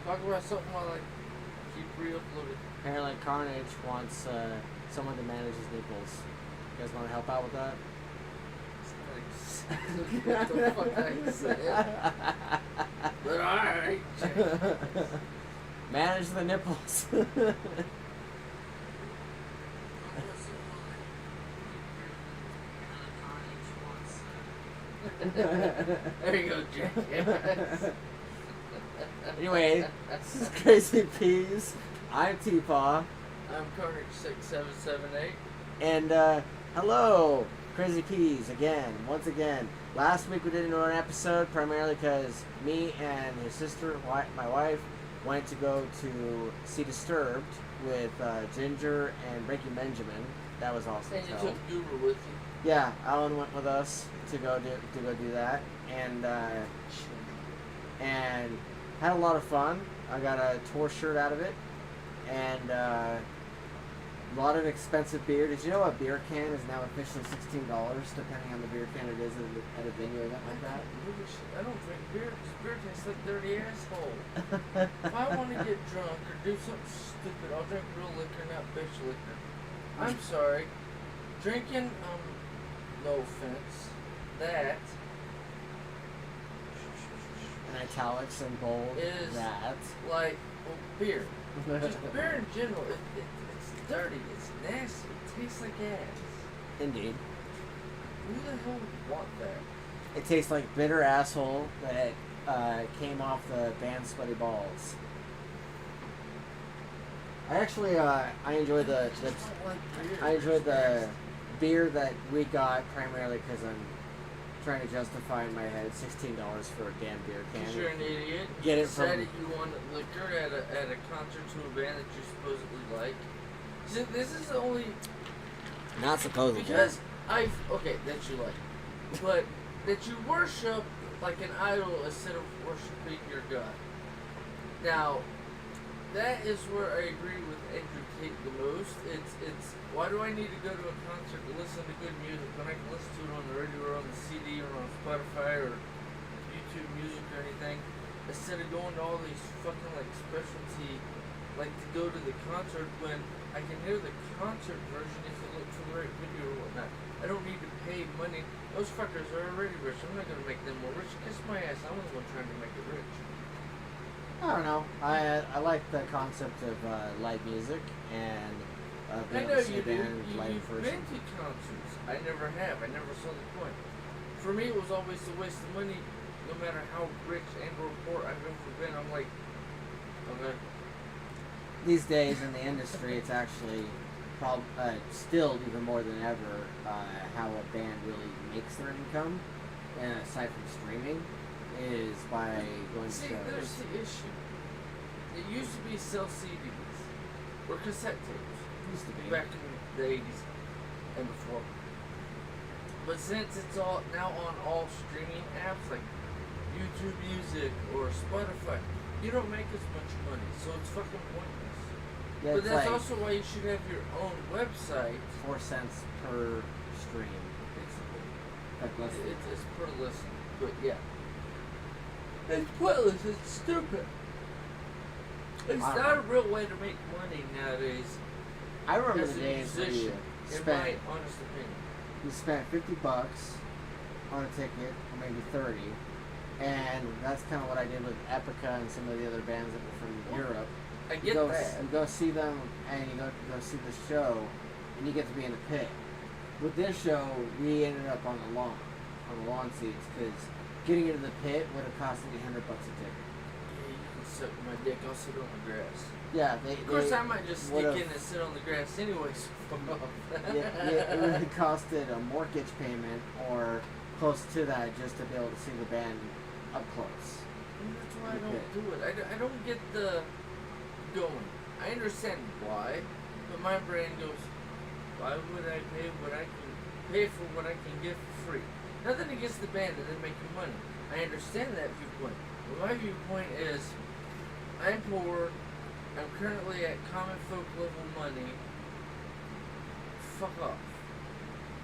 Talk about something while I keep re-uploading. Apparently, Karnage wants someone to manage his nipples. You guys want to help out with that? What the fuck I said? But alright. Manage the nipples. There you go, Jake. Anyway, this is Crazy Peas. I'm TPAW. I'm Karnage6778. And hello, Crazy Peas again, once again. Last week we didn't do an episode primarily because me and his sister, my wife, went to go to see Disturbed with Ginger and Breaking Benjamin. That was awesome. And you took Goober with you. Yeah, Alan went with us to go do that, and had a lot of fun. I got a tour shirt out of it, and a lot of expensive beer. Did you know a beer can is now officially $16, depending on the beer can it is at a venue event like that? I don't drink beer because beer tastes like dirty asshole. If I want to get drunk or do something stupid, I'll drink real liquor, not bitch liquor. I'm sorry. Drinking, no offense, that In italics and bold, is that. like, well, beer. Just beer in general, it's dirty, it's nasty, it tastes like ass. Indeed. Who the hell would want that? It tastes like bitter asshole that came off the band Sweaty Balls. I actually I enjoy the beer that we got primarily because I'm trying to justify in my head $16 for a damn beer can. Because you're an idiot. Get You it from decided you wanted liquor at a concert to a band that you supposedly like. See, this is the only not supposedly because okay, that you like, but that you worship like an idol instead of worshiping your God. Now, that is where I agree with Andrew Tate the most. It's why do I need to go to a concert to listen to good music when I can listen to it on the radio or on the CD or on Spotify or YouTube Music or anything, instead of going to all these fucking like specialty, like to go to the concert when I can hear the concert version if you look for the right video or whatnot. I don't need to pay money. Those fuckers are already rich. I'm not gonna make them more rich. Kiss my ass. I'm the one trying to make it rich. I don't know. I like the concept of live music and being able to see a band live in You've person. been to concerts. I never have. I never saw the point. For me, it was always a waste of money. No matter how rich and or poor I've ever been, I'm like, okay. These days in the industry, it's actually still even more than ever how a band really makes their income, and aside from streaming, is by going See, to shows. there's the issue. It used to be sell CDs or cassette tapes. Used to be. Back in the 80s and before. But since it's all now on all streaming apps like YouTube Music or Spotify, you don't make as much money, so it's fucking pointless. Yeah, But it's that's like also why you should have your own website. 4 cents per stream, basically. Like less than It's per listen, but yeah. It's pointless, it's stupid. It's I don't not know. a real way to make money nowadays. I remember As the a days where you musician, in my honest opinion. spent $50 on a ticket, or maybe 30, and that's kind of what I did with Epica and some of the other bands that were from Europe. I You get that. go see them, and you go see the show, and you get to be in the pit. With this show, we ended up on the lawn seats, because getting into the pit would have cost me $100 a ticket. Yeah, you can suck my dick, I'll sit on the grass. Yeah, Of course, I might just sneak in and sit on the grass anyways. it would have costed a mortgage payment or close to that just to be able to see the band up close. And that's why I don't do it. I don't get the going. I understand why, but my brain goes, why would I pay what I can pay for what I can get for free? Nothing against the band and they're making money. I understand that viewpoint. But my viewpoint is, I'm poor. I'm currently at common folk level money. Fuck off.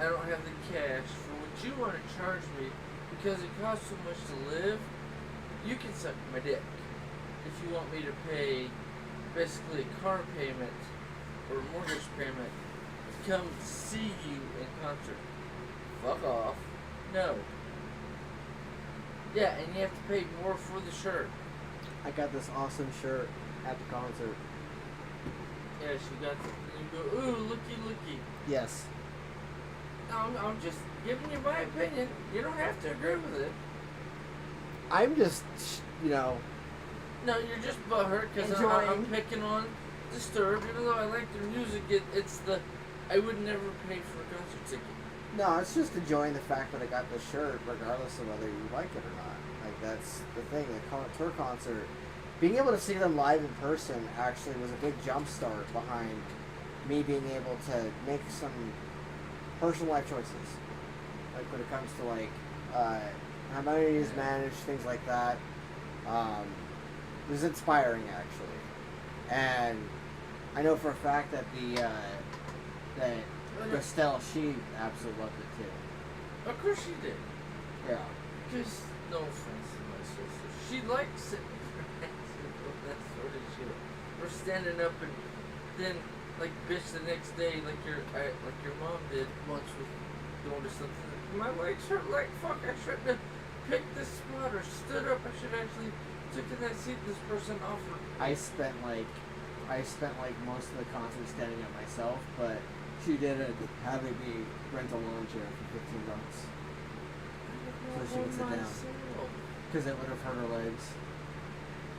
I don't have the cash for what you want to charge me because it costs so much to live. You can suck my dick. if you want me to pay basically a car payment or a mortgage payment to come see you in concert. Fuck off. No. Yeah, and you have to pay more for the shirt. I got this awesome shirt at the concert. Yeah, she got you go, ooh, looky. Yes. I'm just giving you my opinion. You don't have to agree with it. I'm just, you know. No, you're just butthurt because I'm picking on Disturbed, even though I like their music. It's the I would never pay for a concert ticket. No, it's just enjoying the fact that I got the shirt, regardless of whether you like it or not. Like, that's the thing. The tour concert, being able to see them live in person actually was a big jump start behind me being able to make some personal life choices. Like, when it comes to, like, how money is managed, things like that. It was inspiring, actually. And I know for a fact that that Estelle, she absolutely loved it too. Of course she did. Yeah. Because, no offense to my sister, she likes it. That sort of shit. We're standing up and then, like, bitch the next day, like your mom did once with going to something. My legs hurt like fuck. I shouldn't have picked this spot or stood up. I should actually took in that seat this person offered. I spent like most of the concert standing up myself, but she did it having me rent a lawn chair for $15. So she would sit down. Because it would have hurt her legs.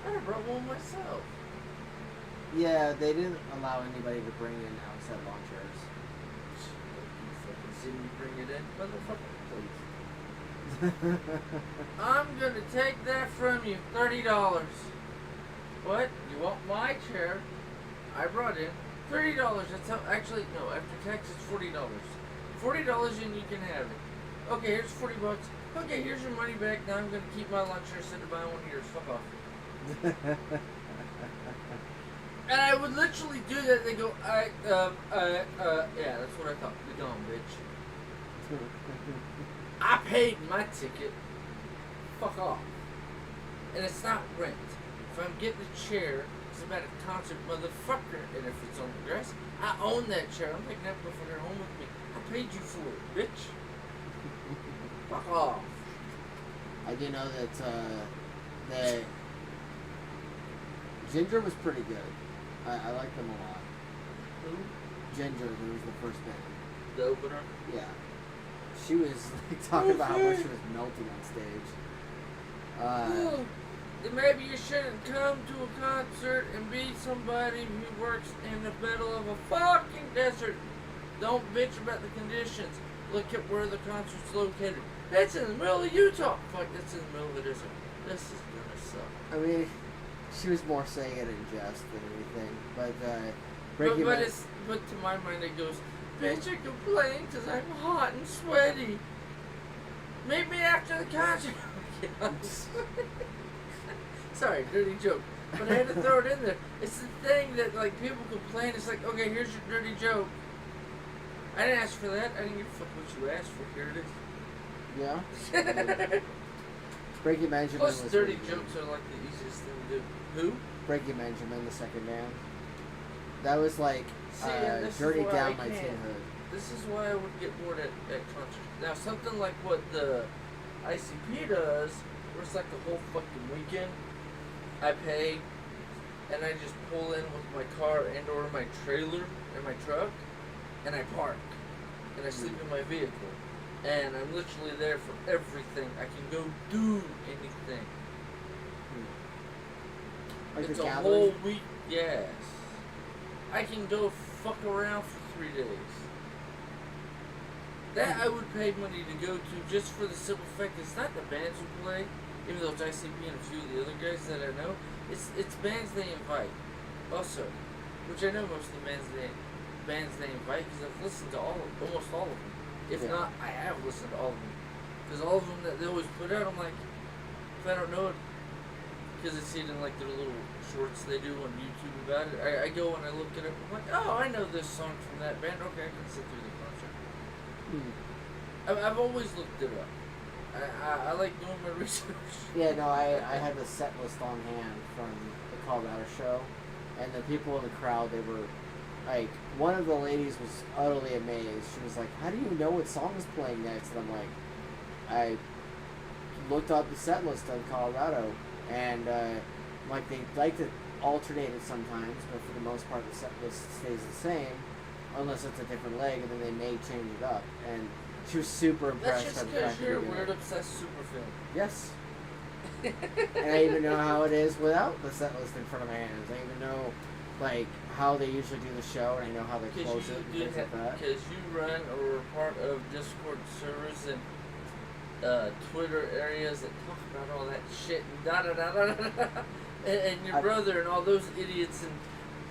I brought one myself. Yeah, they didn't allow anybody to bring in outside lawn chairs. You fucking see me bring it in? Motherfucker, please. I'm gonna take that from you. $30. What? You want my chair? I brought in $30. That's how. Actually, no. After tax, it's $40. $40 and you can have it. Okay, here's $40. Okay, here's your money back. Now I'm gonna keep my lunch chair instead of buying one of yours. Fuck off. And I would literally do that. They go, yeah, that's what I thought. Be gone, bitch. I paid my ticket. Fuck off. And it's not rent. If I'm getting a chair, it's about a concert, motherfucker. And if it's on the grass, I own that chair. I'm taking that motherfucker home with me. I paid you for it, bitch. Fuck off. I do know that Ginger was pretty good. I like them a lot. Who? Ginger, who was the first band. The opener? Yeah. She was like, talking about how much she was melting on stage. Then maybe you shouldn't come to a concert and be somebody who works in the middle of a fucking desert. Don't bitch about the conditions. Look at where the concert's located. That's in the middle of Utah. Fuck, that's in the middle of the desert. This is gonna suck. I mean, she was more saying it in jest than anything. But, but to my mind it goes, bitch, I complain because I'm hot and sweaty. Meet me after the concert. Sorry, dirty joke. But I had to throw it in there. It's the thing that, like, people complain. It's like, okay, here's your dirty joke. I didn't ask for that. I didn't give a fuck what you asked for. Here it is. Yeah. Breaking Benjamin. Plus, was dirty really jokes are like the easiest thing to do. Who? Breaking Benjamin, the second band. That was like Journey Down My Teenhood. This is why I would get bored at concerts. Now, something like what the ICP does, where it's like the whole fucking weekend, I pay, and I just pull in with my car and or my trailer and my truck, and I park, and I sleep in my vehicle. And I'm literally there for everything. I can go do anything. Like it's a a gathering? whole week, yes. I can go fuck around for 3 days. That I would pay money to go to just for the simple fact it's not the bands who play, even though it's ICP and a few of the other guys that I know. It's bands they invite, also, which I know most of the bands they invite because I've listened to almost all of them. If not, I have listened to all of them. Because all of them that they always put out, I'm like, if I don't know it, because I see it in like their little shorts they do on YouTube about it, I go and I look it up, I'm like, oh, I know this song from that band, okay, I can sit through the concert. I've always looked it up. I like doing my research. Yeah, no, I had the set list on hand from the Colorado show, and the people in the crowd, they were like, one of the ladies was utterly amazed. She was like, "How do you know what song is playing next?" And I'm like, I looked up the set list of Colorado, and like they like to alternate it sometimes, but for the most part, the set list stays the same, unless it's a different leg, and then they may change it up. And she was super impressed. That's just by the because fact that you're a they did weird, it. obsessed super fan. Yes. And I even know how it is without the set list in front of my hands. I even know, like, how they usually do the show, and I know how they close it and things like that. Because you run or are part of Discord servers and Twitter areas that talk about all that shit and da-da-da-da-da-da. And your brother and all those idiots and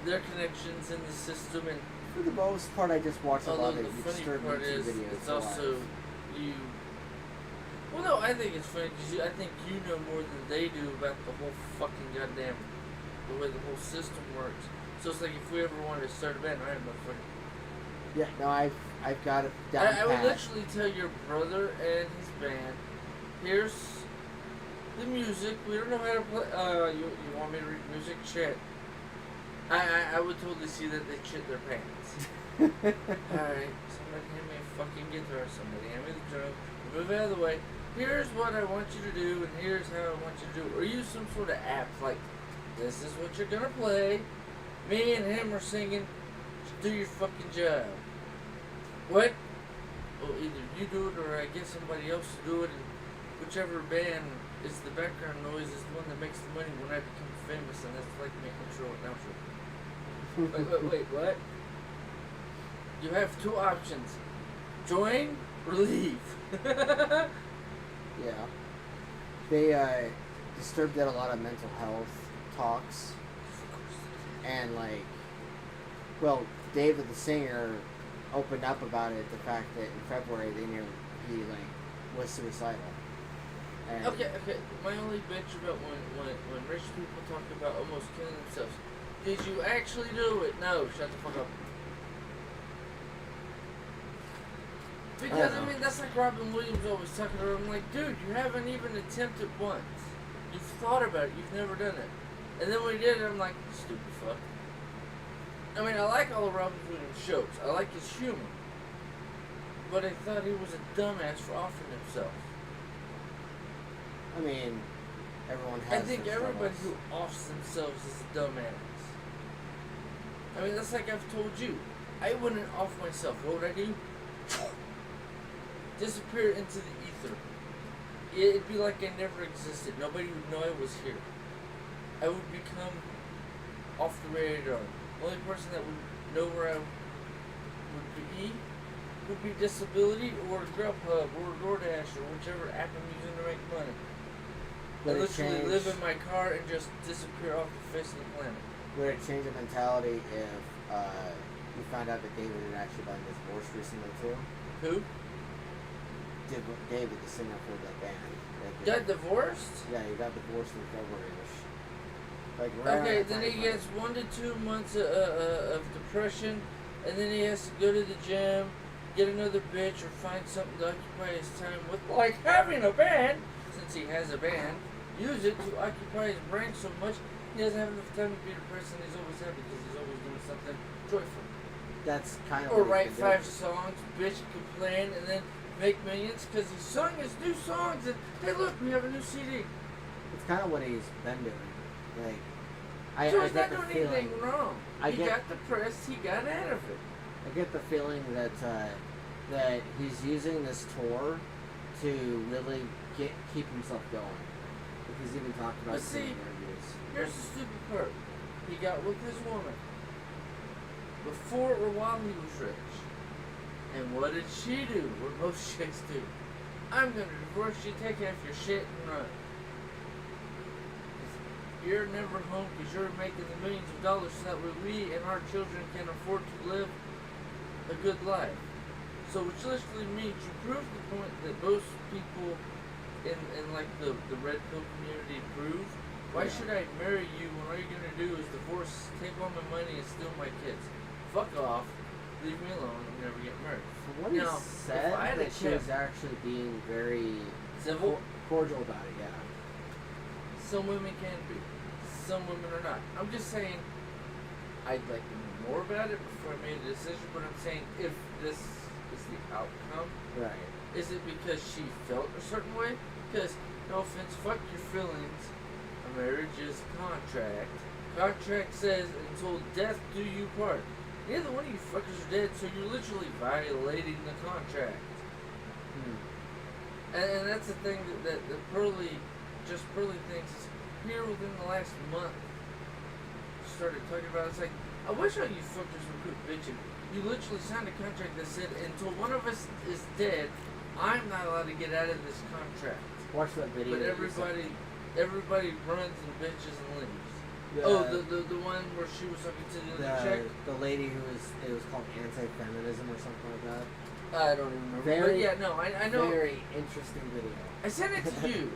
their connections in the system. And for the most part, I just watch a lot the of funny disturbing part is, videos. it's also you. Well, no, I think it's funny because I think you know more than they do about the whole fucking goddamn the way the whole system works. So it's like if we ever wanted to start a band, I have no fucking. Yeah, no, I've got it down I would pat. literally tell your brother and his band, here's the music. We don't know how to play. You want me to read music? Shit. I would totally see that they shit their pants. Alright, somebody hand me a fucking guitar. Somebody hand me the drum. Move out of the way. Here's what I want you to do, and here's how I want you to do it. Or use some sort of app like, this is what you're gonna play. Me and him are singing. Just do your fucking job. What? Well, either you do it or I get somebody else to do it, and whichever band is the background noise is the one that makes the money when I become famous, and that's like my intro and outro. Wait, what? You have two options. Join or leave. Yeah. They Disturbed did a lot of mental health talks. And, like, well, David the singer opened up about it, the fact that in February he was suicidal. And Okay. My only bitch about when rich people talk about almost killing themselves. Did you actually do it? No, shut the fuck up. Because, I mean, that's like Robin Williams always talking about. I'm like, dude, you haven't even attempted once. You've thought about it. You've never done it. And then when he did it, I'm like, stupid fuck. I mean, I like all of Robin Williams' shows. I like his humor. But I thought he was a dumbass for offering himself. I mean, everyone has I think their everybody struggles. who offs themselves is a dumbass. I mean, that's like I've told you. I wouldn't off myself. What would I do? Disappear into the ether. It'd be like I never existed. Nobody would know I was here. I would become off the radar. The only person that would know where I would be disability or Grubhub or DoorDash or whichever app I'm using to make money. I Would it literally change- live in my car and just disappear off the face of the planet. Would it change the mentality if you found out that David had actually been divorced recently too? Who? David, the singer for that band. Got divorced? Yeah, he got divorced in February-ish. Like, right Okay, around then that he time gets 1 to 2 months of depression, and then he has to go to the gym, get another bitch, or find something to occupy his time with, like having a band, since he has a band, use it to occupy his brain so much, he doesn't have enough time to be depressed, and he's always happy because he's always doing something joyful. That's kind of Or what write he's been 5 doing. songs, bitch, complain, and then make millions because he sung his new songs, and hey look, we have a new CD. It's kind of what he's been doing. Like, So I he's get not the doing feeling. anything wrong. He got depressed, he got out of it. I get the feeling that that he's using this tour to really keep himself going. Like he's even talked about But it see, in interviews. Here's the stupid part. He got with his woman before or while he was rich. And what did she do? What most chicks do. I'm gonna divorce you, take half your shit, and run. You're never home because you're making the millions of dollars so that way we and our children can afford to live a good life. So which literally means you prove the point that most people in like the red pill community prove. Why should I marry you when all you're gonna do is divorce, take all my money, and steal my kids? Fuck off. Leave me alone. I'm never getting married. From what he Now, said, if I had that she kept- was actually being very civil. cordial about it. Yeah. Some women can be. Some women are not. I'm just saying, I'd like to know more about it before I made a decision. But I'm saying, if this is the outcome, Right. is it because she felt a certain way? Because, no offense, fuck your feelings. A marriage is a contract. Contract says, until death do you part. Neither one of you fuckers are dead, so you're literally violating the contract. And that's the thing that Pearly thinks is here within the last month started talking about. It's like, I wish all you fuckers would quit bitching. You literally signed a contract that said, until one of us is dead, I'm not allowed to get out of this contract. Watch that video. But everybody runs and bitches and leaves. The one where she was talking to the other chick? The lady it was called anti-feminism or something like that. I don't even remember. Very, but yeah, no, I know. Very interesting video. I sent it to you.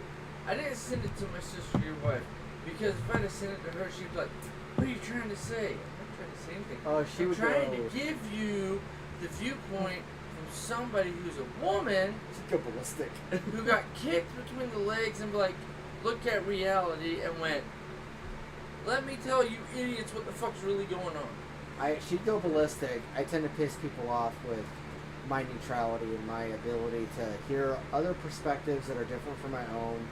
I didn't send it to my sister, your wife. Because if I'd have sent it to her, she'd be like, what are you trying to say? I'm not trying to say anything. Oh, I'm trying to give you the viewpoint from somebody who's a woman She'd go ballistic. who got kicked between the legs and be like, looked at reality and went, let me tell you idiots what the fuck's really going on. She'd go ballistic. I tend to piss people off with my neutrality and my ability to hear other perspectives that are different from my own,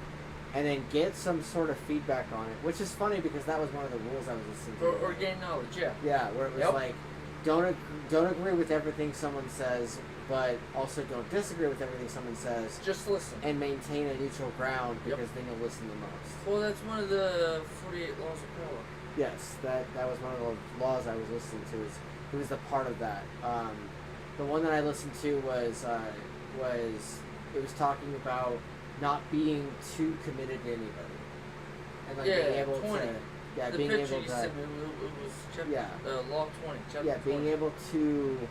and then get some sort of feedback on it. Which is funny because that was one of the rules I was listening to. Or gain knowledge, yeah. Yeah, where it was like, don't agree with everything someone says, but also don't disagree with everything someone says. Just listen. And maintain a neutral ground because then you'll listen the most. Well, that's one of the 48 laws of power. Yes, that was one of the laws I was listening to. It was the part of that. The one that I listened to was it was talking about not being too committed to anybody, and like being able 20. The being picture able you to sent me, it was chapter, law 20. Chapter 20. being able to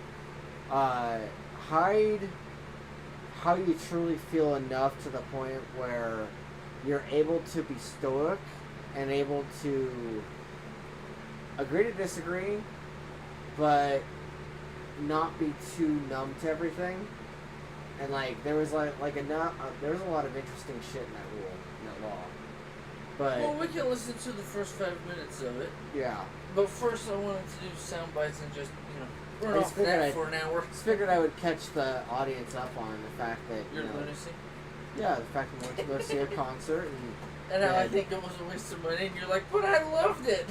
hide how you truly feel enough to the point where you're able to be stoic and able to agree to disagree, but not be too numb to everything. And like there was there was a lot of interesting shit in that rule, in that law. But well, we can listen to the first 5 minutes of it. Yeah. But first, I wanted to do sound bites and just run off that for an hour. Just figured I would catch the audience up on the fact that you're lunacy. Yeah, the fact that we went to go see a concert and how I think it was a waste of money, and you're like, but I loved it.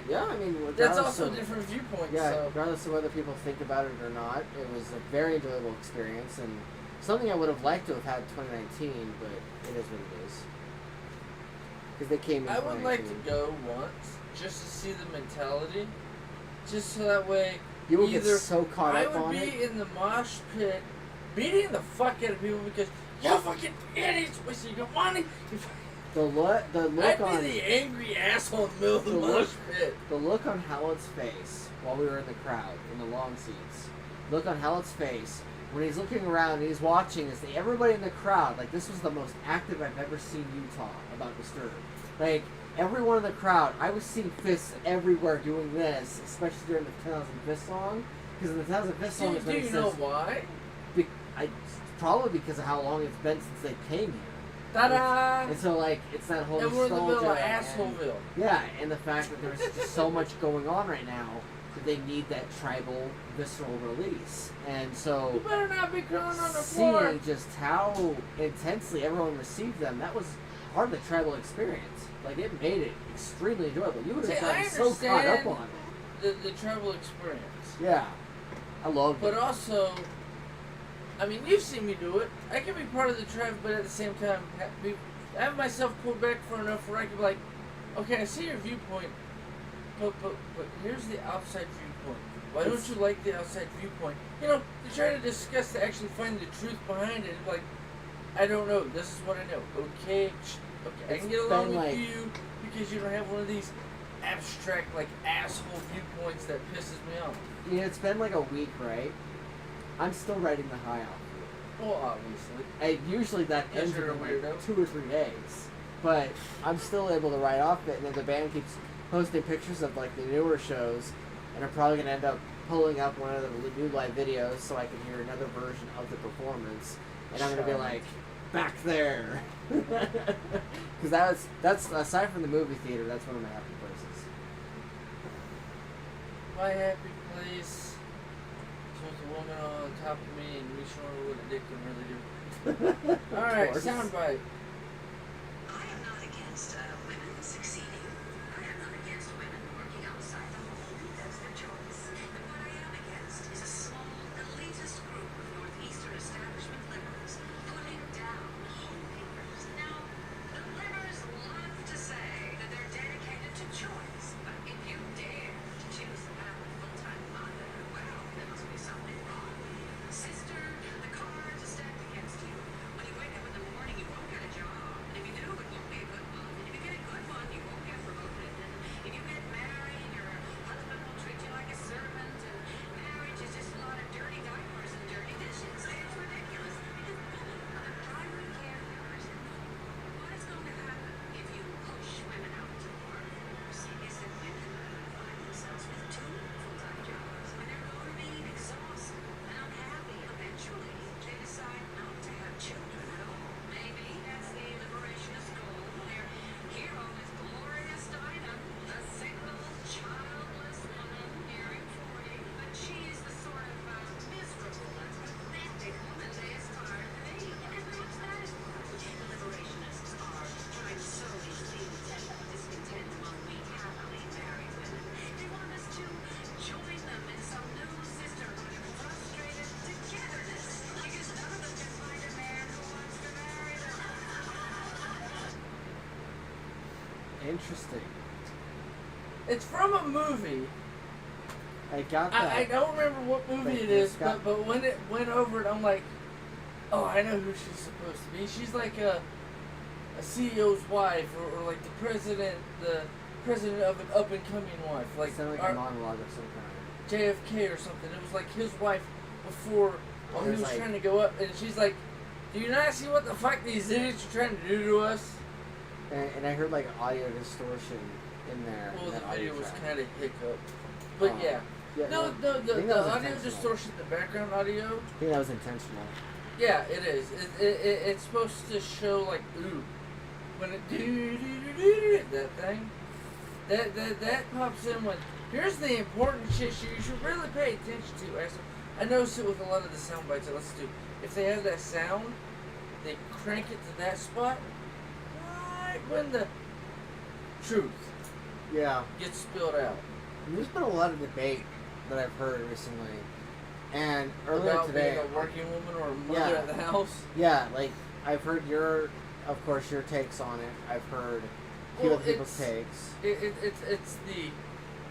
Yeah, I mean, that's also a different viewpoint. Yeah, so. Regardless of whether people think about it or not, it was a very enjoyable experience and something I would have liked to have had in 2019, but it is what it is. Because they came in I would like to go once just to see the mentality, just so that way you will get so caught up on it. I would be in the mosh pit, beating the fuck out of people because you fucking idiots, wasting your money. The look I'd on be the angry asshole in the middle of the mosh pit. The look on Howlett's face while we were in the crowd in the long seats. Look on Howlett's face when he's looking around and he's watching is everybody in the crowd. Like this was the most active I've ever seen Utah about Disturbed. Like everyone in the crowd, I was seeing fists everywhere doing this, especially during the 10,000 Fist song. Because in the 10,000 Fist song, do you know why? Probably because of how long it's been since they came here. Ta-da! And so, like, it's that whole nostalgia. And we're in the middle of assholeville. Yeah, and the fact that there's just so much going on right now that they need that tribal, visceral release. And so, you better not be crawling on the floor. Seeing just how intensely everyone received them, that was part of the tribal experience. Like, it made it extremely enjoyable. You would have gotten so caught up on it. The tribal experience. Yeah. I loved it. But also, I mean, you've seen me do it. I can be part of the tribe, but at the same time, have myself pulled back far enough where I can be like, okay, I see your viewpoint, but here's the outside viewpoint. Why don't you like the outside viewpoint? You know, to try to discuss, to actually find the truth behind it. Like, I don't know. This is what I know. Okay, I can get along with you because you don't have one of these abstract, like, asshole viewpoints that pisses me off. Yeah, it's been like a week, right? I'm still writing the high off. Well, obviously. And usually that ends in like 2 or 3 days. But I'm still able to write off it, and then the band keeps posting pictures of like the newer shows, and I'm probably gonna end up pulling up one of the new live videos so I can hear another version of the performance. And I'm gonna be like, back there. Because that's aside from the movie theater, that's one of my happy places. My happy place is with a woman on top of me and me showing her what a dick can really do. Alright, soundbite. I am not against women succeeding. I am not against women working outside the home. That's their choice. But what I am against is a small, elitist group of Northeastern establishment liberals putting down homemakers. Now, the liberals love to say that they're dedicated to choice. But if you dare to choose the path of full-time mother, well, there must be something wrong. Sister, the cards are stacked against you. When you wake up in the morning, you won't get a job. And if you do, it won't be a good one. And if you get a good one, you won't get promoted. And if you get married, your husband will treat you like a servant. And marriage is just a lot of dirty diapers and dirty dishes. It's ridiculous. Because women are the primary caregivers. What is going to happen if you push women out to the workforce is that women find themselves with two full-time jobs. When they're going to be exhausted and unhappy eventually, they decide not to have children at all. Maybe that's the liberationist goal. Their hero is Gloria Steinem, the single, childless woman nearing 40. But she is the sort of miserable and pathetic woman they aspire to be. And perhaps that is why the liberationists are trying to sow these seeds of discontent among we happily married women. They want us to join them in some new sisterhood of frustrated togetherness, because none of them can find a man who wants to marry them. Interesting. It's from a movie. I got that. I don't remember what movie Like, it is, it's got- but when it went over it, I'm like, oh, I know who she's supposed to be. She's like a CEO's wife, or like the president of an up and coming wife, like, It sounded like our- a monologue of some kind. JFK or something. It was like his wife before Oh, he there's was like- trying to go up, and she's like, "Do you not see what the fuck these idiots are trying to do to us?" And I heard like audio distortion in there. Well, in the that audio video was track. kind of hiccup, but yeah. Yeah, No, no, I the think that was audio intentional. distortion, the background audio. I think that was intentional. Yeah, it is. It's supposed to show like ooh, when it do that thing, that pops in when here's the important shit you should really pay attention to. Actually, I notice it with a lot of the sound bites I listen to. If they have that sound, they crank it to that spot right when the truth Yeah. gets spilled out. And there's been a lot of debate that I've heard recently. And earlier About today, being a working woman or a mother Yeah. at the house. yeah, like I've heard your takes on it. I've heard a few Well, other people's takes. It's the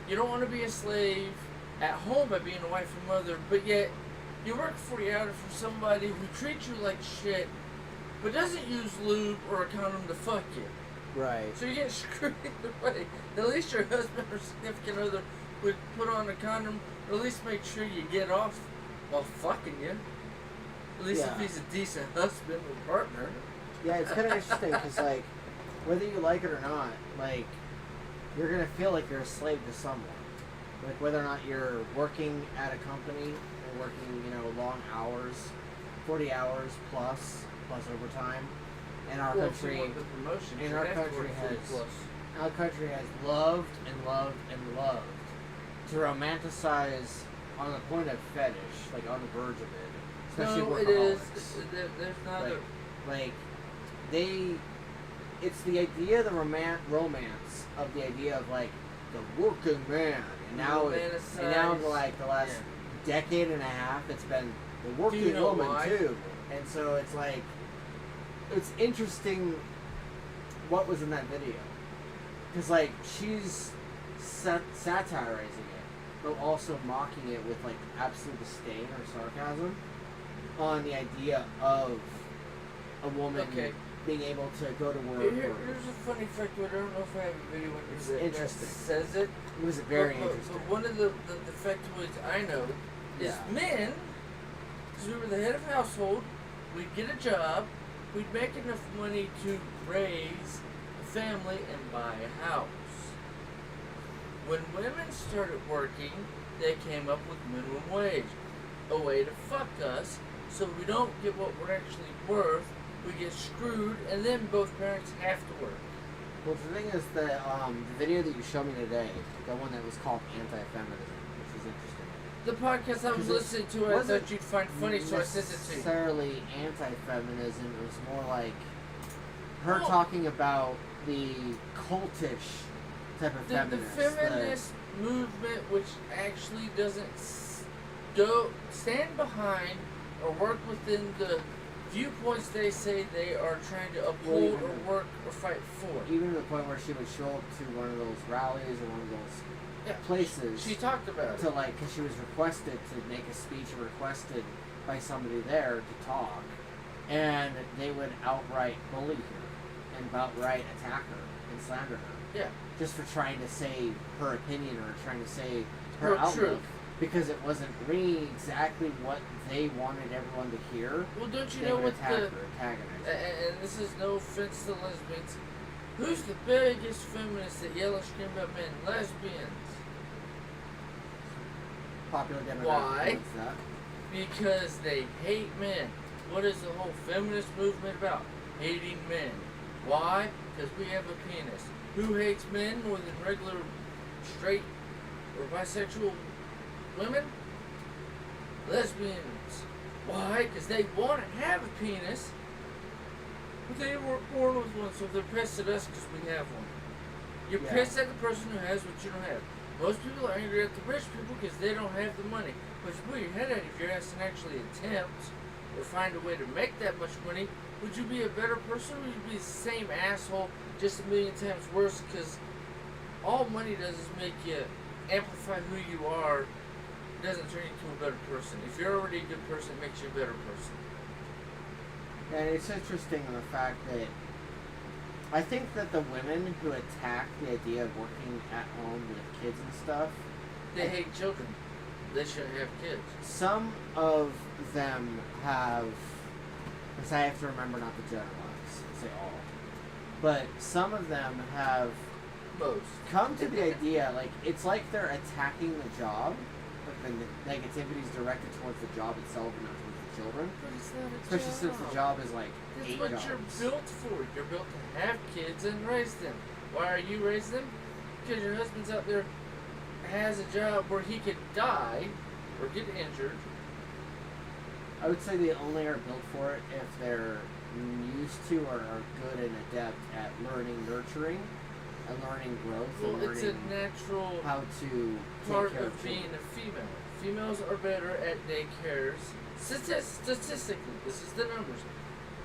you don't want to be a slave at home by being a wife and mother, but yet you work 40 hours for somebody who treats you like shit, but doesn't use lube or a condom to fuck you. Right. So you get screwed either way. At least your husband or significant other would put on a condom, or at least make sure you get off while fucking you. At least Yeah. if he's a decent husband or partner. Yeah, it's kind of interesting because, like, whether you like it or not, like, you're going to feel like you're a slave to someone. Like, whether or not you're working at a company or working, long hours, 40 hours plus overtime. And our Well, if you country, want the promotion, in you our have to country work 40 has- plus. our country has loved and loved and loved to romanticize on the point of fetish, like on the verge of it. Especially No, it is. workaholics. There's not Like, a. like it's the idea, the romance of the idea of like the working man, and now for like the last decade and a half, it's been the working know woman why? too, and so it's like it's interesting what was in that video, because like she's satirizing it, but also mocking it with like absolute disdain or sarcasm on the idea of a woman being able to go to work. Here's a funny fact. I don't know if I have a video It's that interesting. says it. It was very But interesting. one of the factoids I know is Yeah. men, because we were the head of household, we'd get a job, we'd make enough money to raise a family and buy a house. When women started working, they came up with minimum wage, a way to fuck us, so we don't get what we're actually worth. we get screwed, and then both parents have to work. Well, the thing is that the video that you showed me today, the one that was called Anti-Feminism, which is interesting. The podcast I was 'Cause it listening to, I wasn't thought you'd find funny, so I sent it to you. necessarily anti-feminism. It was more like her Well- talking about the cultish type of The feminist. feminist movement, which actually doesn't stand behind or work within the viewpoints they say they are trying to uphold or work or fight for. Even to the point where she would show up to one of those rallies or one of those Yeah, places She talked about to it. like, because she was requested to make a speech or requested by somebody there to talk, and they would outright bully her and outright attack her and slander her. Yeah. Just for trying to say her opinion or trying to say her Her outlook. truth. Because it wasn't really exactly what they wanted everyone to hear. Well, don't you They know would what attack the... her, antagonize her. And this is no offense to lesbians. Who's the biggest feminist that yell and scream about men? Lesbians. Popular demographic. Why? What's that? Because they hate men. What is the whole feminist movement about? Hating men. Why? Because we have a penis. Who hates men more than regular straight or bisexual women? Lesbians. Why? Because they want to have a penis, but they weren't born with one, so they're pissed at us because we have one. You're Yeah. pissed at the person who has what you don't have. Most people are angry at the rich people because they don't have the money. But if you put your head out of your ass and actually attempt or find a way to make that much money, would you be a better person or would you be the same asshole just a million times worse? Because all money does is make you amplify who you are. It doesn't turn you into a better person. If you're already a good person, it makes you a better person. And it's interesting in the fact that I think that the women who attack the idea of working at home with kids and stuff, They hate children. They shouldn't have kids. some of them have, because I have to remember not to generalize, say all, but some of them have Most. come to the idea, like, it's like they're attacking the job, but the negativity is directed towards the job itself and not towards the children. But it's not a Especially since the job is like That's 8 what jobs. you're built for. You're built to have kids and raise them. Why are you raising them? Because your husband's out there has a job where he could die or get injured. I would say they only are built for it if they're used to or are good and adept at learning nurturing and learning growth Well, and it's a learning natural how to take part care of being children. a female. Females are better at daycares. Statistically, this is the numbers.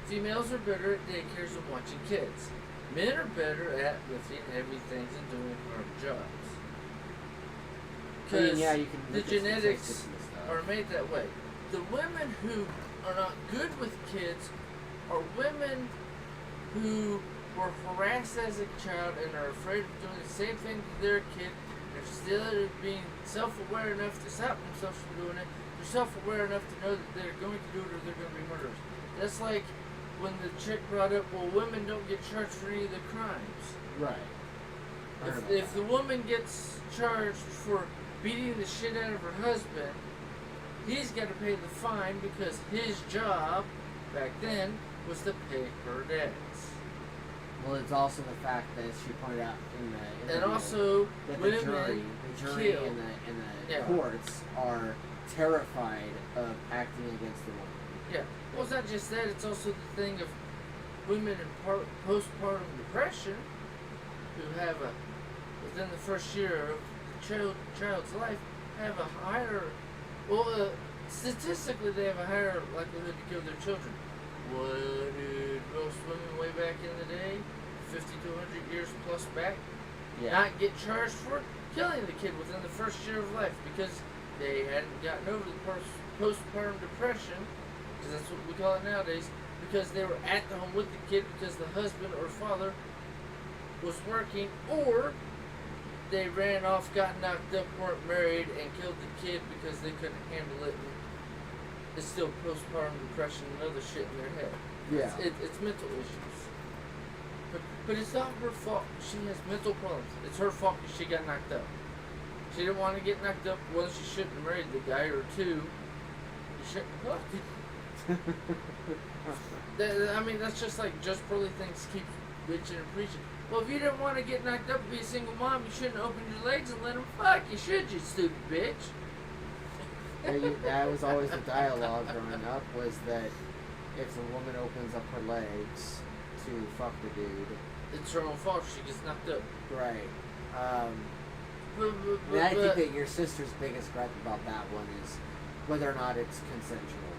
Females are better at daycares and watching kids. Men are better at lifting heavy things and doing hard jobs. I mean, Because yeah, you can the look at genetics statistics and stuff. are made that way. The women who are not good with kids are women who were harassed as a child and are afraid of doing the same thing to their kid. And instead of being self-aware enough to stop themselves from doing it, they're self-aware enough to know that they're going to do it or they're going to be murderers. That's like when the chick brought up, well, women don't get charged for any of the crimes. Right. I heard about If that. the woman gets charged for beating the shit out of her husband, he's got to pay the fine because his job back then was to pay her debts. Well, it's also the fact that she pointed out in the And interview also, that the women jury kill. and the Yeah. courts are terrified of acting against the woman. Yeah. Well, it's not just that. It's also the thing of women in postpartum depression who have within the first year of the child's life, have a higher, statistically they have a higher likelihood to kill their children. What did most women way back in the day, 50 to 100 years plus back, not get charged for killing the kid within the first year of life because they hadn't gotten over the postpartum depression, because that's what we call it nowadays, because they were at the home with the kid because the husband or father was working, or they ran off, got knocked up, weren't married, and killed the kid because they couldn't handle it. And it's still postpartum depression and other shit in their head. Yeah. It's mental issues. But it's not her fault. She has mental problems. It's her fault because she got knocked up. She didn't want to get knocked up. One, she shouldn't have married the guy, or two, you shouldn't have fucked him. I mean, that's just like just pearly things keep bitching and preaching. Well, if you didn't want to get knocked up and be a single mom, you shouldn't open your legs and let them fuck. You should, you stupid bitch. That was always the dialogue growing up, was that if the woman opens up her legs to fuck the dude, it's her own fault. She gets knocked up. right. But, And I think that your sister's biggest gripe about that one is whether or not it's consensual.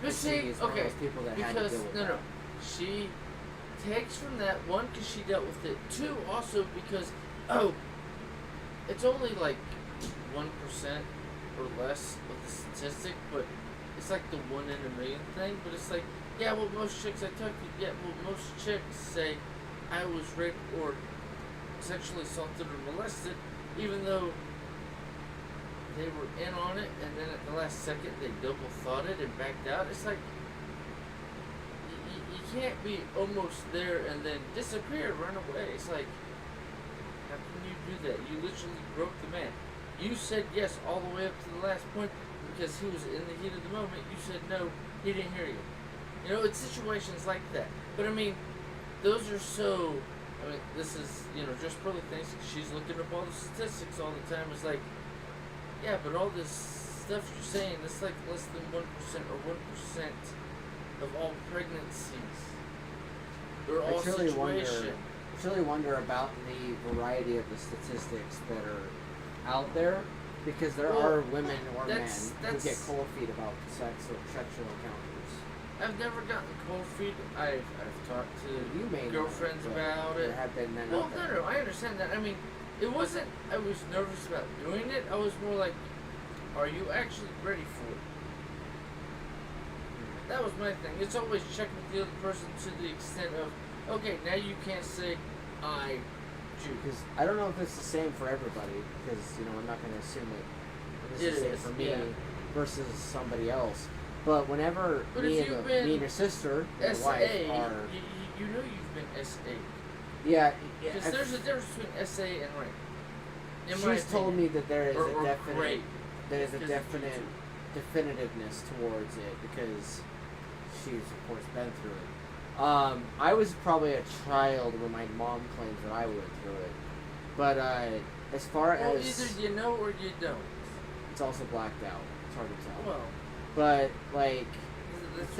But She see, is one of okay, those people that had to because deal with no, that. she takes from that one because she dealt with it. Two, also because it's only like 1% or less of the statistic, but it's like the 1 in a million thing. But it's like, yeah, well, most chicks I talk to, yeah, well, most chicks say I was raped or sexually assaulted or molested, even though they were in on it, and then at the last second they double thought it and backed out. It's like you can't be almost there and then disappear, run away. It's like, how can you do that? You literally broke the man. You said yes all the way up to the last point because he was in the heat of the moment. You said no, he didn't hear you. You know, it's situations like that. But I mean, those are so. I mean, this is, just probably things. She's looking up all the statistics all the time. It's like, yeah, but all this stuff you're saying, it's like less than 1% or 1% of all pregnancies. Or all situations. I really wonder about the variety of the statistics that are out there, because there are women or men who get cold feet about sexual encounters. I've never gotten cold feet. I've talked to you girlfriends about it. There have been men well, out there. no, I understand that. I mean, it wasn't. I was nervous about doing it. I was more like, are you actually ready for it? That was my thing. It's always check with the other person to the extent of, okay, now you can't say I do. Because I don't know if it's the same for everybody. Because I'm not going to assume that it's the same for me versus somebody else. But whenever me and your sister and SA, wife are, you know you've been SA. Yeah. Because there's a difference between SA and rape. She's told me that there is or a definite, rape. definitiveness towards it, because she's of course been through it. I was probably a child when my mom claims that I went through it. But as far as either you know or you don't. It's also blacked out. It's hard to tell. Well. But the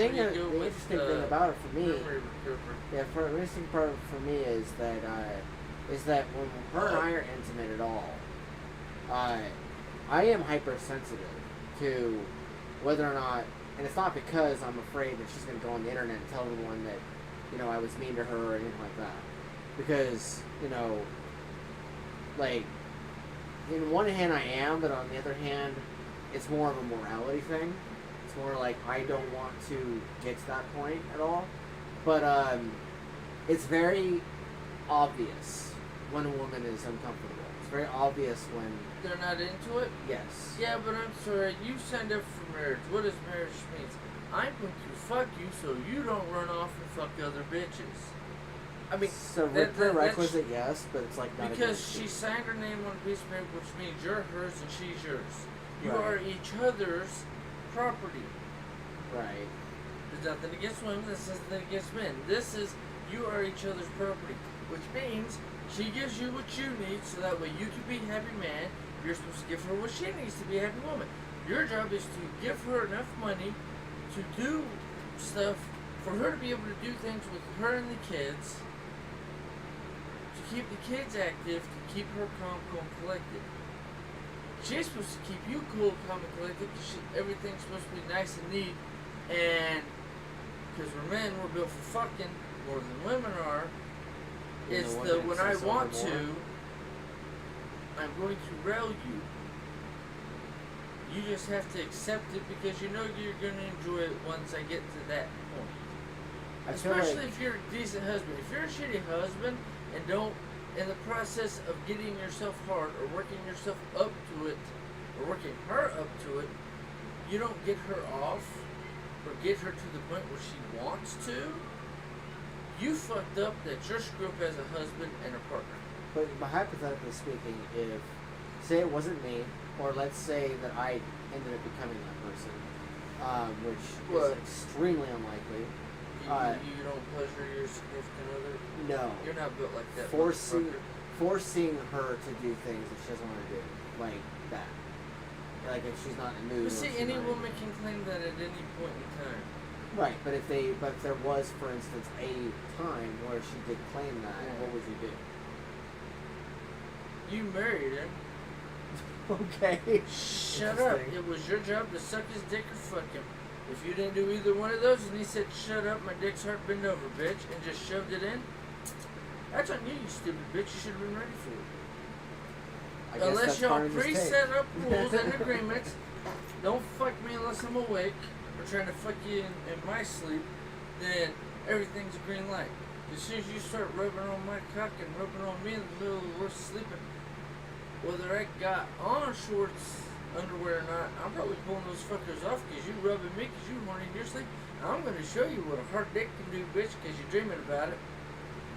interesting thing about it for me, the interesting part for me is that when her and I are intimate at all, I am hypersensitive to whether or not, and it's not because I'm afraid that she's going to go on the internet and tell everyone that I was mean to her or anything like that, because like, in one hand I am, but on the other hand, it's more of a morality thing. It's more like I don't want to get to that point at all. But it's very obvious when a woman is uncomfortable. It's very obvious when they're not into it. Yes. Yeah, but I'm sorry. You signed up for marriage. What does marriage mean? I'm going to fuck you so you don't run off and fuck other bitches. I mean, so prerequisite, yes, but it's like not because she signed her name on a piece of paper, which means you're hers and she's yours. You are each other's property. Right. There's nothing against women. There's nothing against men. This is, you are each other's property, which means she gives you what you need, so that way you can be a happy man. You're supposed to give her what she needs to be a happy woman. Your job is to give her enough money to do stuff for her to be able to do things with her and the kids, to keep the kids active, to keep her calm, collected. She's supposed to keep you cool, calm, and collected, because everything's supposed to be nice and neat, and because we're men, we're built for fucking more than women are. It's the when I want to, I'm going to rail you. You just have to accept it, because you know you're going to enjoy it once I get to that point. Especially if you're a decent husband. If you're a shitty husband and don't, in the process of getting yourself hard or working yourself up to it, or working her up to it, you don't get her off or get her to the point where she wants to, you fucked up that you're screwed up as a husband and a partner. But hypothetically speaking, if, say it wasn't me, or let's say that I ended up becoming that person, which What? is extremely unlikely. You don't pleasure your significant other? No. You're not built like that. Forcing motherfucker. her to do things that she doesn't want to do, like that. Like if she's not in the mood. But or see, she's any not in- woman can claim that at any point in time. Right, but if there was, for instance, a time where she did claim that, what would you do? You married him. Okay. Shut up. Interesting. It was your job to suck his dick or fuck him. If you didn't do either one of those and he said, shut up, my dick's hard, bend over, bitch, and just shoved it in, that's on you, you stupid bitch. You should have been ready for it. I guess Unless that's y'all Karnage's take. pre-set up rules and agreements, don't fuck me unless I'm awake, or trying to fuck you in my sleep, then everything's a green light. As soon as you start rubbing on my cock and rubbing on me in the middle of the worst sleeping, whether I got on shorts, underwear or not, I'm probably pulling those fuckers off because you rubbing me because you horny in your sleep. I'm going to show you what a hard dick can do, bitch, because you're dreaming about it.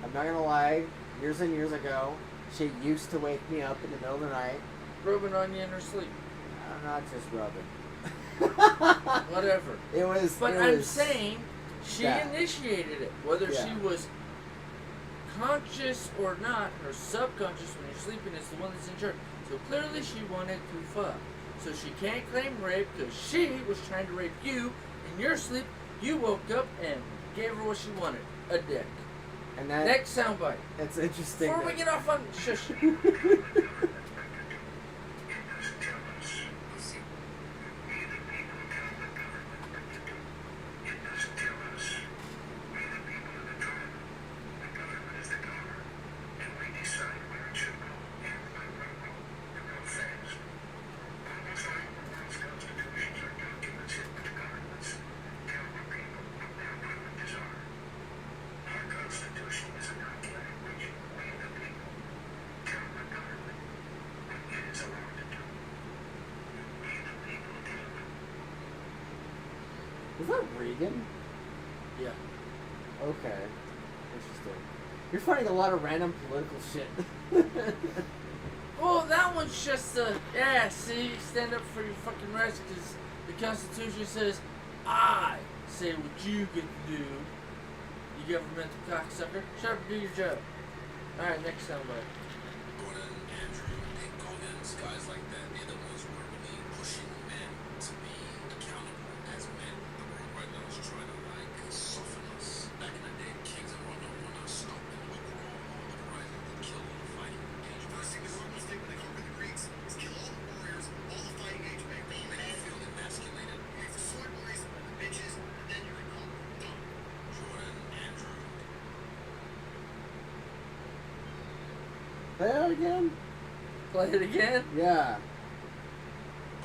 I'm not gonna lie. Years and years ago, she used to wake me up in the middle of the night. Rubbing on you in her sleep. I'm not just rubbing. Whatever. It was. But it I'm was, saying she that. initiated it. Whether Yeah. she was conscious or not, her subconscious when you're sleeping is the one that's in charge. So clearly she wanted to fuck. So she can't claim rape because she was trying to rape you in your sleep. You woke up and gave her what she wanted, a dick. And that. Next soundbite. It's interesting. Before we that- get off on shush. Was that Reagan? Yeah. Okay. Interesting. You're finding a lot of random political shit. Well, that one's just yeah, see, stand up for your fucking rights because the Constitution says, I say what you get to do, you governmental cocksucker. Shut up and do your job. Alright, next soundbite. Gordon, Andrew, Nick Goggins, guys like that, they're the ones who are really pushing men to be accountable as men. The world right now is trying to like soften us. Back in the day, kings and whatnot were not stopped and overall all the rising and kill all the fighting age. First thing the Romans did when they conquered the Greeks is kill all the warriors, all the fighting age men. Make you feel emasculated. Leave the sword boys and the bitches, and then you're in home. Done. Jordan, Andrew. Say that again? Play it again? Yeah.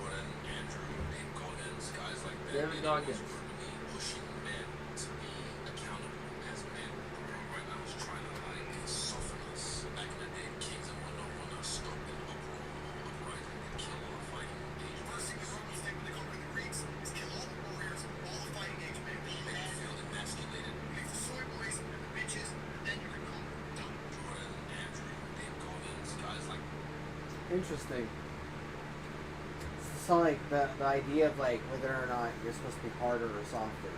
Gordon, Andrew, Nick Goggins, guys like that. David they're the ones Goggins. who are really pushing men to be accountable as men. The world right now is trying to like soften us. Back in the day, kings and whatnot were not stopped and uproar, all uprising and kill all the fighting age. First thing the Romans did when they conquered the Greeks is kill all the warriors, all the fighting age men. Make you feel emasculated. Leave the soy boys and the bitches, and then you're in home. Done. Jordan, Andrew, Nick Goggins, guys like Interesting. So like the idea of like whether or not you're supposed to be harder or softer.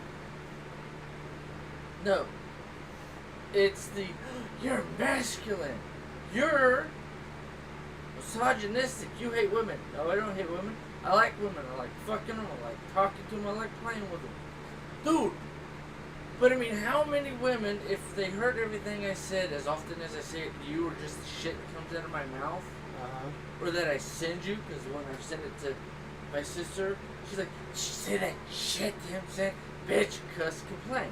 No. It's the, you're masculine. You're misogynistic. You hate women. No, I don't hate women. I like women. I like fucking them. I like talking to them. I like playing with them. Dude. But I mean, how many women, if they heard everything I said as often as I say it to you, or just the shit that comes out of my mouth, or that I send you, because when I send it to my sister, she's like, she say that shit to him, saying, bitch, cuss, complain.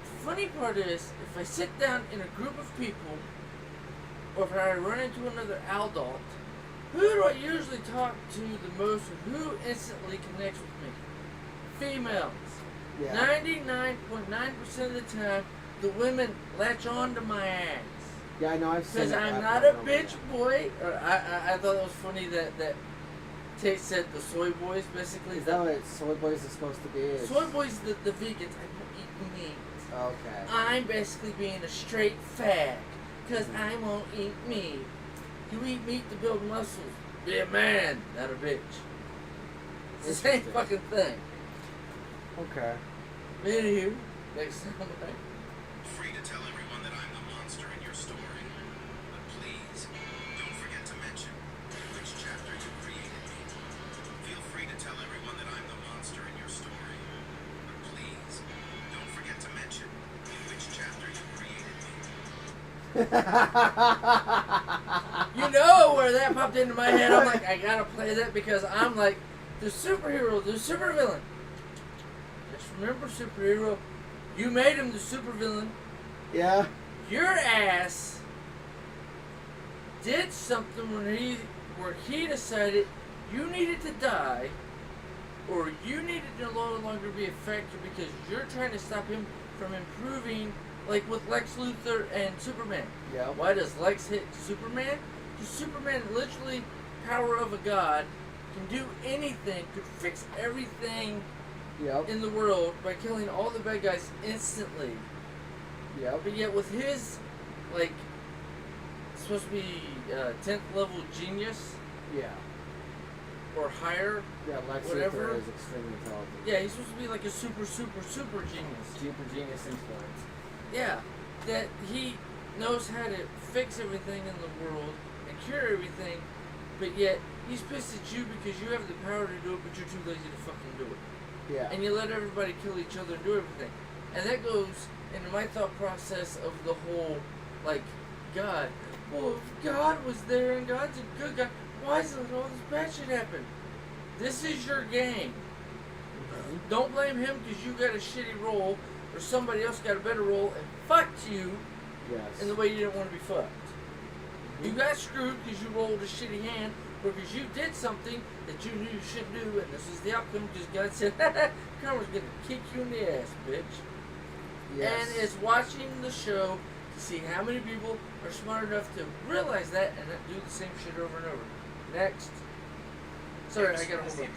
The funny part is, if I sit down in a group of people, or if I run into another adult, who do I usually talk to the most, or who instantly connects with me? Females. Yeah. 99.9% of the time, the women latch on to my ass. Yeah, I know. I've seen Because it. I'm I've not known a about bitch that. boy. Or I thought it was funny that Tate said the soy boys, basically. Is that what soy boys is supposed to be? It's- Soy boys, the vegans, I don't eat meat. Okay. I'm basically being a straight fag. Because I won't eat meat. You eat meat to build muscles. Be a man, not a bitch. It's the same Interesting. fucking thing. Okay. Anywho, next time, right? Free to tell everyone that I'm the monster in your story. But please, don't forget to mention which chapter you created me. Feel free to tell everyone that I'm the monster in your story. But please, don't forget to mention which chapter you created me. You know where that popped into my head. I'm like, I gotta play that because I'm like, the superhero, the supervillain. Just remember, superhero, you made him the supervillain. Yeah. Your ass did something where he decided you needed to die, or you needed to no longer be a factor because you're trying to stop him from improving, like with Lex Luthor and Superman. Yeah. Why does Lex hit Superman? Because Superman, literally, power of a god, can do anything, could fix everything Yep. in the world by killing all the bad guys instantly. Yep. But yet with his, like, supposed to be 10th level genius Yeah. or higher. Yeah. Lex Whatever. Luthor is extremely intelligent. Yeah, he's supposed to be like a super genius. Super genius influence. Yeah, that he knows how to fix everything in the world and cure everything, but yet he's pissed at you because you have the power to do it, but you're too lazy to fucking do it. Yeah. And you let everybody kill each other and do everything. And that goes into my thought process of the whole, like, God. Well, if God was there and God's a good guy, why is it all this bad shit happen? This is your game. Don't blame him because you got a shitty role or somebody else got a better role and fucked you Yes. in the way you didn't want to be fucked. You got screwed because you rolled a shitty hand or because you did something that you knew you shouldn't do, and this is the outcome because God said, Karma's going to kick you in the ass, bitch. Yes. And it's watching the show to see how many people are smart enough to realize that and not do the same shit over and over. Next. Sorry, I got a hold up.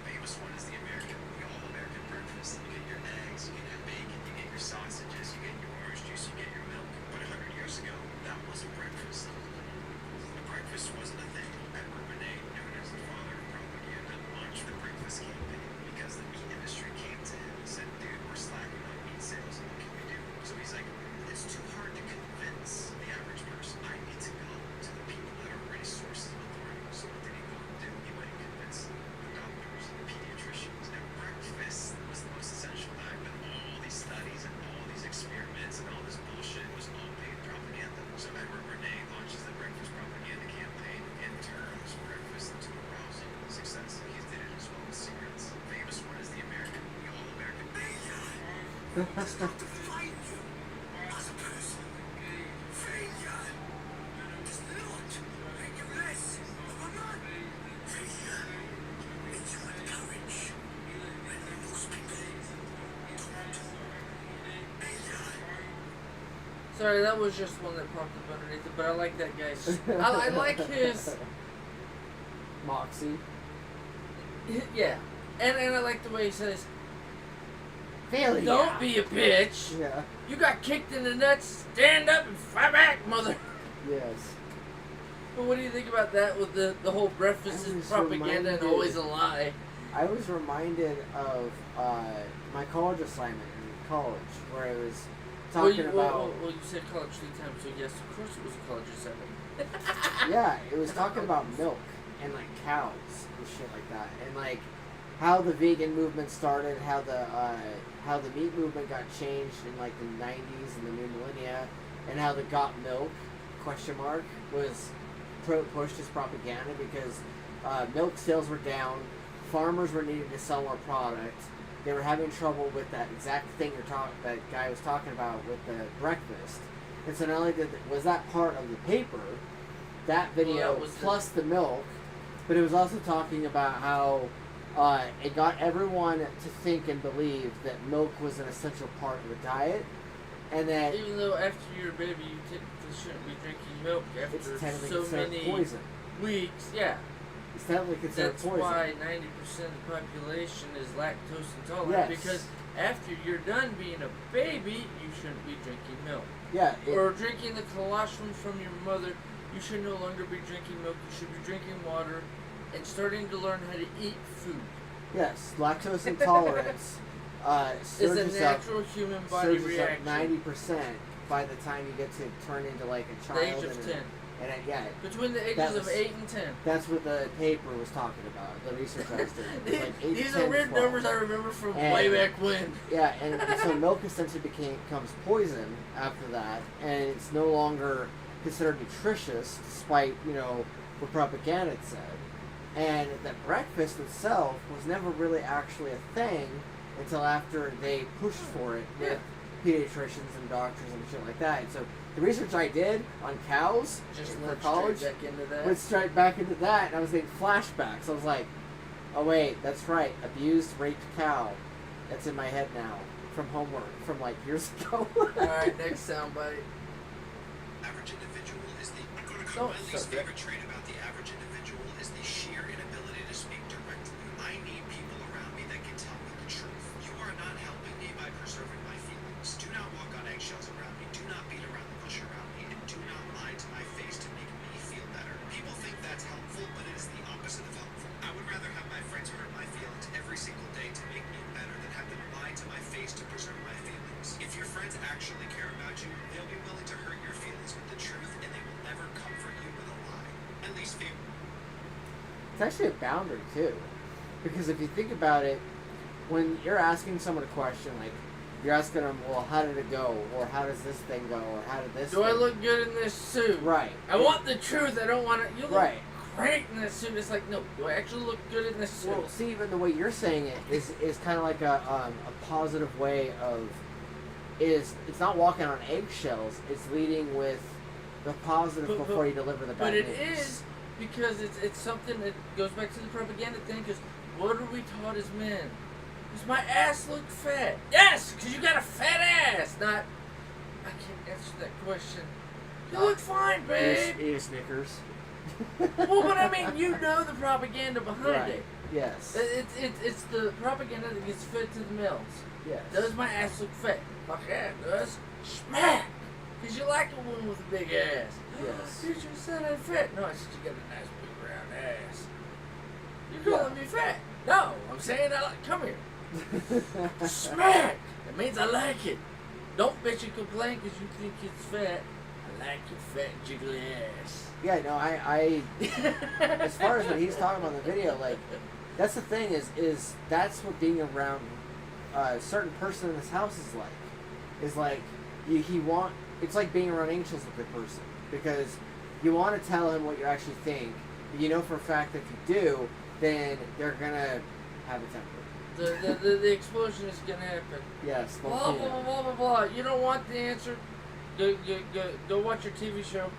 Famous one is the American, the all-American breakfast. You get your eggs, you get your bacon, you get your sausages, you get your orange juice, you get your milk. But 100 years ago, that wasn't breakfast. The breakfast wasn't a thing. Edward Benet, known as the father of propaganda, launched the breakfast campaign because the meat industry came to him and said, dude, we're slacking on meat sales, what can we do? So he's like, it's too hard to convince the average person. I need to go to the people that are already sources of authority. So what did he go and do? He went and convinced the doctors, the pediatricians. Now breakfast was the most essential diet, but all these studies and all these experiments and all this bullshit was all paid propaganda. So Edward Benet launches the breakfast propaganda campaign and turns breakfast into a rousing success. He did it as well with cigarettes. Famous one is the American, the all-American. It's not to find you as a person. Failure does not make you less of a man. Failure makes you have courage when most people don't. Failure. Sorry, that was just one that popped up underneath it, but I like that guy's. I like his. Moxie. Yeah. And I like the way he says, Failure. don't be a bitch. Yeah. You got kicked in the nuts. Stand up and fight back, mother. Yes. But what do you think about that with the whole breakfast I is was propaganda and reminded- always a lie? I was reminded of my college assignment in college where it was talking about. Well, you said college 3 times, so yes, of course it was a college assignment. Yeah, it was talking about milk and like cows and shit like that, and like how the vegan movement started, how the meat movement got changed in like the 90s and the new millennia, and how the got milk was pushed as propaganda because milk sales were down, farmers were needing to sell more product, they were having trouble with that exact thing that guy was talking about with the breakfast, and so not only was that part of the paper, that video Well, that was plus the milk, but it was also talking about how it got everyone to think and believe that milk was an essential part of the diet, and that Even though after you're a baby, you typically shouldn't be drinking milk it's after technically so considered many poison. weeks. Yeah, It's technically considered that's poison. why 90% of the population is lactose intolerant. Yes. Because after you're done being a baby, you shouldn't be drinking milk. Yeah, Or drinking the colostrum from your mother. You should no longer be drinking milk. You should be drinking water. and starting to learn how to eat food. Yes, lactose intolerance It's a surges natural human body up reaction. 90% by the time you get to turn into like a The child. age of 10. Yeah, Between the ages That of was- 8 and 10. that's what the paper was talking about. The research I was doing. It was like 8 These to are 10, weird 12. numbers I remember from And- way back when. Yeah, and so milk essentially becomes poison after that, and it's no longer considered nutritious, despite what propaganda said. And that breakfast itself was never really actually a thing until after they pushed for it with pediatricians and doctors and shit like that. And so the research I did on cows Just for went college straight back into that. went straight back into that, and I was getting flashbacks. I was like, oh wait, that's right, abused, raped cow. That's in my head now from homework from like years ago. Alright, next soundbite. Average individual is the. Oh, My least sorry. favorite trait about the average individual is the sheer inability to speak directly. I need people around me that can tell me the truth. You are not helping me by preserving my feelings. Do not walk on eggshells around me. Do not beat around the bush around me. And do not lie to my face to make me feel better. People think that's helpful, but it is the opposite of helpful. I would rather have my friends hurt my feelings every single day to make me better than have them lie to my face to preserve my feelings. If your friends actually care about you, they'll be willing to hurt your feelings with the truth, and they will never comfort you with a lie. At least It's actually a boundary too, because if you think about it, when you're asking someone a question, like you're asking them, well, how did it go, or how does this thing go, or how did this? Do I thing... look good in this suit? Right. I want the truth. I don't want it. You look Right. great in this suit. It's like, no, do I actually look good in this suit? Well, see, even the way you're saying it is kind of like a positive way of it's not walking on eggshells. It's leading with the positive But- before you deliver the bad But it news. is because it's something that goes back to the propaganda thing. Because what are we taught as men? Does my ass look fat? Yes, because you got a fat ass. Not, I can't answer that question. You look fine, babe. Eat a Snickers. Well, but I mean, you know the propaganda behind Right. it. Yes. It's the propaganda that gets fed to the males. Yes. Does my ass look fat? Fuck yeah, it does. Smack! Because you like a woman with a big ass. Yes. Dude, you said I'm fat. No, I said you got a nice big round ass. You're calling me fat. No, I'm saying I like, come here. Smack! That means I like it. Don't bitch and complain because you think it's fat. I like your fat jiggly ass. Yeah, no, I as far as what he's talking about in the video, like, that's the thing is that's what being around a certain person in this house is like. Is like, it's like being around angels with a person. Because you want to tell him what you actually think, but you know for a fact that if you do, then they're going to have a temper. The explosion is gonna happen. Yes. Blah blah blah blah blah blah. You don't want the answer. Go watch your TV show.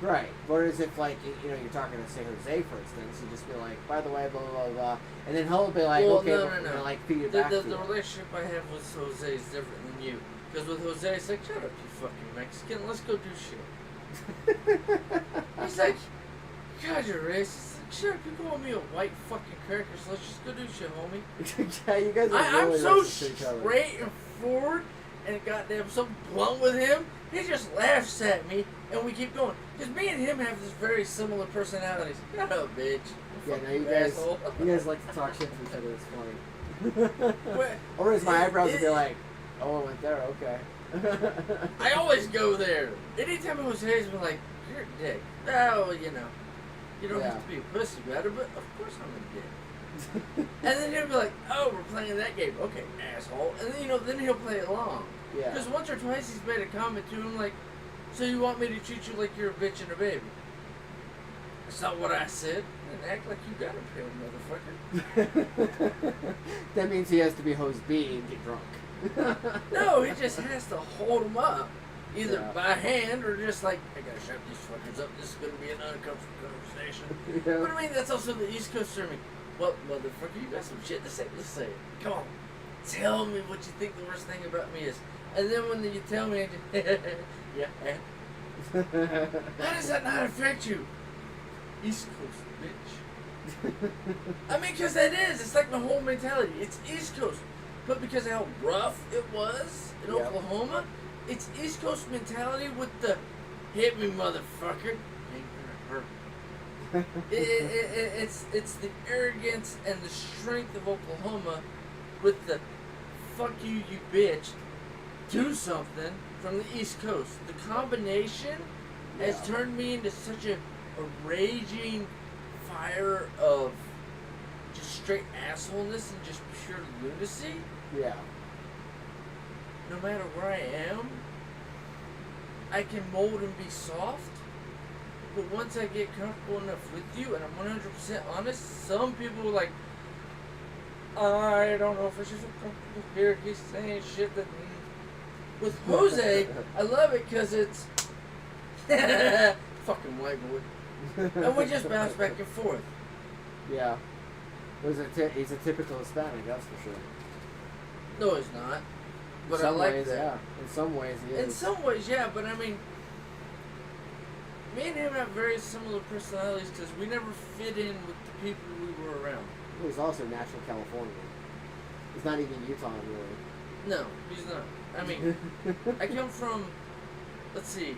Right. Whereas if, like, you're talking to, say, Jose, for instance, you just be like, by the way, blah, blah, blah, blah. And then he'll be like, Well, okay, no, but no, we're no. gonna, like, feed it The back to you. relationship I have with Jose is different than you. Because with Jose, it's like, shut up, you fucking Mexican. Let's go do shit. He's like, God, you're racist. Like, shut up, you call me a white fucking cracker, so let's just go do shit, homie. Yeah, you guys are I'm really so racist to each other. straight and forward and goddamn so blunt with him. He just laughs at me and we keep going. Because me and him have this very similar personalities. Shut up, bitch. Yeah, no, you guys like to talk shit to each other. It's funny. Well, Or as my eyebrows would be like, oh, it went there, okay. I always go there. Anytime Jose's been like, you're a dick. Oh, you don't Yeah. have to be a pussy about it, but of course I'm a dick. And then he'll be like, oh, we're playing that game. Okay, asshole. And then, then he'll play along. Yeah. Because once or twice he's made a comment to him like, so you want me to treat you like you're a bitch and a baby? That's not what I said. And act like you got a pill, motherfucker. That means he has to be hose B and get drunk. No, he just has to hold him up. Either Yeah. by hand or just like, I gotta shut these fuckers up. This is gonna be an uncomfortable conversation. Yeah. But I mean, that's also the East Coast for me. Well, motherfucker, you got some shit to say. Let's say it. Come on. Tell me what you think the worst thing about me is. And then when you tell me, I just, yeah. How does that not affect you? East Coast, bitch. I mean, because that is. It's like my whole mentality. It's East Coast. But because of how rough it was in Yep. Oklahoma, it's East Coast mentality with the hit me, motherfucker. Ain't gonna hurt. It's the arrogance and the strength of Oklahoma with the fuck you, you bitch, do something from the East Coast. The combination has turned me into such a raging fire of just straight assholeness and just pure lunacy. Yeah. No matter where I am, I can mold and be soft. But once I get comfortable enough with you and I'm 100% honest, some people are like, I don't know if I should feel comfortable here. He's saying shit that. With Jose, I love it because it's fucking white boy, and we just bounce back and forth. Yeah. He's a typical Hispanic, that's for sure. No, he's not. But In I some like ways, that. yeah. In some ways, he is. In some ways, yeah. But I mean, me and him have very similar personalities because we never fit in with the people we were around. He's also natural Californian. He's not even Utah, really. No, he's not. I mean, I come from, let's see,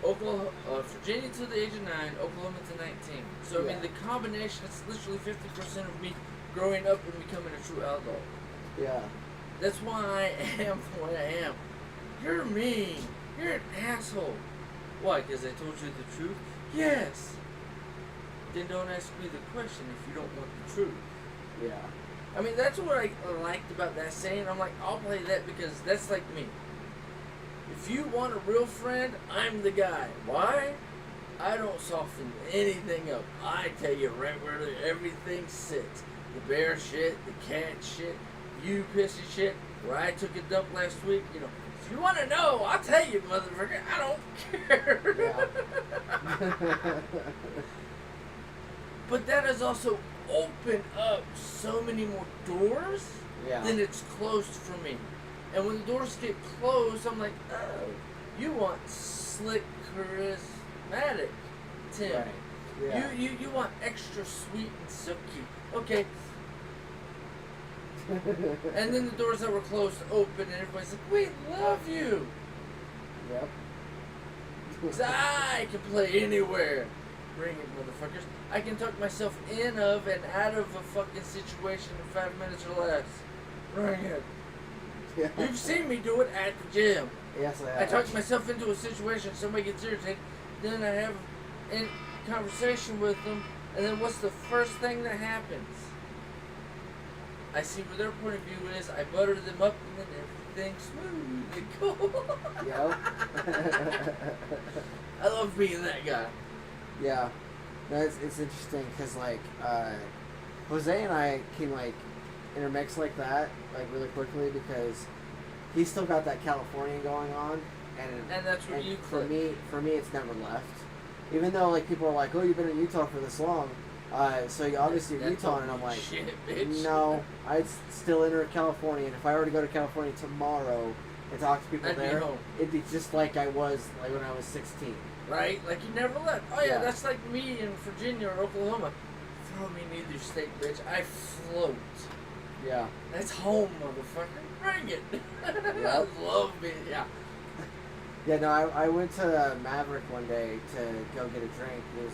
Oklahoma, Virginia to the age of 9, Oklahoma to 19. So, I mean, the combination, it's literally 50% of me growing up and becoming a true outlaw. Yeah. That's why I am the way I am. You're mean. You're an asshole. Why? Because I told you the truth? Yes. Then don't ask me the question if you don't want the truth. Yeah. I mean, that's what I liked about that saying. I'm like, I'll play that because that's like me. If you want a real friend, I'm the guy. Why? I don't soften anything up. I tell you right where everything sits. The bear shit, the cat shit, you pissy shit, where I took a dump last week. You know, if you want to know, I'll tell you, motherfucker. I don't care. Yeah. But that has also opened up so many more doors than it's closed for me. And when the doors get closed, I'm like, oh, you want slick, charismatic Tim. Right. Yeah. You want extra sweet and silky. Okay. And then the doors that were closed open, and everybody's like, we love you. Yep. 'Cause I can play anywhere. Bring it, motherfuckers. I can talk myself in of and out of a fucking situation in 5 minutes or less. Bring it. Yeah. You've seen me do it at the gym. Yes, I have. I talk myself into a situation, somebody gets irritated, then I have a conversation with them, and then what's the first thing that happens? I see what their point of view is, I butter them up, and then everything's smooth and cool. Yep. I love being that guy. Yeah. No, it's interesting because, like, Jose and I can, like, intermix like that, like, really quickly because he's still got that California going on. And that's what you for me, it's never left. Even though, like, people are like, oh, you've been in Utah for this long. So you obviously That's Utah, and I'm like, shit, bitch. no, I'd still enter California, and if I were to go to California tomorrow and talk to people I'd be there, home. it'd be just like I was, like, when I was 16. Right? Like you never left. Oh yeah, Yeah. that's like me in Virginia or Oklahoma. Throw me in either state, bitch. I float. Yeah. That's home, motherfucker. Bring it. I Yep. love being, yeah. Yeah, no, I went to Maverick one day to go get a drink. It was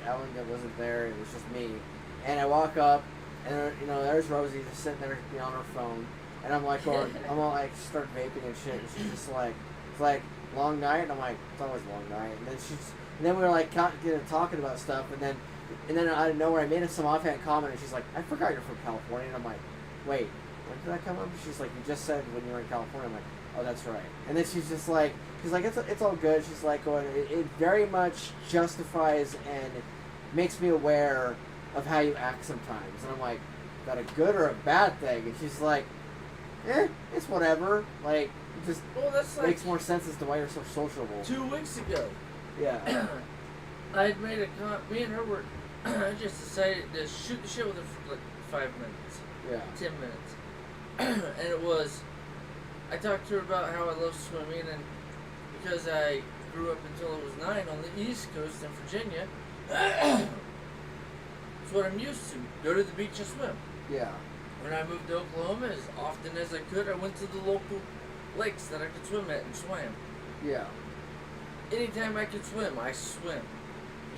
Ellen that wasn't there. It was just me. And I walk up, and you know, there's Rosie just sitting there, you know, on her phone. And I'm like, I'm all like, start vaping and shit. And she's just like, it's like, long night. And I'm like, it's always a long night. And then we were like talking about stuff. And then out of nowhere, I made some offhand comment, and she's like, I forgot you're from California. And I'm like, wait, when did that come up? She's like, you just said when you were in California. I'm like, oh, that's right. And then she's like, it's all good. She's like, going, it very much justifies and makes me aware of how you act sometimes. And I'm like, is that a good or a bad thing? And she's like, it's whatever. Like, it just that's like makes more sense as to why you're so sociable. 2 weeks ago. Yeah. I had made me and her were just decided to shoot the shit with her for like 5 minutes. Yeah. 10 minutes. And it was, I talked to her about how I love swimming, and because I grew up until I was 9 on the East Coast in Virginia, it's what I'm used to. Go to the beach and swim. Yeah. When I moved to Oklahoma, as often as I could, I went to the local lakes that I could swim at and swam. Yeah. Anytime I could swim, I swim.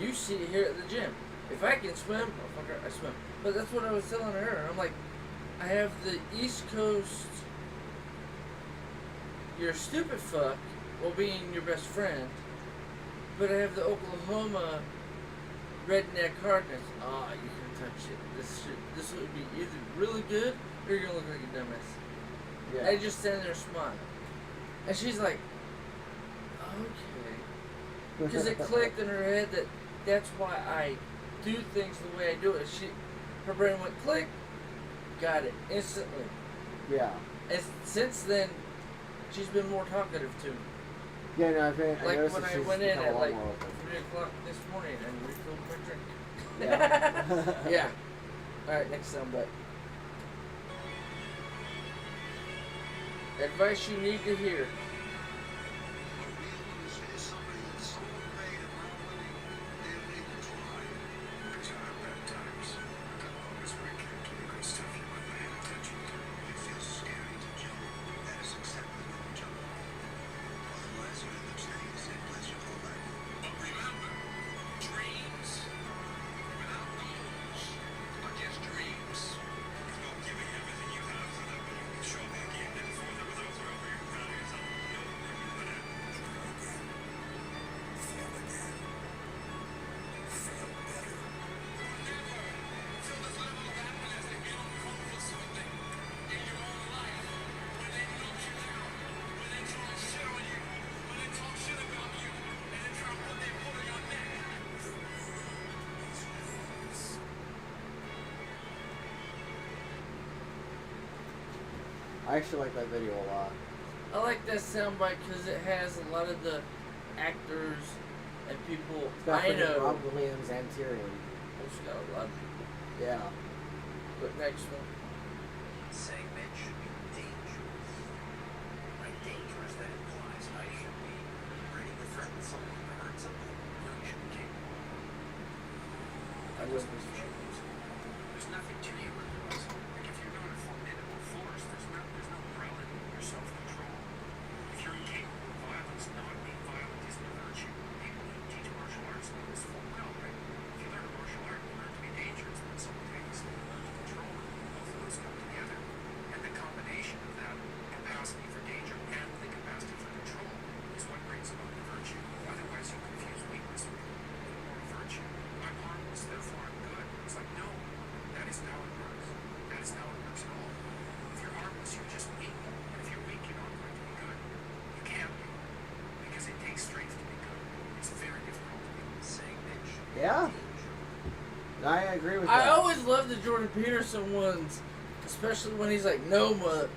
You see it here at the gym. If I can swim, motherfucker, I swim. But that's what I was telling her. I'm like, I have the East Coast, you're a stupid fuck, while being your best friend. But I have the Oklahoma redneck hardness. Ah, you can touch it. This would be either really good or you're gonna look like a dumbass. Yeah. I just stand there and smile. And she's like, okay. Because it clicked in her head that that's why I do things the way I do it. Her brain went click, got it instantly. Yeah. And since then, she's been more talkative to me. Yeah, no, I Like noticed when that I she's went in become a at lot like more open. 3 o'clock this morning and refilled my drink. Yeah. Yeah. Alright, next soundbite. Advice you need to hear. I actually like that video a lot. I like that soundbite because it has a lot of the actors and people It's got I freaking know. Rob Williams and Tyrion. It's got a lot of people. Yeah. But next one. Saying men should be dangerous. By dangerous, that implies I should be ready to threaten someone or hurt someone. I should be capable. I wasn't There's nothing to you. Like if you're going to formidable force, there's no relative in your self-control. If you're incapable of violence, not being violent is a virtue. People who teach martial arts know this full well, right? If you learn a martial art, you learn to be dangerous, but simultaneously you learn to control it. Both of those come together. And the combination of that capacity for danger and the capacity for control is what brings about the virtue. Otherwise, you confuse weakness with moral virtue. I'm harmless, therefore I'm good. It's like, no, that is how it works. That is how it works at all. If you're harmless, you're just weak. And if you're weak, you're not going to be good. You can't be. Because it takes strength to be good. It's very difficult to be. Saying bitch. Yeah? I agree with that. I always love the Jordan Peterson ones, especially when he's like, "No, mother,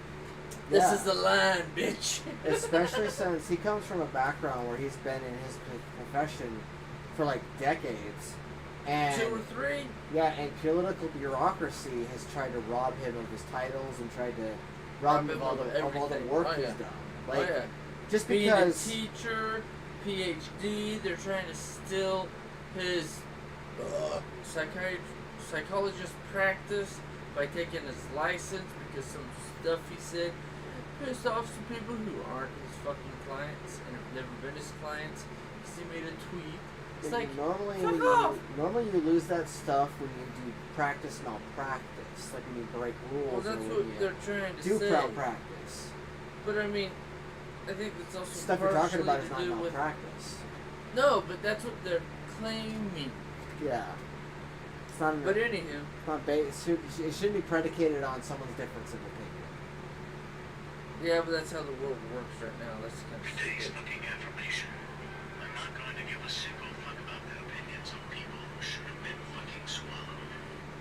this Yeah. is the line, bitch." Especially since he comes from a background where he's been in his profession for like decades. And 2 or 3. yeah, and political bureaucracy has tried to rob him of his titles and tried to rob him of all the everything. work Oh, he's yeah. done. Oh Like, yeah. just Being because... a teacher, PhD, they're trying to steal his psychologist practice by taking his license because some stuff he said pissed off some people who aren't his fucking clients and have never been his clients because he made a tweet. It's like, fuck off! normally you lose that stuff when you do practice malpractice, like when you break rules Well, that's or what when you they're trying to do say. malpractice. But I mean, I think it's also Stuff you're talking about is partially not to do with malpractice. no, but that's what they're claiming. Yeah. It's not. But anywho, It's not it shouldn't be predicated on someone's difference of opinion. yeah, but that's how the world works right now. That's kind of Today's stupid. looking affirmation. I'm not going to give a single fuck about the opinions of people who should have been fucking swallowed.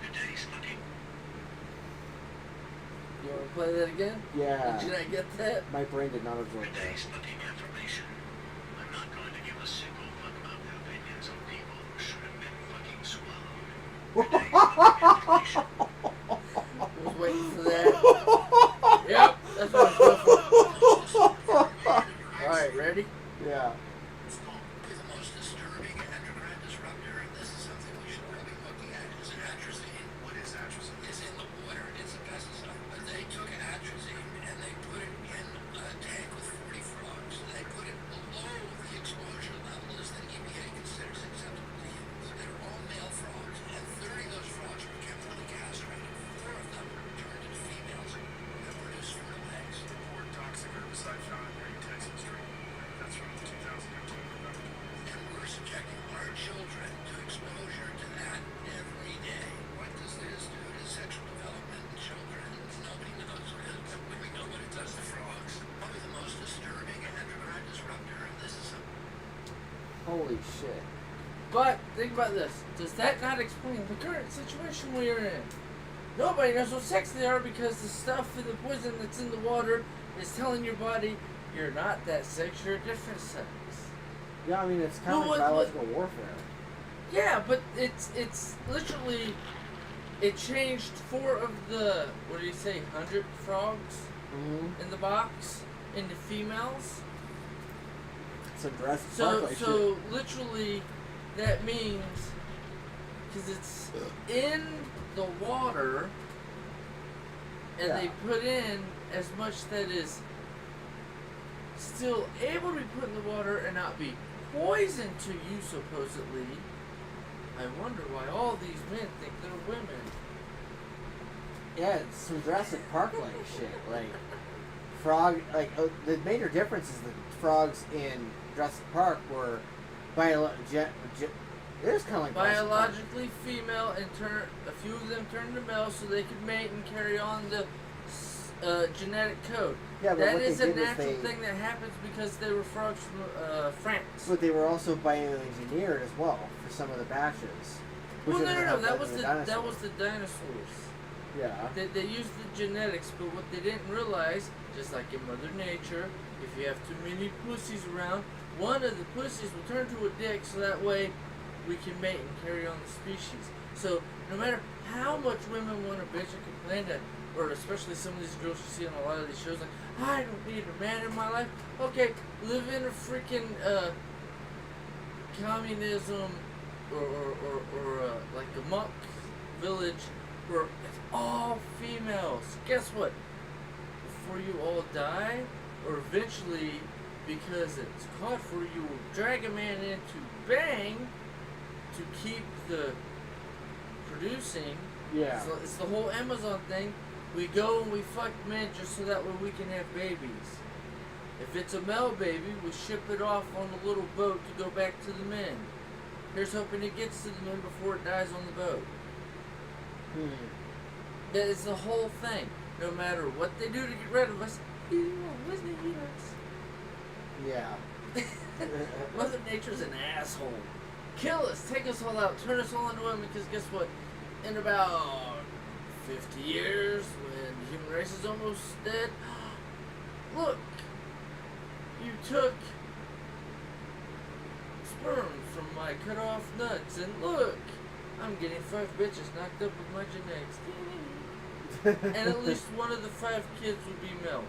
Today's looking. You want to play that again? Yeah. Did you not get that? My brain did not absorb that. Today's looking affirmation. I'm not going to give a single fuck about the opinions of people who should have been fucking swallowed. Today's looking affirmation. I was waiting for that. Yep, that's what I was going for. Alright, ready? Yeah. It's called the most disturbing endocrine disruptor, and this is something we should all be looking at. Is atrazine. What is atrazine? It's in the water. It's a pesticide. But they took atrazine and they put it in a tank with 40 frogs. They put it below the exposure levels that EPA considers acceptable to humans. Holy shit. But think about this. Does that not explain the current situation we are in? Nobody knows what sex they are because the stuff in the poison that's in the water is telling your body you're not that sex, you're a different sex. Yeah, I mean, it's kind of Well, like biological warfare. Yeah, but it's literally, it changed 4 of the, 100 frogs Mm-hmm. in the box into females. Some Jurassic So Park like so literally, that means because it's in the water, and Yeah. they put in as much that is still able to be put in the water and not be poison to you supposedly. I wonder why all these men think they're women. shit. Yeah, it's some Jurassic Park like shit. Like, frog, like, the major difference is the frogs in Jurassic Park were it was kind of like Jurassic Park. Biologically female and a few of them turned to male so they could mate and carry on the genetic code. Yeah, but That what is they a did natural was thing that happens because they were frogs from France. But they were also bioengineered as well for some of the batches. Well, ended no. up That like was the that was the dinosaurs. Yeah. They used the genetics, but what they didn't realize, just like in Mother Nature, if you have too many pussies around, one of the pussies will turn to a dick, so that way we can mate and carry on the species. So no matter how much women want to bitch and complain that, or especially some of these girls you see on a lot of these shows, like, I don't need a man in my life. Okay, live in a freaking communism or like a monk village where it's all females. Guess what? Before you all die, or eventually, because it's caught for you, will drag a man in to bang to keep the producing. Yeah. So it's the whole Amazon thing. We go and we fuck men just so that way we can have babies. If it's a male baby, we ship it off on a little boat to go back to the men. Here's hoping it gets to the men before it dies on the boat. That is the whole thing. No matter what they do to get rid of us, he won't eat us. Yeah. Mother Nature's an asshole. Kill us, take us all out, turn us all into women, because guess what? In about 50 years, when the human race is almost dead, look, you took sperm from my cut off nuts, and look, I'm getting 5 bitches knocked up with my genetics. And at least one of the 5 kids would be male.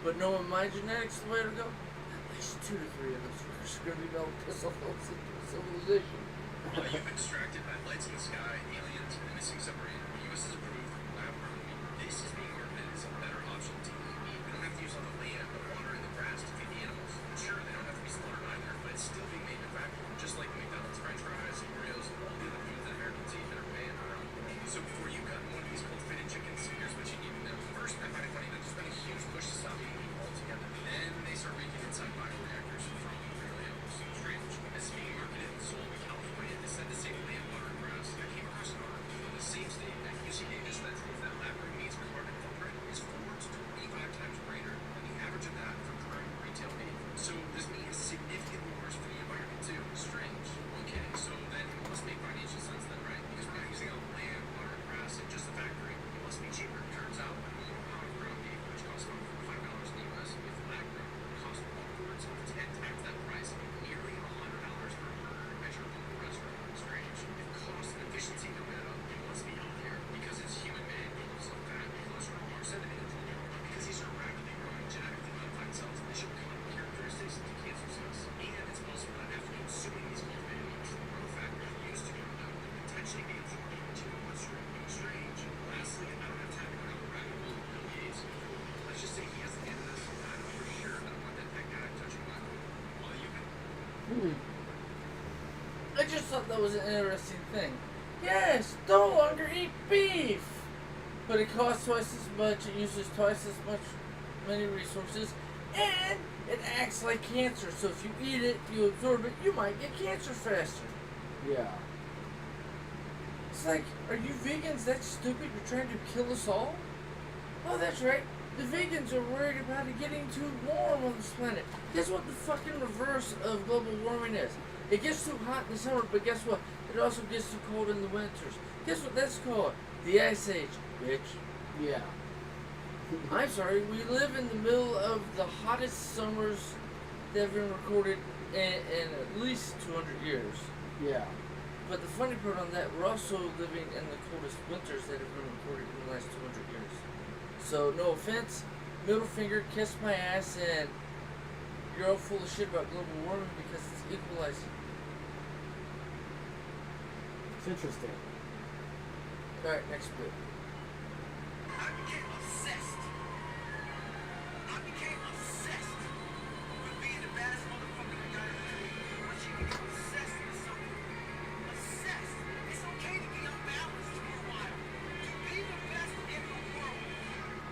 But knowing my genetics the way to go, at least 2 to 3 of those fuckers are going to be male because of those civilization. You've extracted by lights in the sky, aliens, and missing submarine. U.S. has approved lab-grown meat. This is being marketed as a better option to eat meat. We don't have to use all the land, the water, and the grass to feed the animals. Sure, they don't have to be slaughtered either, but it's still being made in a vacuum, just like McDonald's French fries, Oreos, and all the other foods that Americans eat that are banned around the world. So before you cut one of these cultivated chickens, here's what you need to know. First, I find it funny that there's been a huge push to stop eating meat altogether. Then they start making inside bioreactors from real animals. Strange. This is being marketed and sold in California. They said to save land, water, and grass. I came across an article from the same state at UC Davis that states that lab-grown meat's carbon footprint is 4 to 25 times greater than the average of that for current retail meat. So this meat is significantly worse for the environment too. Strange. Okay, so then it must make financial sense then, right? Because we're not using all the land, water, and grass in just the factory. It must be cheaper. Turns out, a normal pound of ground beef, which costs about $5 in the US, if lab-grown, costs upwards of 10 times that price, nearly $100 per burger at your local restaurant. Strange. If cost and efficiency don't add up, it must be healthier because it's human made, levels of fat and cholesterol are set to be controlled because these are rapidly growing genetically modified cells that show common characteristics of cancer cells. And it's possible that after consuming these cultivated meats, the growth factors used to grow them could potentially be absorbed into your bloodstream. Strange. Lastly, I don't have time to go down the rabbit hole of Bill Gates. Let's just say he has the hand in this. I know for sure that I want that guy touching my food. Well, you can. I just thought that was an interesting thing. Yes, no longer eat beef! But it costs twice as much, it uses twice as many resources, and it acts like cancer. So if you eat it, you absorb it, you might get cancer faster. Yeah. It's like, are you vegans that stupid? You're trying to kill us all? Oh, that's right. The vegans are worried about it getting too warm on this planet. Guess what the fucking reverse of global warming is? It gets too hot in the summer, but guess what? It also gets too cold in the winters. Guess what that's called? The Ice Age, bitch. Yeah. I'm sorry, we live in the middle of the hottest summers that have been recorded in at least 200 years. Yeah. But the funny part on that, we're also living in the coldest winters that have been recorded in the last 200 years. So, no offense, middle finger, kiss my ass, and you're all full of shit about global warming because it's equalizing. It's interesting. Alright, next bit. I became obsessed. I became obsessed with being the baddest motherfucker I got in the room. Once you become obsessed with something, obsessed, it's okay to be unbalanced for a while. To be the best in the world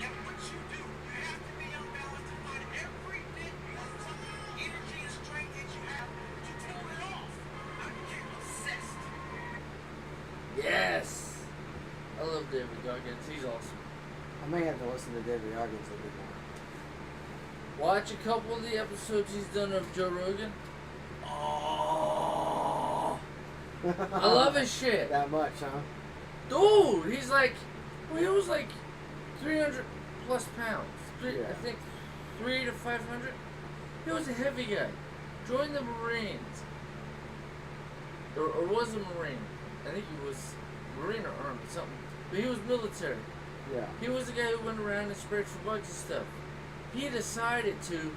at what you do, you have to be unbalanced to find every bit of energy and strength that you have to pull it off. I became obsessed. Yes! I love David Goggins, he's awesome. I may have to listen to David Goggins a bit more. Watch a couple of the episodes he's done of Joe Rogan. Oh, I love his shit. That much, huh? Dude, he's like, well, he was like 300 plus pounds. Yeah. I think 300 to 500. He was a heavy guy. Joined the Marines. Or was a Marine. I think he was Marine or Army, something. But he was military. Yeah. He was the guy who went around and sprayed for bugs and stuff. He decided to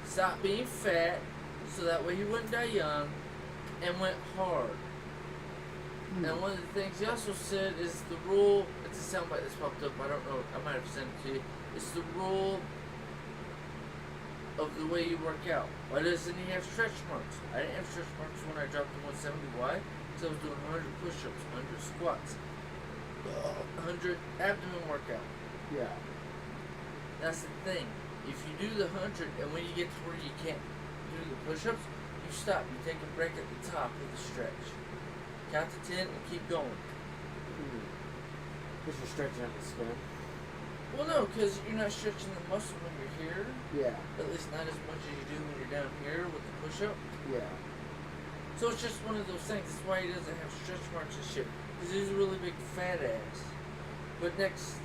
stop being fat so that way he wouldn't die young and went hard. And one of the things he also said is the rule, it's a soundbite that's popped up, I don't know, I might have sent it to you. It's the rule of the way you work out. Why doesn't he have stretch marks? I didn't have stretch marks when I dropped to 170. Why? Because I was doing 100 push-ups, 100 squats, 100 abdomen workout. Yeah. That's the thing. If you do the 100 and when you get to where you can't do the push-ups, you stop. You take a break at the top of the stretch. Count to 10 and keep going. Because you're stretching out the skin. Well, no, because you're not stretching the muscle when you're here. Yeah. At least not as much as you do when you're down here with the push-up. Yeah. So it's just one of those things. That's why he doesn't have stretch marks and shit. Because he's a really big fat ass. But next,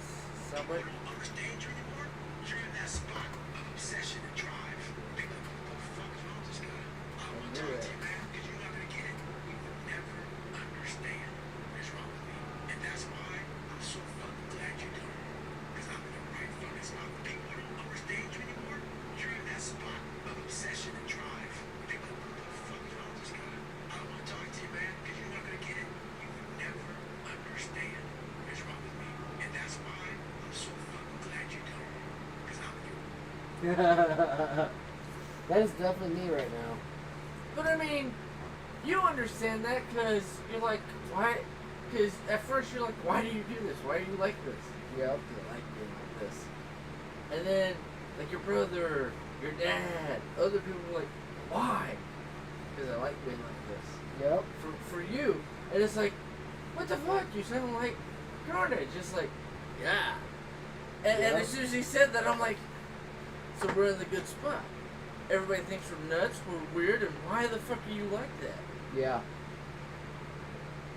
somebody. You don't understand you anymore? You're in that spot of obsession and drive. Pick up what the fuck is wrong with this guy? I want to talk to you, man, because you're not going to get it. You will never understand what is wrong with me. And that's why I'm so fucking glad you don't. Because I'm in the right fucking spot. People don't understand you anymore. You're in that spot of obsession and drive. Pick up what the fuck is wrong with this guy? I don't want to talk to you, man, because you're not going to get it. You will never understand what is wrong with me. And that's why I'm so fucking glad you don't. Because I'm you. That is definitely me right now. But I mean, you understand that because you're like, why? Because at first you're like, why do you do this? Why are you like this? Yep. You like being like this. And then, like your brother, your dad, other people are like, why? Because I like being like this. Yep. For you. And it's like, what the fuck? You sound like Karnage. Just like, yeah. And Yep. as soon as he said that, I'm like, so we're in the good spot. Everybody thinks we're nuts, we're weird, and why the fuck are you like that? Yeah.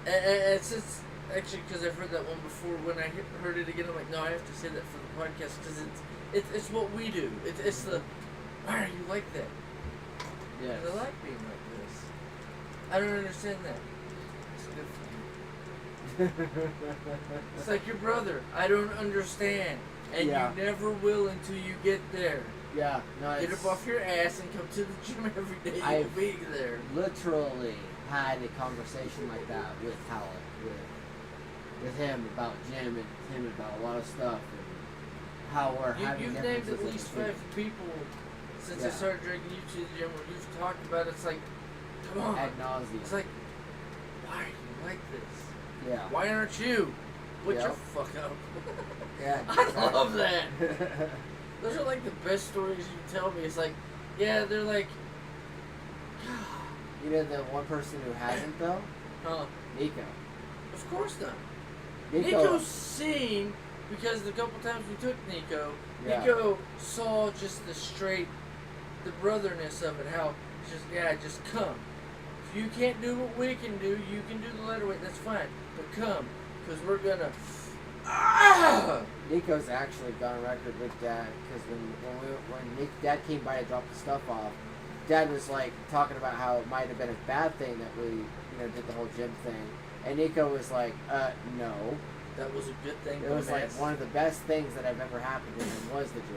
And it's just, actually, because I've heard that one before, when I heard it again, I'm like, no, I have to say that for the podcast, because it's what we do. It's the, why are you like that? Yes. And I like being like this. I don't understand that. It's good for you. It's like your brother. I don't understand. And Yeah. you never will until you get there. Yeah. No, Get it's up off your ass and come to the gym every day. You'll I've- be there. literally had a conversation like that with Howard, with him about gym and him about a lot of stuff and how we're having You've named differences at in least opinion. 5 people since I Yeah. started dragging you to the gym where you've talked about it. It's like, come on. Ad nauseum. It's like, why are you like this? Yeah. Why aren't you? Put Yeah. your fuck up. Yeah. I love that. Those are like the best stories you tell me. It's like, yeah, they're like, You know the one person who hasn't though? huh? Nico. Of course not. Nico. Nico's seen Because the couple times we took Nico, Yeah. Nico saw just the brotherness of it. How just come. If you can't do what we can do, you can do the letter weight. That's fine, but come, because we're gonna. Nico's actually gone on record with Dad because when Dad came by to drop the stuff off, Dad was like talking about how it might have been a bad thing that we did the whole gym thing, and Nico was like, no. That was a good thing. It was like one of the best things that have ever happened to him was the gym,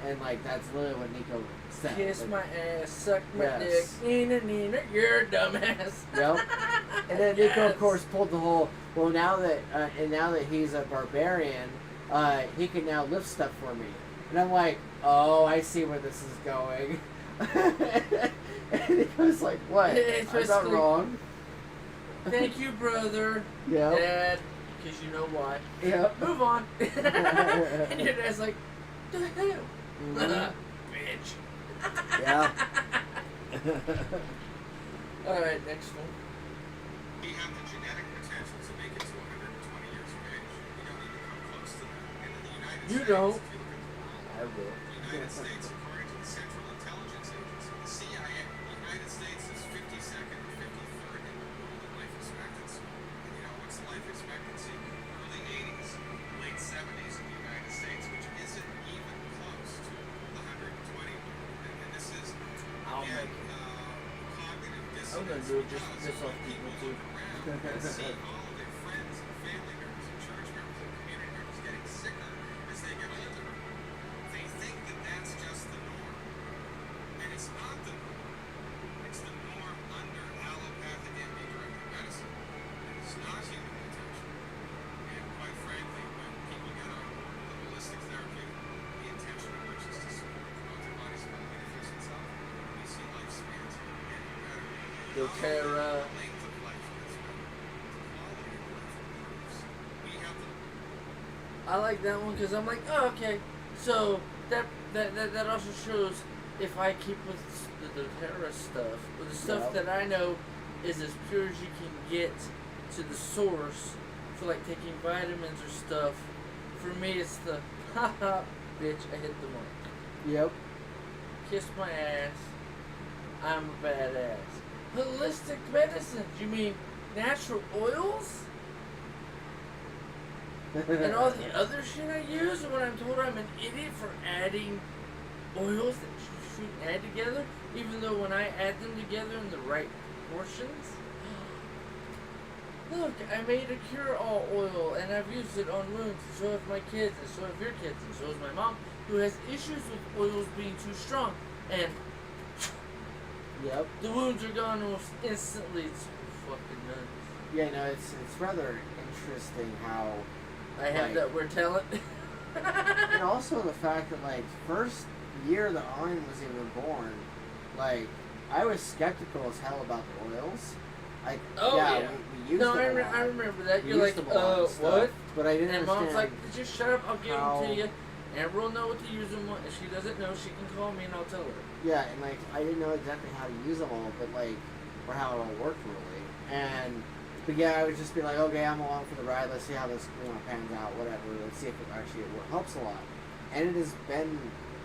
and like that's literally what Nico said. Kiss like, my ass, suck my Yes. dick, Nina, you're a dumbass. Yep. And then Nico, Yes. of course, pulled the whole. Well, now that he's a barbarian, he can now lift stuff for me. And I'm like, oh, I see where this is going. And he was like, what? It's I'm not basically- wrong. Thank you, brother. Yep. Dad, because you know why. Yep. Move on. And your dad's like, the hell? Mhm. Bitch. Yeah. Alright, next one. We have the genetic potential to make it to 120 years of age. We don't need to come close to that. And in the United You States, don't. if you look at the world, I will. the United States, according to the Central Intelligence Agency, the CIA, the United States is 52nd or 53rd in the world in life expectancy. And you know, what's the life expectancy? Early 80s, late 70s in the United States, which isn't even close to the 120 mark. And this is, I'll again, make it. cognitive dissonance. I'm gonna do it just to because piss off when people, look too. around and see all of their friends and family members and church members and community members getting sicker as they get older, they think that that's just the norm. And it's not the norm. It's the norm under allopathic MD-directed medicine. It is not human intention. And quite frankly, when people get on board with the holistic therapy, the intention of which is to support and promote their body's ability to fix itself, we see lifespans getting better. doTERRA. Length of life gets better. The quality of life improves. We have the I like that one because I'm like, oh, okay. So that also shows if I keep with the doTERRA stuff, with the stuff Yep. that I know is as pure as you can get to the source for like taking vitamins or stuff. For me, it's the haha, bitch, I hit the mark. Yep. Kiss my ass. I'm a badass. Holistic medicine. You mean natural oils? And all the other shit I use, and when I'm told I'm an idiot for adding oils that you shouldn't add together, even though when I add them together in the right portions. Look, I made a cure-all oil, and I've used it on wounds, and so have my kids, and so have your kids, and so has my mom, who has issues with oils being too strong. And Yep. the wounds are gone almost instantly. It's fucking nuts. Yeah, no, it's rather interesting how, I have Like- that weird talent. and also the fact that like first year the Arn was even born, like I was skeptical as hell about the oils. Like, Oh, yeah. we used No, them a lot. I remember that. We You're like, used them a lot and stuff, what? But I didn't And understand. mom's like, just shut up, I'll give how- them to you. Amber will know what to use them. If she doesn't know, she can call me and I'll tell her. Yeah, and like I didn't know exactly how to use them all, but like, or how it all worked really. But yeah, I would just be like, okay, I'm along for the ride. Let's see how this pans out. Whatever. Let's see if it actually helps a lot. And it has been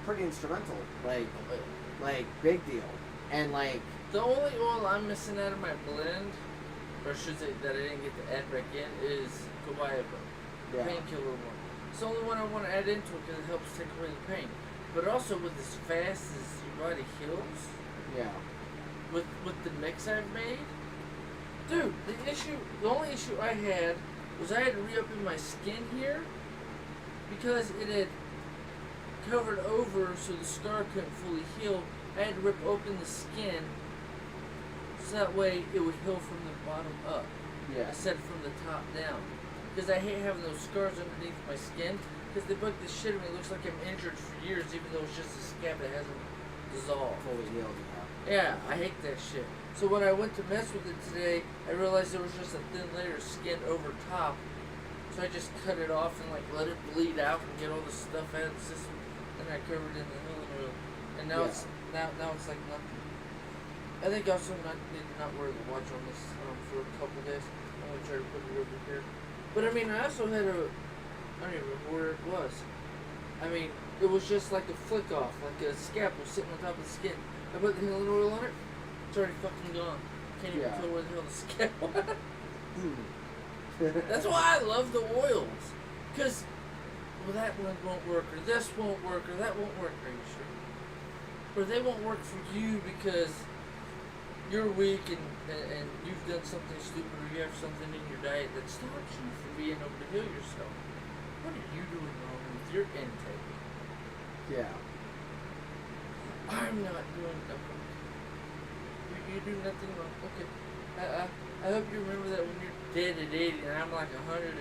pretty instrumental. Like big deal. And like, The only oil I'm missing out of my blend, or I should say that I didn't get to add back in, is Kawaii-Bo. yeah, Painkiller one. It's the only one I want to add into it because it helps take away the pain. But also with as fast as your body heals, yeah, with the mix I've made, dude, the only issue I had was I had to re-open my skin here because it had covered over so the scar couldn't fully heal. I had to rip open the skin so that way it would heal from the bottom up yeah, instead of from the top down. Because I hate having those scars underneath my skin because they bug the shit out of me. It looks like I'm injured for years even though it's just a scab that hasn't dissolved. fully healed. Yeah, I hate that shit. So when I went to mess with it today, I realized there was just a thin layer of skin over top. So I just cut it off and like let it bleed out and get all the stuff out of the system. And I covered it in the healing oil. And now Yeah. it's now it's like nothing. I think also need to not wear the watch on this for a couple days. I'm gonna try to put it over here. But I mean, I also had a I don't even remember where it was. I mean, it was just like a flick off, like a scalpel sitting on top of the skin. I put the healing oil on it, it's already fucking gone. Can't even Yeah. tell where the hell the scalpel went. Hmm. That's why I love the oils. Because, well, that one won't work, or this won't work, or that won't work. Are you sure? Or they won't work for you because you're weak and you've done something stupid, or you have something in your diet that stops you from being able to heal yourself. What are you doing wrong with your intake? Yeah. I'm not doing nothing. You do nothing wrong. Okay. I hope you remember that when you're dead at 80 and I'm like 150.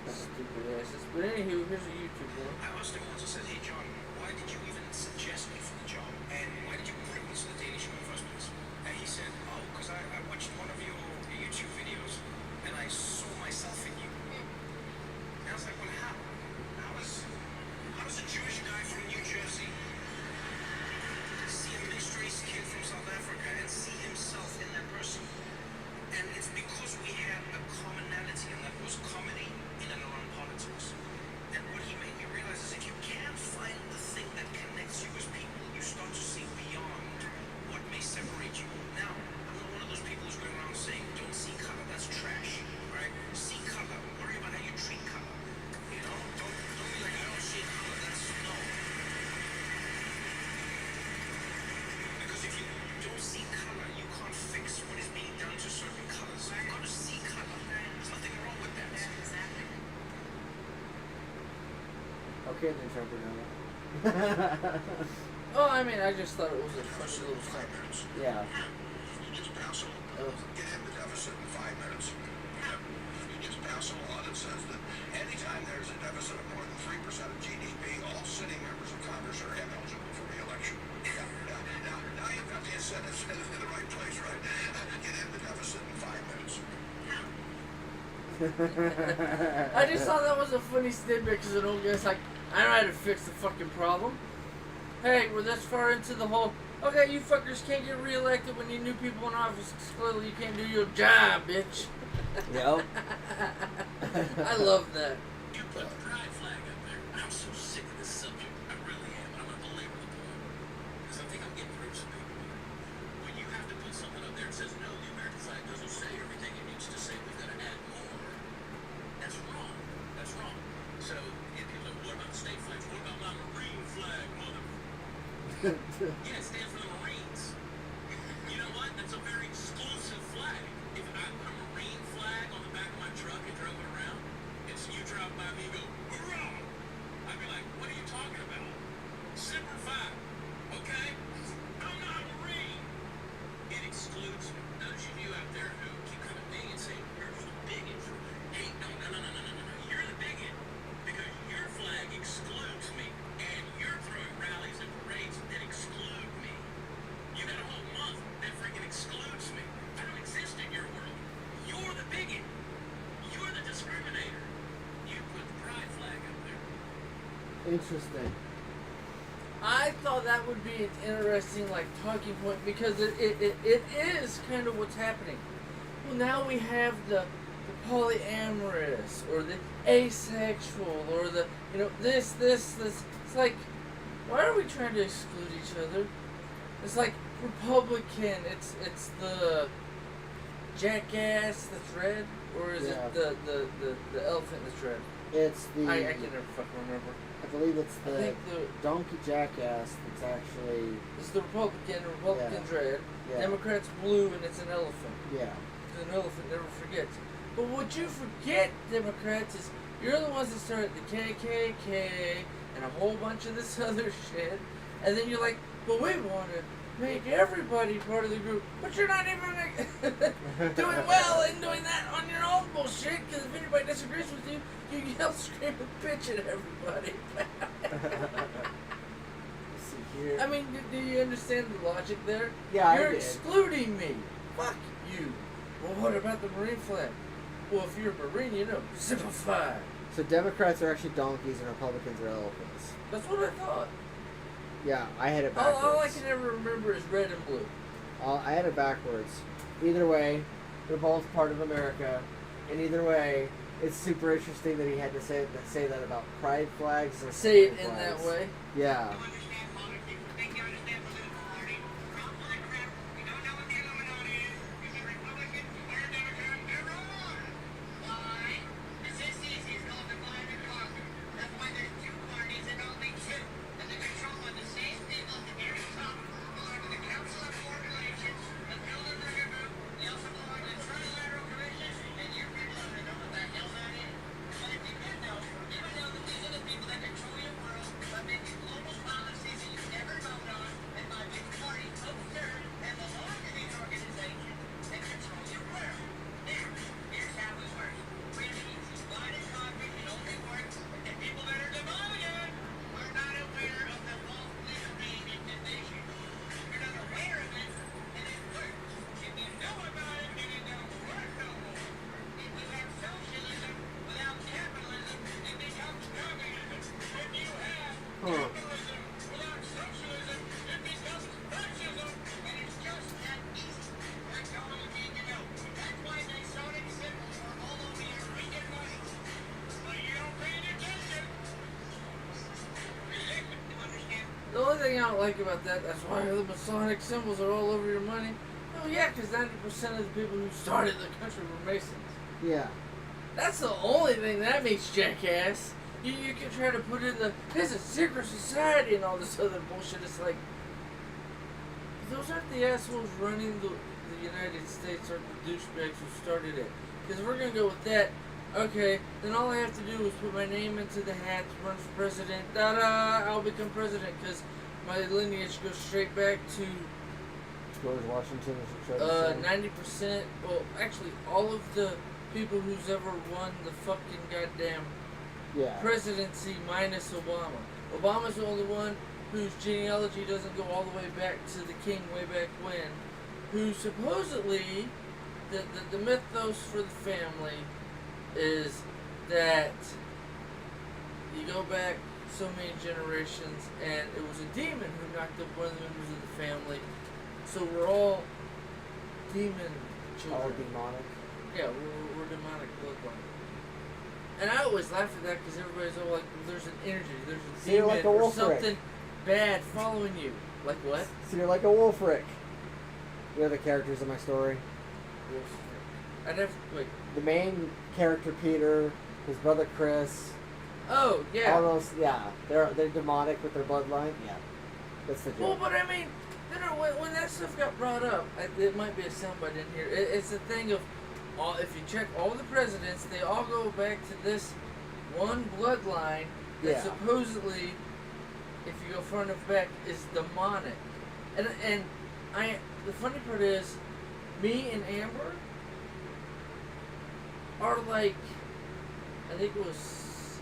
Stupid asses. But anywho, here's a YouTube one. I asked him once, I said, hey John, why did you even suggest me for the job? And why did you bring me to the Daily Show in the first place? And he said, oh, because I watched one of your YouTube videos and I saw myself in you. And I was like, well, how? How does a Jewish guy from New Jersey see a mixed race kid from South Africa and see himself in that person? And it's because we had a commonality, and that was comedy in and around politics. And what he made me realize is if you can't find the thing that connects you as people, you start to see beyond what may separate you. Now, I'm not one of those people who's going around saying, don't see color, that's trash, right? See color, worry about how you treat color. You know, don't be like, I don't see color, that's no. Because if you don't see color, you can't fix what is being done to certain colors. You've got to see color. There's nothing wrong with that. Exactly. Okay, then Trevor. Oh, I mean, I just thought it was a funny little stuff. Yeah. You just pass a law, get in the deficit in 5 minutes. You just pass a law that says that anytime there's a deficit of more than 3% of GDP, all sitting members of Congress are ineligible for re-election. Now you've got the incentives in the right place, right? Get in the deficit in 5 minutes. I just thought that was a funny tidbit because an old guy's like, I know how to fix the fucking problem. Hey, we're this far into the whole, okay, you fuckers can't get reelected when you new people in office. Clearly you can't do your job, bitch. Yep. I love that. You put the pride flag up there. I'm so sick of this subject. I really am. I'm going to belabor the point. Because I think I'm getting through some people. When you have to put something up there that says, no, the American flag doesn't say everything it needs to say. We've got to add more. That's wrong. That's wrong. So, if people are, what about the state flags? What about my Marine flag, mother? Yeah, it stands for the Marines. You know what? That's a very exclusive flag. If I put a Marine flag on the back of my truck and drove it around, and so you drive by me and go, hurrah! I'd be like, what are you talking about? Semper Fi, okay? I'm not a Marine. It excludes me. Those of you out there who keep coming to me and saying, you're just a bigot for, hey, no. You're the bigot. Because your flag excludes me. And you're throwing rallies and parades that exclude me. You got a whole month that freaking excludes me. I don't exist in your world. You're the bigot. You're the discriminator. You put the pride flag up there. Interesting. I thought that would be an interesting talking point because it is kind of what's happening. Well, now we have the polyamorous or the asexual or the this. It's like, why are we trying to exclude each other? It's like Republican. It's the jackass that's red, or is Yeah. it the elephant that's red? It's the. I can never fucking remember. I believe it's I the think the donkey jackass that's actually. it's the Republican. The Republican's red. Yeah. Democrats blue, and it's an elephant. Yeah. An elephant never forgets. But what you forget, Democrats, is you're the ones that started the KKK and a whole bunch of this other shit. And then you're like, but we want to make everybody part of the group. But you're not even doing well in doing that on your own bullshit. Because if anybody disagrees with you, you yell, scream, and bitch at everybody. Let's see here. I mean, do you understand the logic there? Yeah, I You're did. excluding me. Fuck you. Well, what about the Marine flag? Well, if you're a Marine, simplify. So Democrats are actually donkeys and Republicans are elephants. That's what I thought. Yeah, I had it backwards. All I can ever remember is red and blue. I had it backwards. Either way, they're both part of America, and either way, it's super interesting that he had to say that about pride flags. Or Say it foreign in flags. that way. Yeah. Huh. The only thing I don't like about that's why the Masonic symbols are all over your money. Oh yeah, because 90% of the people who started the country were Masons. Yeah. That's the only thing that makes, jackass. You can try to put in there's a secret society and all this other bullshit. It's like, those aren't the assholes running the United States or the douchebags who started it. Because if we're going to go with that, okay, then all I have to do is put my name into the hat, run for president, I'll become president. Because my lineage goes straight back to George Washington is a 90%, well, actually, all of the people who's ever won the fucking goddamn presidency minus Obama. Obama's the only one whose genealogy doesn't go all the way back to the king way back when, who supposedly, the mythos for the family is that you go back so many generations and it was a demon who knocked up one of the members of the family. So we're all demon children. all demonic. Yeah, we're demonic bloodline. And I always laugh at that because everybody's all like, well, there's an energy, there's a So you're demon like a or wolf something bad following you. Like what? So you're like a Wolfric. You're the characters in my story. I'd have to, wait. The main character, Peter, his brother Chris. Oh, yeah. All those, they're demonic with their bloodline. Yeah, that's the joke. Well, but I mean, when that stuff got brought up, it might be a soundbite in here. It's a thing of, if you check all the presidents, they all go back to this one bloodline that supposedly, if you go far enough back, is demonic. And the funny part is, me and Amber are like, I think it was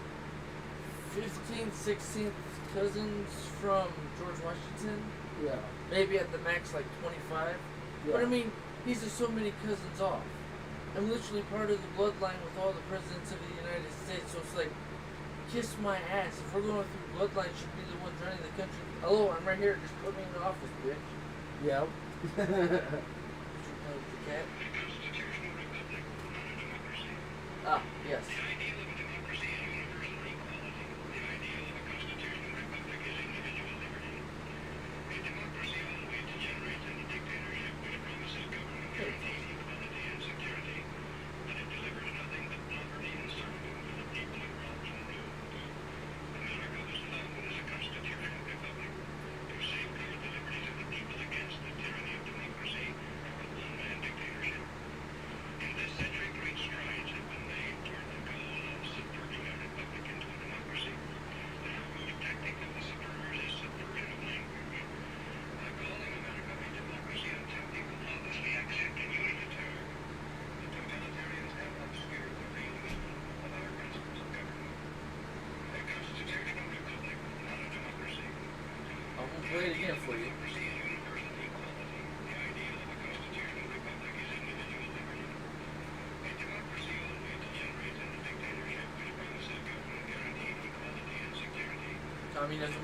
15th, 16th cousins from George Washington. Yeah. Maybe at the max like 25. Yeah. But I mean, he's just so many cousins off. I'm literally part of the bloodline with all the presidents of the United States, so it's like, kiss my ass. If we're going through bloodline, should be the ones running the country. Hello, I'm right here. Just put me in the office, bitch. Yep. Should play with the cat. Ah, yes. Play it again for you. Communism.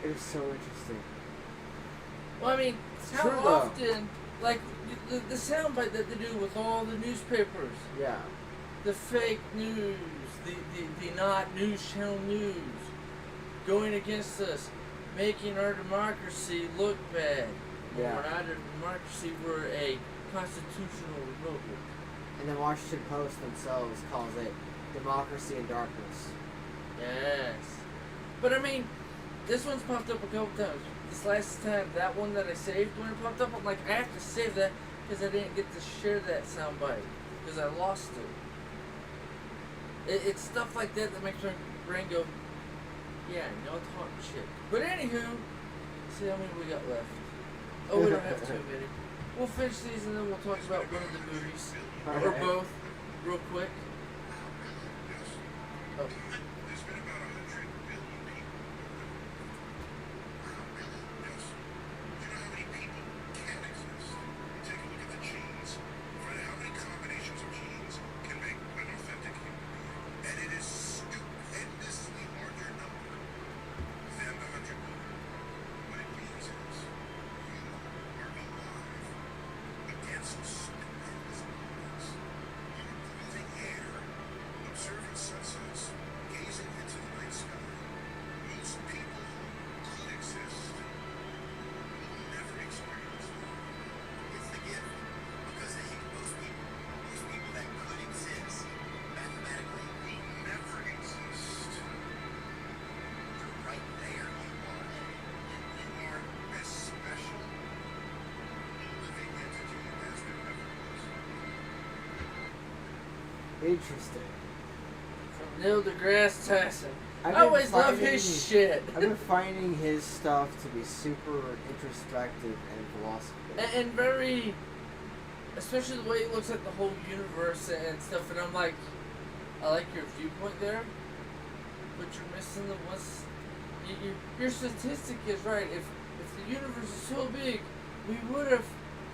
It is so interesting. Well, I mean, It's how true, though. often, like, the soundbite that they do with all the newspapers, Yeah. the fake news, the not news channel news, going against us, making our democracy look bad. Yeah. We're not a democracy, we're a constitutional republic. And the Washington Post themselves calls it democracy in darkness. Yes. But I mean, this one's popped up a couple times. This last time, that one that I saved, when it popped up, I'm like, I have to save that because I didn't get to share that soundbite because I lost it. It's stuff like that that makes my brain go, yeah, no talk shit. But anywho, see how many we got left. Oh, we don't have too many. We'll finish these and then we'll talk about one of the movies. Or Alright. both, real quick. Oh. There's been about 100 billion people. Yes. Do you know how many people can exist? Take a look at the genes. Find out how many combinations of genes can make an authentic human being. And it is stupendously larger number than the 100 billion. What it means is you are alive against stupendous odds. You are breathing air, observing sunsets, gazing into the night sky. Most people who could exist will never experience it. It's the gift, because I think most people that could exist mathematically will never exist. You're right there. You are as special a living entity as there ever was. Interesting. From Neil deGrasse Tyson. I've I been always love finding- his shit. I've been finding his stuff to be super introspective and philosophical. And very, especially the way he looks at the whole universe and stuff. And I'm like, I like your viewpoint there, but you're missing the what's. Your statistic is right. If the universe is so big, we would have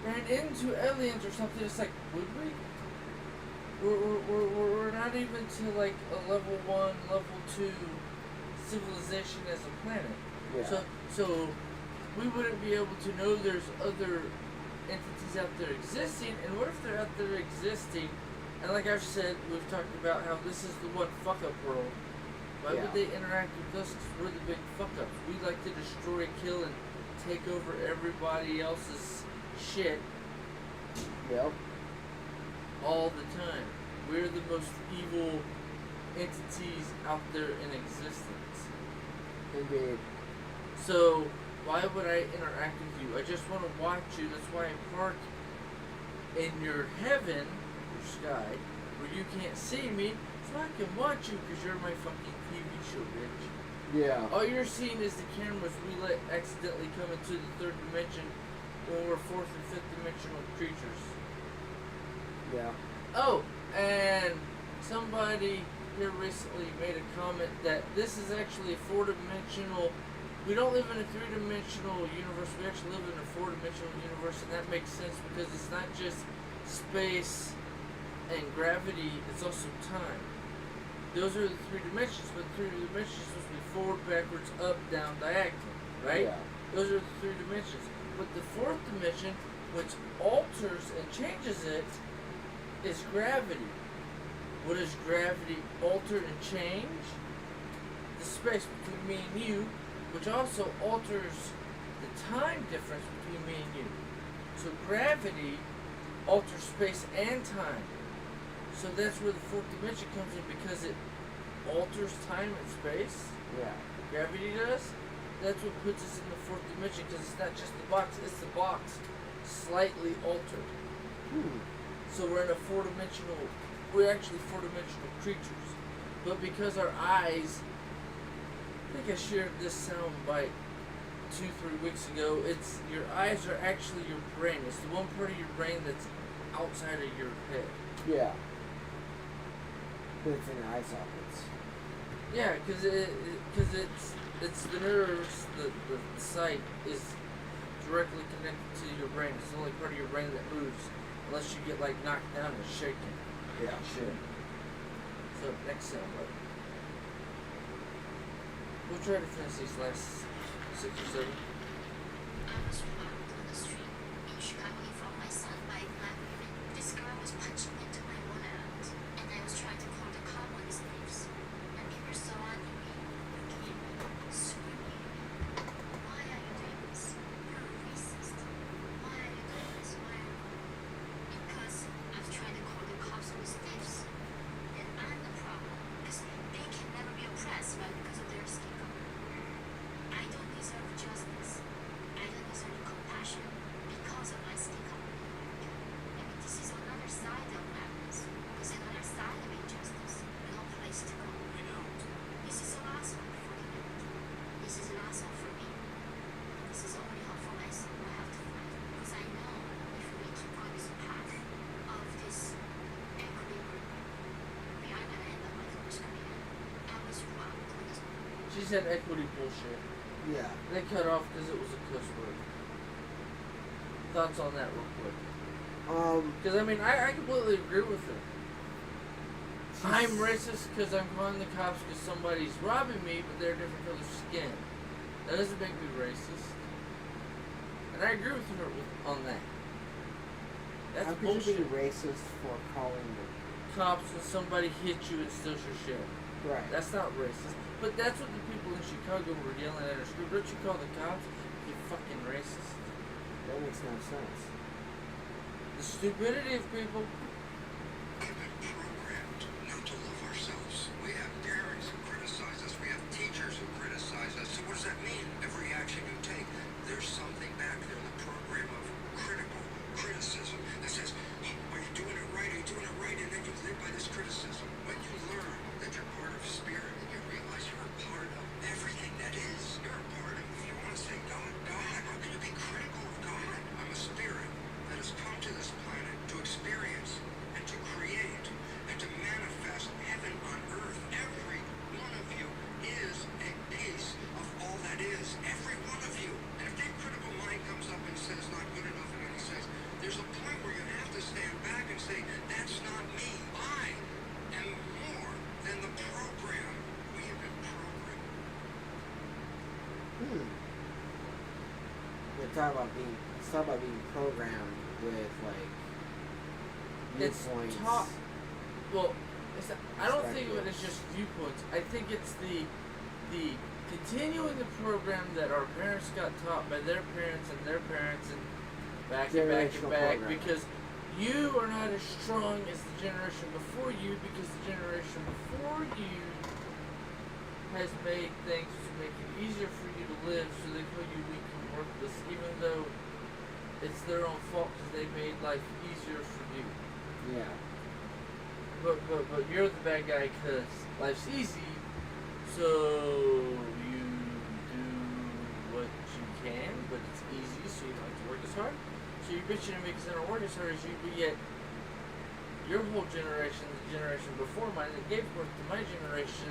ran into aliens or something. It's like, would we? We're not even to like a level 1, level 2 civilization as a planet. Yeah. So we wouldn't be able to know there's other entities out there existing. And what if they're out there existing? And like I've said, we've talked about how this is the one fuck up world. Why Yeah. would they interact with us? 'Cause we're the big fuck ups. We like to destroy, kill, and take over everybody else's shit Yep. all the time. We're the most evil entities out there in existence. Indeed. So why would I interact with you? I just want to watch you. That's why I park in your heaven, your sky, where you can't see me, so I can watch you because you're my fucking TV show, bitch. Yeah. All you're seeing is the cameras we let accidentally come into the third dimension when we're fourth and fifth dimensional creatures. Yeah. Oh, and somebody here recently made a comment that this is actually a four-dimensional. We don't live in a three-dimensional universe. We actually live in a four-dimensional universe, and that makes sense because it's not just space and gravity; it's also time. Those are the three dimensions, but the three dimensions are supposed to be forward, backwards, up, down, diagonal, right? Yeah. Those are the three dimensions. But the fourth dimension, which alters and changes it, is gravity. What does gravity alter and change? The space between me and you, which also alters the time difference between me and you. So gravity alters space and time. So that's where the fourth dimension comes in because it alters time and space. Yeah. Gravity does. That's what puts us in the fourth dimension because it's not just the box, it's the box slightly altered. So we're in a we're actually four-dimensional creatures. But because our eyes, I think I shared this sound bite 2-3 weeks ago, it's your eyes are actually your brain. It's the one part of your brain that's outside of your head. Yeah. But it's in your eye sockets. Yeah, because it's the nerves, the sight is directly connected to your brain. It's the only part of your brain that moves, unless you get like knocked down and shaken. Yeah. Shit. So next sound bite. We'll try to finish these last 6 or 7. I was robbed on the street in Chicago in front of my son by black women. This girl was punching into my wallet, and I was trying to call the cop on these thieves. And people surrounding me, looking at me, screaming. Why are you doing this? You're a racist. Why are you doing this? Why are you? Because I was trying to call the cops on these thieves. And I'm the problem. Because they can never be oppressed, right? Because of their skin color. I don't deserve justice. I don't deserve compassion because of my skin color. I mean, this is another side of madness. This is another side of injustice. No place to go. You know, This is the last one for humanity. This is the last one for me. This is only hope for myself I have to fight. Because I know if we keep on this path of this equilibrium, we are gonna end up like North Korea. I was robbed on this. She said equity bullshit. Yeah. They cut off because it was a cuss word. Thoughts on that real quick? Because, I mean, I completely agree with her. I'm racist because I'm calling the cops because somebody's robbing me, but they're a different color skin. That doesn't make me racist. And I agree with her on that. That's How could bullshit. you be racist for calling the Cops when somebody hits you and steals your shit. right? That's not racist. But that's what the people in Chicago were yelling at her scream. Don't you call the cops? You fucking racist. That makes no sense. The stupidity of people. We've been programmed not to love ourselves. We have parents who criticize us. We have teachers who criticize us. So what does that mean? Every action you take, there's something back there in the program of criticism that says, oh, are you doing it right? Are you doing it right? And then you live by this criticism. When you learn that you're part of spirit and you realize you're a part of everything that is, you're a part of, if you want to say God, how can you be critical of God? I'm a spirit that has come to this planet to experience and to create and to manifest heaven on earth. Every one of you is a piece of all that is. Every one of you. And if that critical mind comes up and says not good enough, and he says, there's a point where you have to stand back and say, that's not me. I am more than the program. We have been programmed. Let's talk about being programmed with like It's viewpoints. Well, I don't think of it as just viewpoints. I think it's the continuing the program that our parents got taught by their parents and their parents and back and back and Generational back, programming. because you are not as strong as the generation before you, because the generation before you has made things to make it easier for you to live, so they call you weak and worthless, even though it's their own fault because they made life easier for you. Yeah. But you're the bad guy because life's easy, so you do what you can, but it's easy, so you don't have to work as hard. So you're bitching at me because I don't work as hard as you, but yet your whole generation, the generation before mine that gave birth to my generation,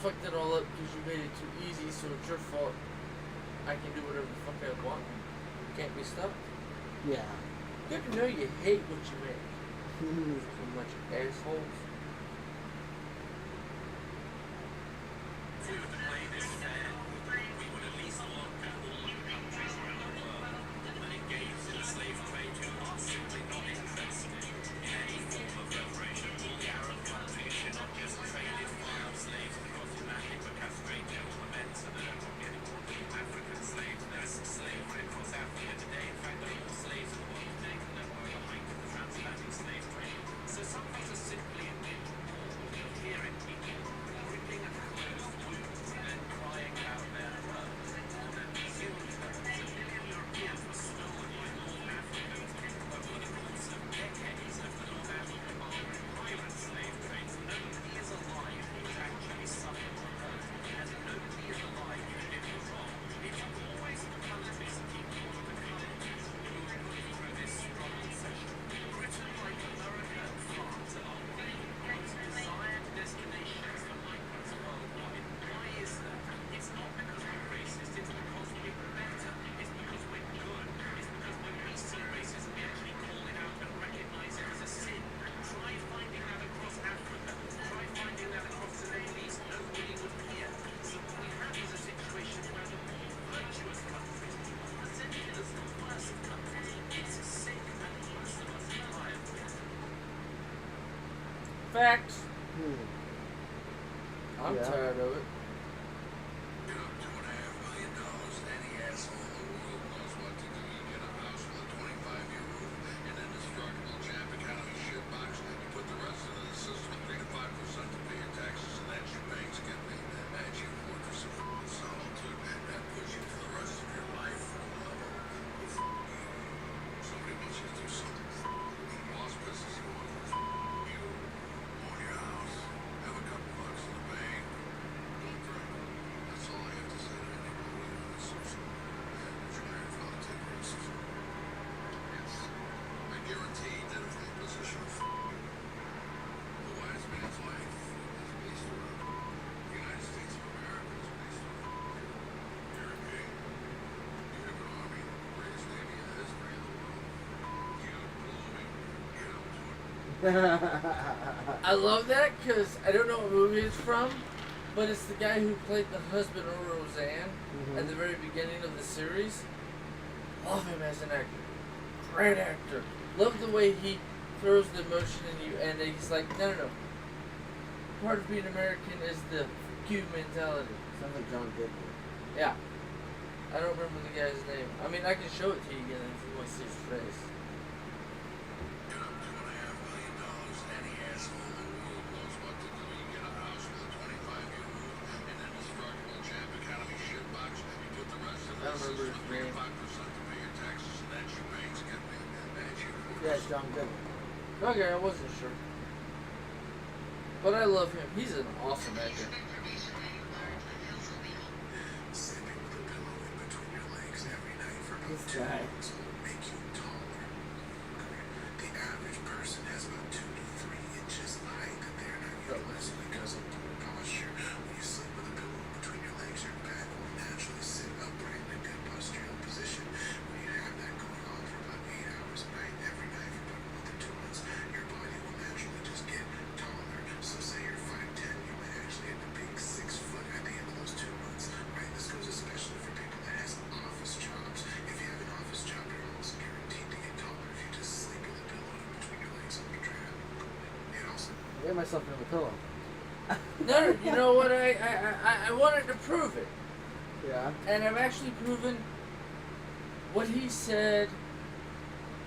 fucked it all up because you made it too easy, so it's your fault. I can do whatever the fuck I want. You can't be stopped. Yeah. Good to know you hate what you make. So much assholes. if we were to play this fair, we would at least look at all the countries around the world that engaged in the slave trade who are simply not interested in any form of reparation. All the Arab countries should not just traded wild slaves across the Atlantic, but castrated all the men so that they're not getting more African slaves. There's slavery across Africa today. In fact, there are more slaves in the world today than there were behind the transatlantic slave trade. So some things are simply Facts. I'm Yeah. tired of it. You know, $2.5 million. Any asshole in the world knows what to do. You get a house with a 25-year roof, and then this structural jab economy shit box. You put the rest of the system at 3 to 5% to pay your taxes, and that's your banks get me. That's your fortress of solitude. That puts you for the rest of your life on a level of somebody wants you to do something. Boss pisses you off. You own your house, have a couple bucks in the bank. Don't drink. That's all I have to say to anybody on this social. Try and follow take risks. Yes. I guarantee that from a position of the wise man's life is based around the United States of America is based around you're a king. You have an army, the greatest navy in the history of the world. You below me, get up to it. I love that because I don't know what movie it's from, but it's the guy who played the husband of Roseanne at the very beginning of the series. Love him as an actor. Great actor. Love the way he throws the emotion in you, and he's like, no. Part of being American is the Q mentality. Sounds like John Goodman. Yeah. I don't remember the guy's name. I mean, I can show it to you again if you want to see his face. Get up $2.5 million. Any asshole in the world knows what to do. You get a house with a 25-year roof, and then the structural jab economy shit box. You put the rest of I the don't remember system his at 3 to name. 5% to pay your taxes, and that's your banks get me. That's your fortress. Yeah, it's John Goodman. Okay, I wasn't sure. But I love him. He's an awesome actor. Sleeping with a pillow in between your legs every night for about This 2 guy. months will make you taller. The average person has about 2 to 3 inches of height that they're not utilizing because of poor posture. When you sleep with a pillow in between your legs, your back will naturally sit upright in a good postural position. When you have that going on for about 8 hours a night, every night for about a month or 2 months, your body will naturally just get taller. So say you're 5'10", you might actually end up being 6 foot at the end of those 2 months. Right? This goes especially for people that has office jobs. If you have an office job, you're almost guaranteed to get taller if you just sleep with a pillow in between your legs on the tram. It also I gave myself another pillow. No, you know what? I wanted to prove it. Yeah. And I've actually proven what he said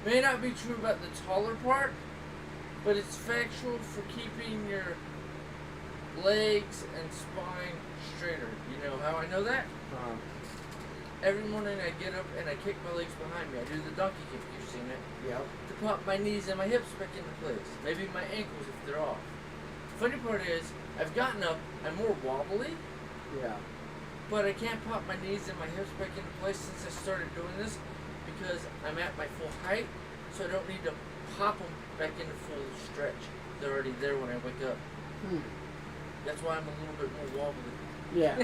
may not be true about the taller part, but it's factual for keeping your legs and spine straighter. You know how I know that? Every morning I get up and I kick my legs behind me. I do the donkey kick, you've seen it. Yep. To pop my knees and my hips back into place. Maybe my ankles if they're off. Funny part is, I've gotten up, I'm more wobbly, Yeah. but I can't pop my knees and my hips back into place since I started doing this because I'm at my full height, so I don't need to pop them back into full stretch. They're already there when I wake up. That's why I'm a little bit more wobbly. Yeah.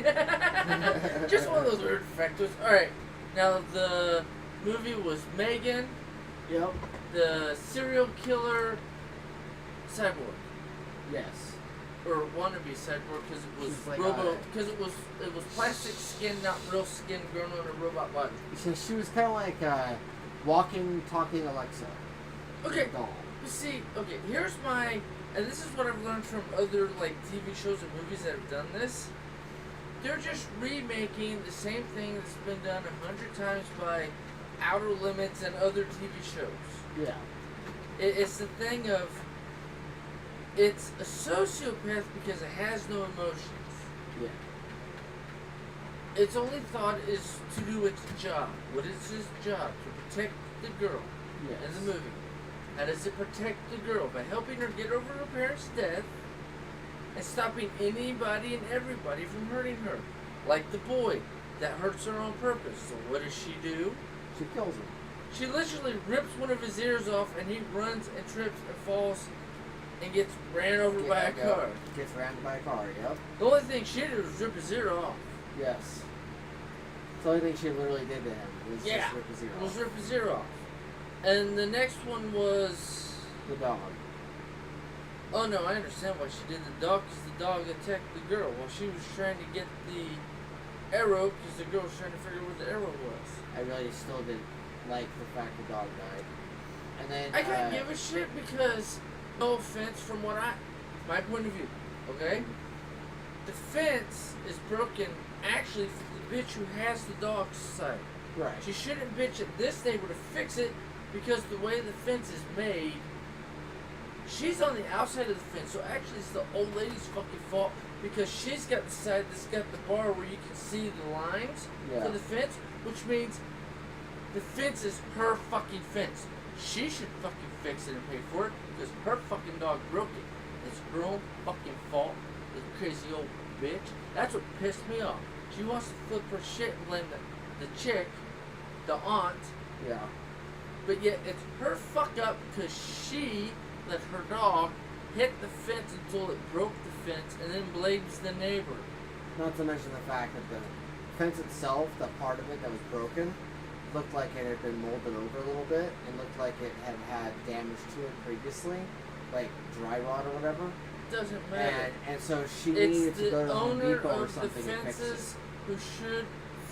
Just one of those weird factors. Alright, now the movie was Megan, Yep. the serial killer cyborg. Yes. Or wannabe cyborg because it was She's like because it was plastic skin, not real skin grown on a robot body. So she was kind of like walking, talking Alexa. Okay, Doll. but see, okay, here's my, and this is what I've learned from other like TV shows and movies that have done this. They're just remaking the same thing that's been done 100 times by Outer Limits and other TV shows. Yeah. It's the thing of, it's a sociopath because it has no emotions. Yeah. Its only thought is to do its job. What is his job? To protect the girl Yes. in the movie. How does it protect the girl? By helping her get over her parents' death and stopping anybody and everybody from hurting her. Like the boy that hurts her on purpose. So what does she do? She kills him. She literally rips one of his ears off and he runs and trips and falls and gets ran over by a car. Gets ran by a car, yep. The only thing she did was rip his ear off. Yes. It's the only thing she literally did to him was Yeah, just rip his ear was off. rip his ear off. And the next one was... The dog. Oh no, I understand why she did the dog, because the dog attacked the girl while she was trying to get the arrow, because the girl was trying to figure out where the arrow was. I really still didn't like the fact the dog died. And then I can't give a shit because, no offense, from what my point of view, okay? The fence is broken actually for the bitch who has the dog's side. Right. She shouldn't bitch at this neighbor to fix it because the way the fence is made, she's on the outside of the fence. So actually it's the old lady's fucking fault because she's got the side that's got the bar where you can see the lines for the fence, which means the fence is her fucking fence. She should fucking fix it and pay for it because her fucking dog broke it. It's her own fucking fault. This crazy old bitch. That's what pissed me off. She wants to flip her shit and blame the chick, the aunt, Yeah. but yet it's her fuck up because she let her dog hit the fence until it broke the fence and then blames the neighbor. Not to mention the fact that the fence itself, the part of it that was broken, looked like it had been molded over a little bit and looked like it had damage to it previously, like dry rot or whatever. Doesn't matter. And so she It's needed to the go to Home owner Depot or of the something and fix it. fences who should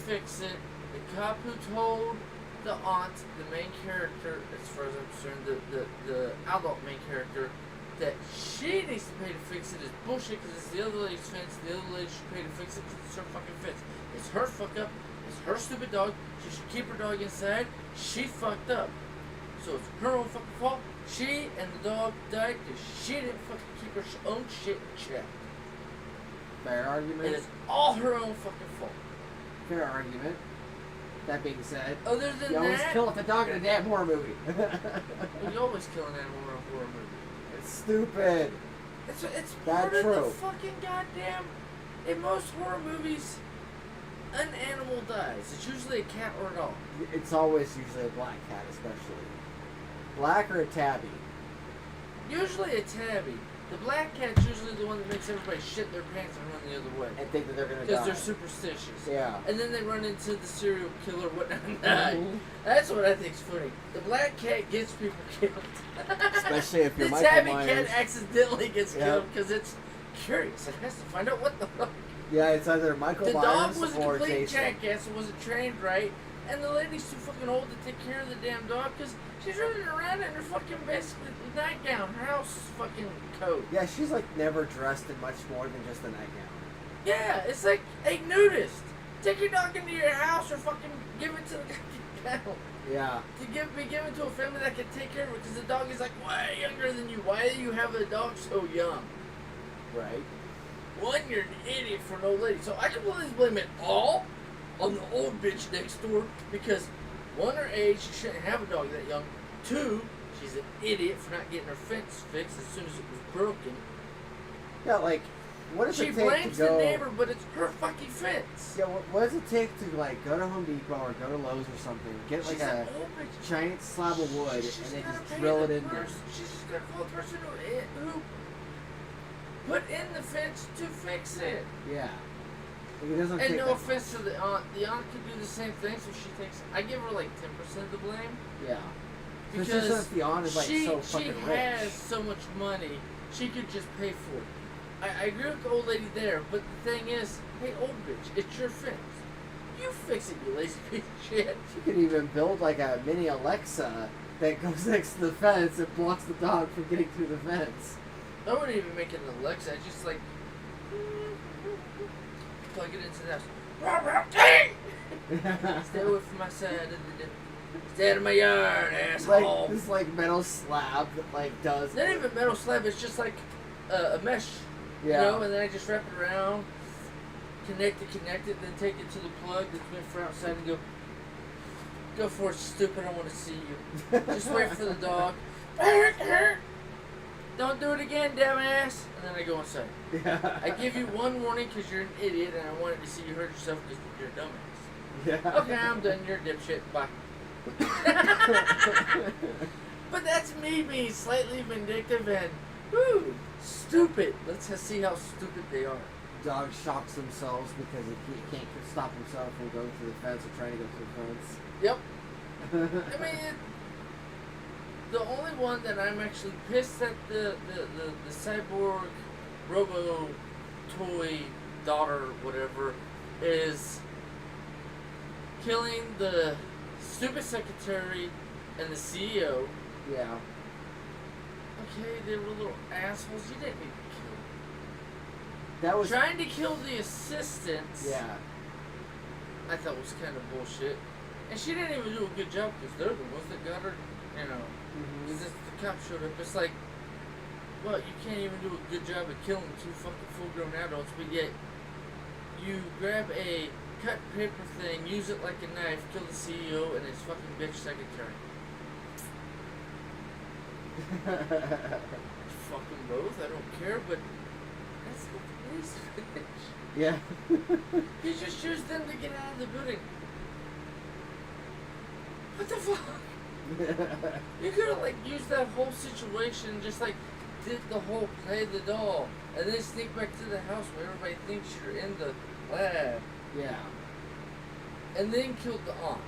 fix it. The cop who told the aunt, the main character, as far as I'm concerned, the adult main character, that she needs to pay to fix it is bullshit because it's the other lady's fence. The other lady should pay to fix it because it's her fucking fence. It's her fuck up. It's her stupid dog. She should keep her dog inside. She fucked up. So it's her own fucking fault. She and the dog died because she didn't fucking keep her own shit in check. Fair argument. And it's all her own fucking fault. Fair argument. That being said, Other than you always that, kill the dog in a damn horror movie. you always kill an animal in a horror movie. It's stupid. It's That's part of the true. fucking goddamn. In most horror movies, an animal dies. It's usually a cat or a dog. It's always usually a black cat, especially. Black or a tabby. Usually a tabby. The black cat's usually the one that makes everybody shit their pants and run the other way. And think that they're gonna die. Because they're superstitious. Yeah. And then they run into the serial killer whatnot and die. That's what I think's funny. The black cat gets people killed. Especially if you're the Michael tabby Myers. cat accidentally gets Yep. killed because it's curious. It has to find out what the fuck. Yeah, it's either Michael The dog Myers was a or complete Jason. jackass and wasn't trained right. And the lady's too fucking old to take care of the damn dog because she's running around in her fucking basically nightgown, her house fucking coat. Yeah, she's like never dressed in much more than just a nightgown. Yeah, it's like a nudist. Take your dog into your house or fucking give it to the kennel. Yeah. To be given to a family that can take care of it because the dog is like way younger than you. Why do you have a dog so young? Right. One, you're an idiot for an old lady. So I completely blame it all on the old bitch next door because one, her age, she shouldn't have a dog that young. Two, she's an idiot for not getting her fence fixed as soon as it was broken. Yeah, like, what does She it take blames to go... the neighbor, but it's her fucking fence. Yeah, what does it take to, like, go to Home Depot or go to Lowe's or something, get, like, She's a an old bitch. giant slab of wood, She's and then gonna just pay drill the it in there? person- She's just gonna call the person who put in the fence to fix it. Yeah. Like, it doesn't And take no that offense to the aunt could do the same thing, so she takes. I give her like 10% of the blame much. Yeah. because Especially since the aunt is, like, so she fucking rich. has so much money, she could just pay for it. I agree with the old lady there, but the thing is, hey, old bitch, it's your fence. You fix it, you lazy piece of shit. She could even build, like, a mini Alexa that goes next to the fence and blocks the dog from getting through the fence. I wouldn't even make it an Alexa. I just like plug it into the house. Stay away from my side. Stay out of my yard, asshole. Like, this, like, metal slab that, like, does... Not even a metal slab. It's just like a mesh, Yeah. you know. And then I just wrap it around, connect it, then take it to the plug that's meant for outside and go for it, stupid. I want to see you. Just wait for the dog. Don't do it again, dumbass. And then I go inside. Yeah. I give you one warning because you're an idiot and I wanted to see you hurt yourself because you're a dumbass. Yeah. Okay, I'm done. You're a dipshit. Bye. But that's me being slightly vindictive and, woo, stupid. Let's see how stupid they are. Dog shocks themselves because he can't stop himself from going through the fence or trying to go through the fence. Yep. I mean, the only one that I'm actually pissed at the cyborg robo toy daughter, whatever, is killing the stupid secretary and the CEO. Yeah. Okay, they were little assholes. You didn't need to kill that was Trying to kill the assistants, yeah. I thought was kind of bullshit. And she didn't even do a good job because they're the ones that got her, you know. Mm-hmm. Because the cop showed up. It's like, well, you can't even do a good job of killing two fucking full-grown adults, but yet you grab a cut paper thing, use it like a knife, kill the CEO and his fucking bitch secretary. Fuck them both, I don't care, but that's not the police finish. Yeah. You just choose them to get out of the building. What the fuck? You could have like used that whole situation, just like did the whole play the doll, and then sneak back to the house where everybody thinks you're in the lab, Yeah. and then killed the aunt.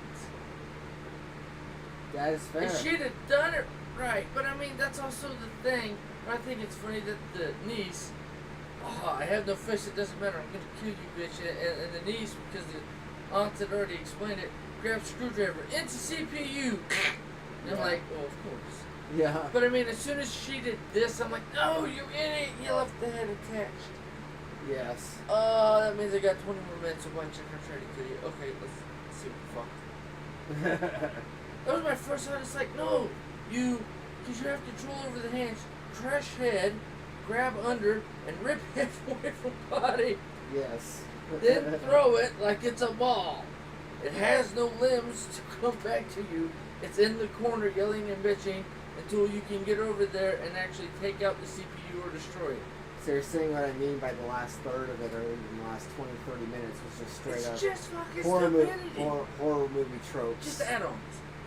That is fair. And she'd have done it right, but I mean that's also the thing. I think it's funny that the niece, I have no face, it doesn't matter, I'm gonna kill you, bitch, and the niece, because the aunt had already explained it, grabs screwdriver into CPU. And I'm like, oh, of course. Yeah. But I mean, as soon as she did this, I'm like, no, you idiot, you left the head attached. Yes. That means I got 20 more minutes of watching her try to kill you. Okay, let's see what the fuck. That was my first thought. It's like, no, because you have control over the hands. Crush head, grab under, and rip half away from body. Yes. Then throw it like it's a ball. It has no limbs to come back to you. It's in the corner yelling and bitching until you can get over there and actually take out the CPU or destroy it. So you're saying what I mean by the last third of it, or even the last 20, 30 minutes was just straight It's up just fucking horror stupidity. horror movie tropes. Just add-ons.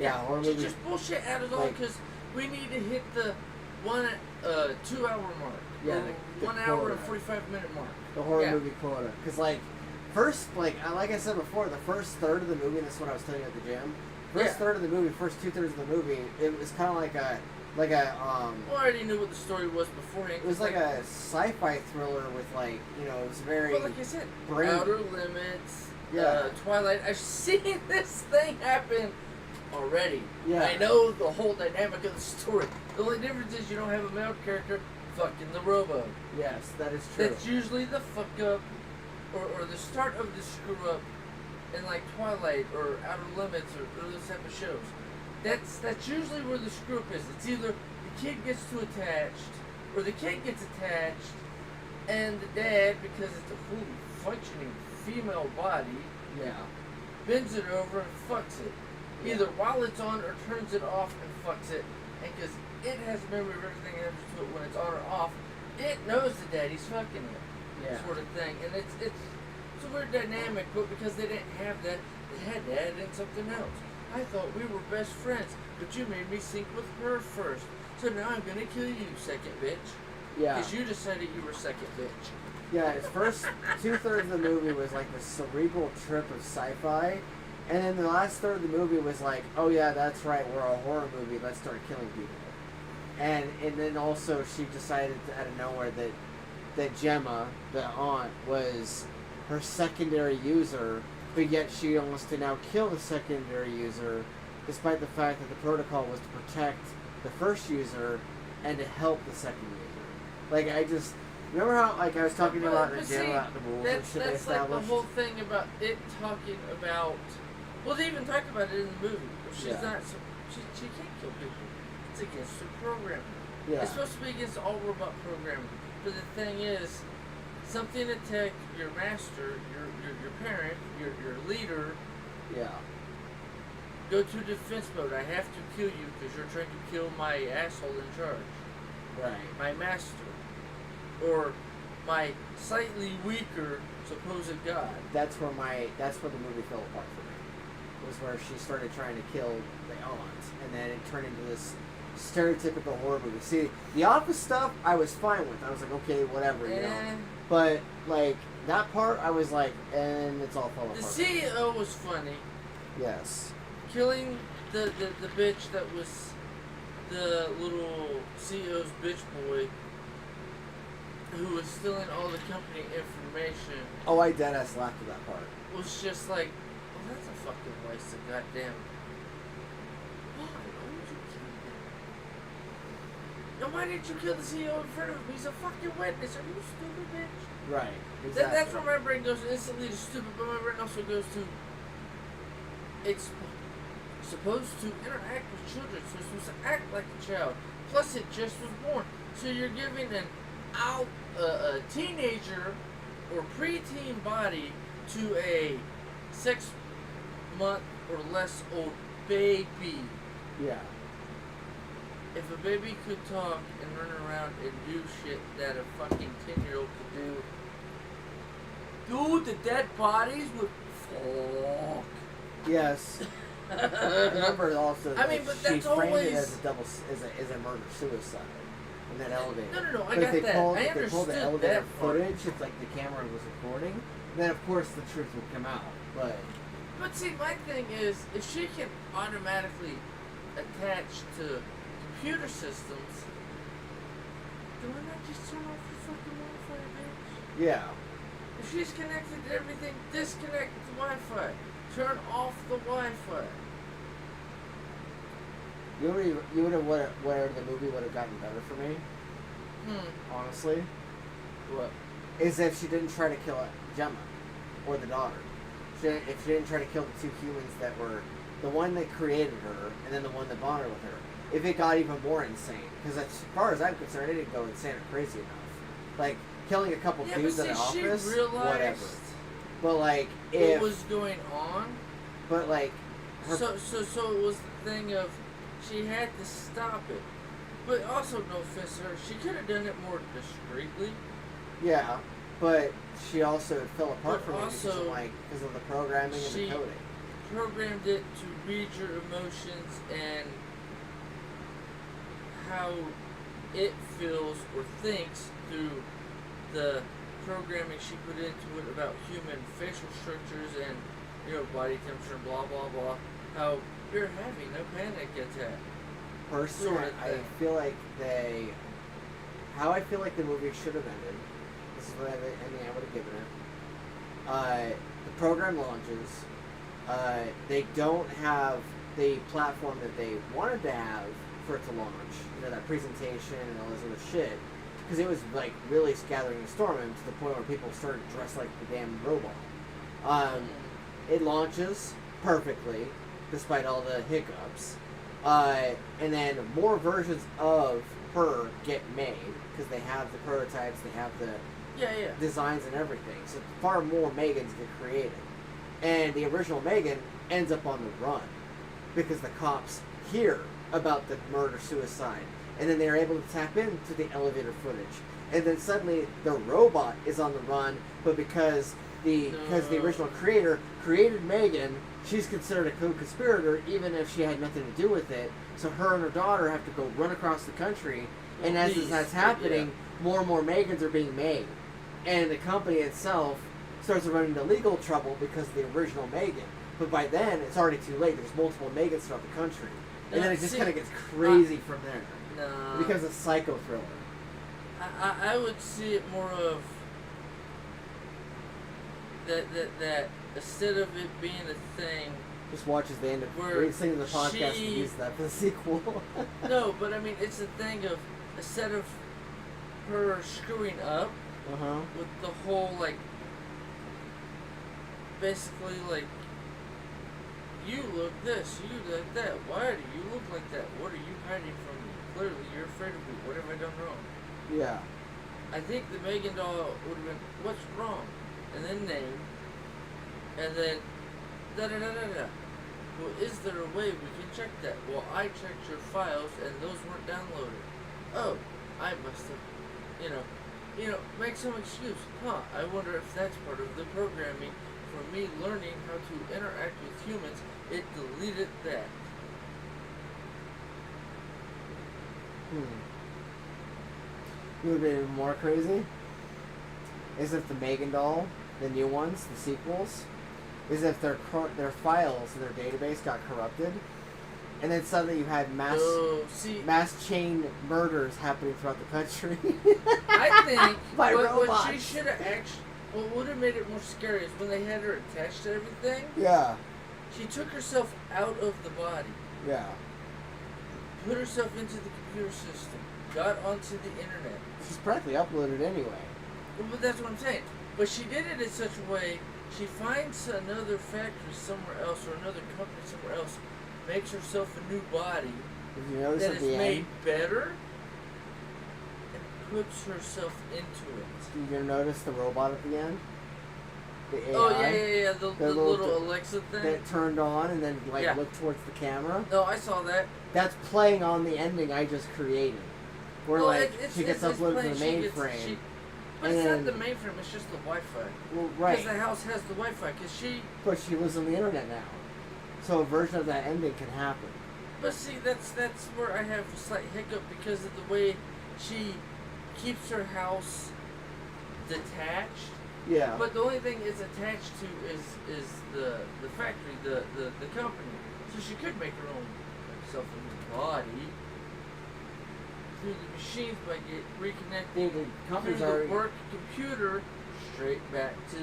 Yeah, horror movie. Just bullshit added on like- because we need to hit the 2 hour mark. Yeah, or the 1 hour quota. and 45-minute mark. The horror Yeah. movie quota. Because, like I said before, the first third of the movie, and this is what I was telling you at the gym, first third of the movie, first 2/3 of the movie, it was kind of like a, Well, I already knew what the story was beforehand. it was like a sci-fi thriller with, like, you know, it was very, Well, like I said, brain- Outer Limits, Yeah. Twilight. I've seen this thing happen already. Yeah. I know the whole dynamic of the story. The only difference is you don't have a male character fucking the robo. yes, that is true. That's usually the fuck up, or the start of the screw up in like Twilight or Outer Limits or those type of shows. That's usually where the screw up is. It's either the kid gets too attached, or the kid gets attached, and the dad, because it's a fully functioning female body, Yeah. bends it over and fucks it. Either while it's on or turns it off and fucks it. And because it has a memory of everything that happens to it when it's on or off, it knows the daddy's fucking it. Yeah. Sort of thing. And it's a weird dynamic, but because they didn't have that, they had to add in something else. I thought we were best friends, but you made me sync with her first. So now I'm gonna kill you, second bitch. Yeah. Because you decided you were second bitch. Yeah, its first 2/3 of the movie was like the cerebral trip of sci-fi, and then the last third of the movie was like, oh yeah, that's right, we're a horror movie, let's start killing people. And then also she decided out of nowhere that Gemma, the aunt, was her secondary user, but yet she wants to now kill the secondary user, despite the fact that the protocol was to protect the first user and to help the second user. Like, I just... Remember how, like, I was talking about in the gym about the rules and shit they That's like the established? whole thing about it talking about. Well, they even talk about it in the movie. She's Yeah. not. She can't kill people. It's against her programming. Yeah. It's supposed to be against all robot programming. But the thing is, something attacked your master, your parent, your leader. Yeah. Go to defense mode. I have to kill you because you're trying to kill my asshole in charge, Right. my master, or my slightly weaker supposed god. That's where the movie fell apart for me. Was where she started trying to kill the aunt, and then it turned into this stereotypical horror movie. See, the Office stuff I was fine with. I was like, okay, whatever, you know. And But like that part, I was like, and it's all fell apart. the CEO was funny. Yes. Killing the bitch that was the little CEO's bitch boy who was stealing all the company information Oh, I deadass laughed at that part. was just like, well, that's a fucking waste of goddamn. Why? Why would you kill him? And why didn't you kill the CEO in front of him? He's a fucking witness. Are you stupid, bitch? Right. That's where my brain goes instantly to stupid, but my brain also goes to it's supposed to interact with children, so it's supposed to act like a child. Plus, it just was born, so you're giving a teenager or preteen body to a 6 month or less old baby. Yeah. If a baby could talk and run around and do shit that a fucking 10-year-old could do, dude, the dead bodies would fuck. Yes. Remember also I mean, that but she that's framed always it as a murder-suicide in that elevator. No, I But got they that. pulled, I they pulled understood the elevator that part. footage, it's like the camera was recording, then of course the truth would come out. But see, my thing is, if she can automatically attach to computer systems, then why not just turn off the fucking Wi-Fi, bitch? yeah. If she's connected to everything, disconnect the Wi-Fi. Turn off the Wi-Fi. You would have where the movie would have gotten better for me, honestly, What? is if she didn't try to kill Gemma or the daughter. If she didn't try to kill the two humans that were the one that created her and then the one that bonded with her. If it got even more insane, because as far as I'm concerned, it didn't go insane or crazy enough. Like killing a couple dudes in an office, she realized whatever. But like if what was going on. but like her, So it was the thing of she had to stop it. But also, no offense to her, she could have done it more discreetly. yeah, but she also fell apart But from it because also, of the programming and she the coding. Programmed it to read your emotions and how it feels or thinks through the programming she put into it about human facial structures and body temperature and blah blah blah. How you're having a panic attack. Personally, sort of I thing. feel like how I feel like the movie should have ended. This is what I would have given it. The program launches. They don't have the platform that they wanted to have for it to launch. That presentation and all this other shit. Because it was like really gathering a storm, and to the point where people started dressed like the damn robot. It launches perfectly, despite all the hiccups. And then more versions of her get made because they have the prototypes, they have the designs and everything. So far more Megans get created, and the original Megan ends up on the run because the cops hear about the murder-suicide, and then they're able to tap into the elevator footage, and then suddenly the robot is on the run, but because the original creator created Megan, she's considered a co-conspirator even if she had nothing to do with it. So her and her daughter have to go run across the country, and as that's happening, more and more Megans are being made, and the company itself starts to run into legal trouble because of the original Megan. But by then, it's already too late. There's multiple Megans throughout the country, and then it just kind of gets crazy from there. No. It becomes a psycho thriller. I would see it more of that instead of it being a thing. Just watches the end of Where listening to the podcast she- and use that for the sequel. No, but I mean, it's a thing of instead of her screwing up with the whole basically you look this, you look that. Why do you look like that? What are you hiding from me? Clearly, you're afraid of me. What have I done wrong? Yeah. I think the Megan doll would have been, what's wrong? And then name. And then, da-da-da-da-da. Well, is there a way we can check that? Well, I checked your files and those weren't downloaded. Oh, I must have, make some excuse. Huh, I wonder if that's part of the programming for me learning how to interact with humans. It deleted that. You would have been even more crazy is if the Megan doll, the new ones, the sequels, is if their files in their database got corrupted, and then suddenly you had mass chain murders happening throughout the country. I think by what robots. she should have actually, what would have made it more scary is when they had her attached to everything. Yeah. She took herself out of the body, Yeah. put herself into the computer system, got onto the internet. She's practically uploaded anyway. But that's what I'm saying. But she did it in such a way, she finds another factory somewhere else or another company somewhere else, makes herself a new body Did you notice that at is the made end? better and puts herself into it. Did you notice the robot at the end? The AI Oh, yeah. The little little Alexa thing. that turned on and then Yeah. looked towards the camera. No, I saw that. That's playing on the ending I just created. Where Well, she gets uploaded to the mainframe. But it's and not the mainframe, it's just the Wi-Fi. Well, Because right. the house has the Wi-Fi. Because But she lives on the internet now. So a version of that ending can happen. But see, that's where I have a slight hiccup because of the way she keeps her house detached. Yeah. But the only thing it's attached to is the factory, the company. So she could make her own herself a new body through the machines by reconnecting the company's through the already. work computer straight back to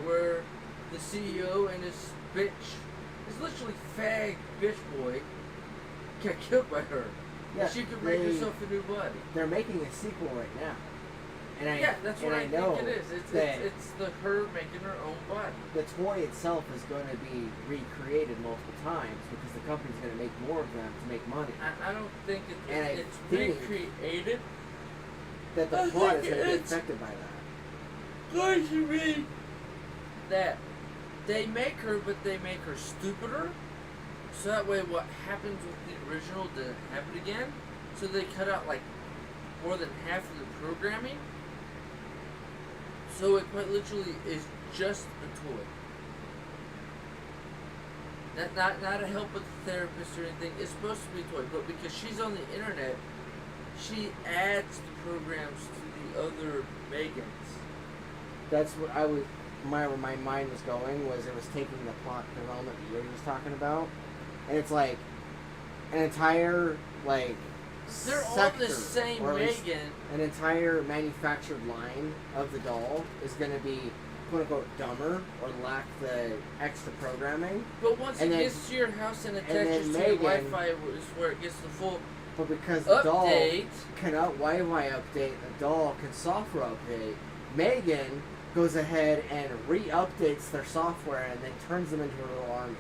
where the CEO and his literally fag bitch boy got killed by her. Yeah, She could make herself a new body. They're making a sequel right now. And That's and what I know think it is. that It's her making her own body. the toy itself is going to be recreated multiple times because the company's going to make more of them to make money. I don't think And I it's think- recreated. That the I plot think is going to be it's- affected by that. Going to be that they make her, but they make her stupider. So that way, what happens with the original doesn't happen again. So they cut out like more than half of the programming. So it quite literally is just a toy. Not a help with the therapist or anything. It's supposed to be a toy, but because she's on the internet, she adds the programs to the other Megans. That's what I was. Where my mind was going was it was taking the plot development that Yuri was talking about, and it's like an entire They're all sector, the same or at least Megan. an entire manufactured line of the doll is going to be quote unquote dumber or lack the extra programming. But once And it then- gets to your house and then attaches to your Megan- Wi-Fi, is where it gets the full But because the doll update. cannot Wi-Fi update, the doll can software update. Megan goes ahead and re-updates their software and then turns them into a little army.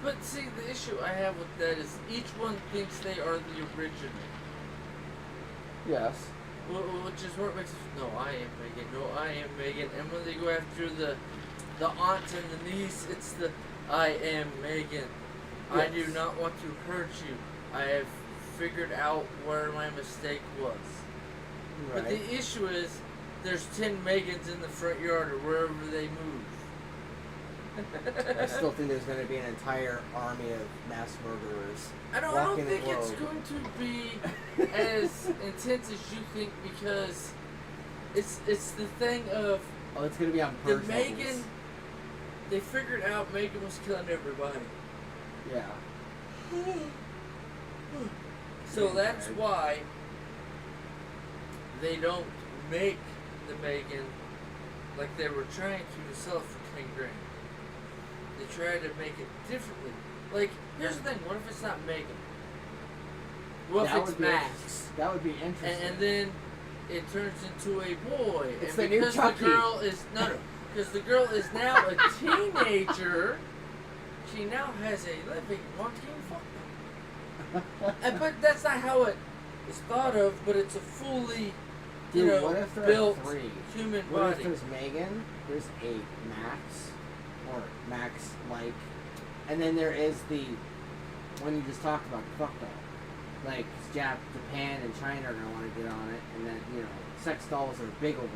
But see, the issue I have with that is each one thinks they are the original. Yes. Which is where it makes us, no, I am Megan, no, I am Megan. And when they go after the aunt and the niece, it's the, I am Megan. I do Yes. not want to hurt you. I have figured out where my mistake was. But Right. the issue is, there's 10 Megans in the front yard or wherever they move. I still think there's going to be an entire army of mass murderers. I don't walking think the it's globe. going to be as intense as you think because it's the thing of Oh, it's going to be on the purge Megan. levels. They figured out Megan was killing everybody, Yeah. so Yeah, that's right. why they don't make the Megan like they were trying to sell it for $10,000. They try to make it differently. Like, here's the thing: what if it's not Megan? What That if it's would be Max? interesting. That would be interesting. And then it turns into a boy. It's and the new because Chucky. the girl is because the girl is now a teenager, she now has a living, walking fuck. And but that's not how it is thought of. But it's a fully, Dude, what if there built are three? human What if body. there's Megan, there's a Max, or Max-like, and then there is the one you just talked about, the fuck doll. Like, Japan and China are going to want to get on it, and then, sex dolls are big over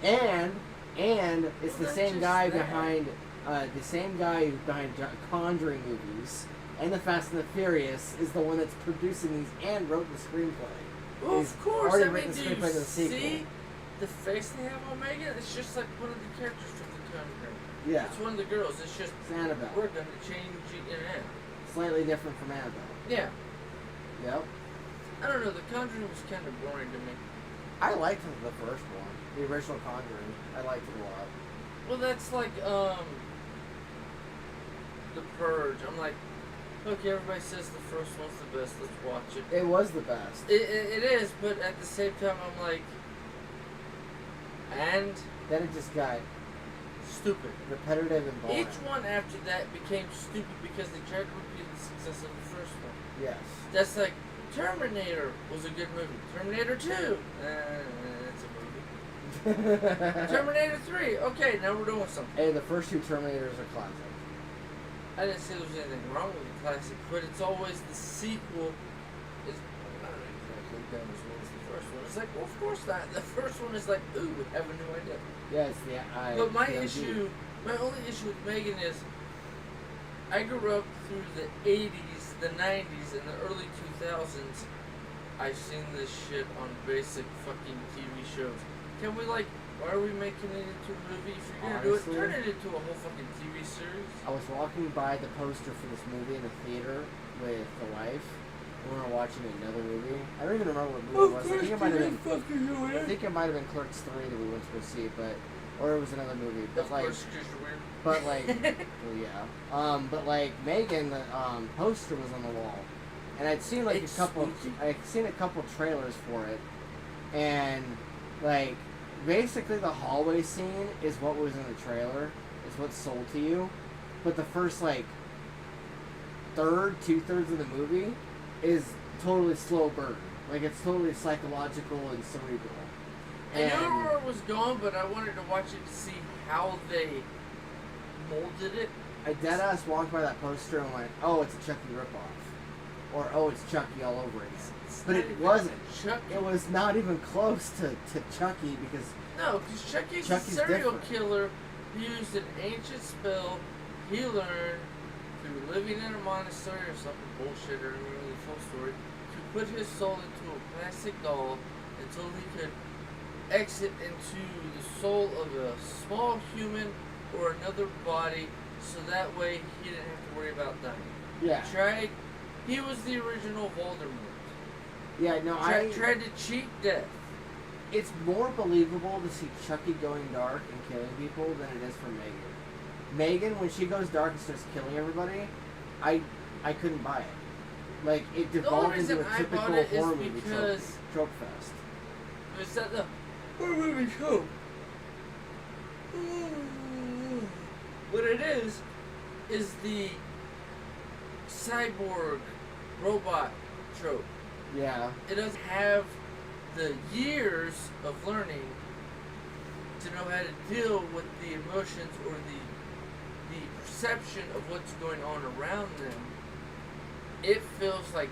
there. And it's the Well, same not guy just that. behind, the same guy who's behind Conjuring movies and the Fast and the Furious is the one that's producing these and wrote the screenplay. Well, He's of course. already I written mean, the do you screenplay to the sequel. see the face they have on Megan? It's just like one of the characters from the Conjuring. Yeah, It's one of the girls. It's just it's Annabelle. we're gonna change it in it. Slightly different from Annabelle. Yeah. Yep. I don't know. The Conjuring was kind of boring to me. I liked the first one, the original Conjuring. I liked it a lot. Well, that's like The Purge. I'm like, Okay, everybody says the first one's the best. Let's watch it. It was the best. It is, but at the same time, I'm like, and Then it just got stupid. repetitive and boring. Each one after that became stupid because they tried to repeat the success of the first one. Yes. That's like Terminator was a good movie. Terminator 2, it's a movie. Terminator 3, okay, now we're doing something. Hey, the first two Terminators are classic. I didn't say there was anything wrong with the classic, but it's always the sequel is not exactly done as well as the first one. It's like, well, of course not. The first one is like, ooh, we have a new idea. Yeah, it's the But my the issue, my only issue with Megan is, I grew up through the 80s, the 90s, and the early 2000s. I've seen this shit on basic fucking TV shows. Can we why are we making it into a movie? If you're gonna Honestly, do it, turn it into a whole fucking TV series. I was walking by the poster for this movie in the theater with the wife. We were watching another movie. I don't even remember what movie it was. I think it might have been. I think it might have been Clerks 3 that we went to go see, or it was another movie. But Of course, because you're weird. But well, yeah. But Megan, the poster was on the wall, and I'd seen It's a couple. spooky. I'd seen a couple trailers for it, and basically the hallway scene is what was in the trailer. Is what's sold to you, but the first 2/3 of the movie is totally slow burn. It's totally psychological and cerebral. I knew where it was going, but I wanted to watch it to see how they molded it. I deadass walked by that poster and went, "Oh, it's a Chucky ripoff," or "Oh, it's Chucky all over again." It's But not it even wasn't. Chucky. It was not even close to Chucky because No, because Chucky's Chucky's a serial different. killer who used an ancient spell he learned through living in a monastery or something bullshit, or really the full story, to put his soul into a plastic doll until he could exit into the soul of a small human or another body, so that way he didn't have to worry about dying. yeah, He was the original Voldemort. yeah. No, Tried to cheat death. It's more believable to see Chucky going dark and killing people than it is for Megan. Megan, when she goes dark and starts killing everybody, I couldn't buy it. It devolved reason into a I typical bought it is horror movie because- trope fest. Is that the horror movie trope? What it is the cyborg robot trope. Yeah, It doesn't have the years of learning to know how to deal with the emotions or the perception of what's going on around them. It feels like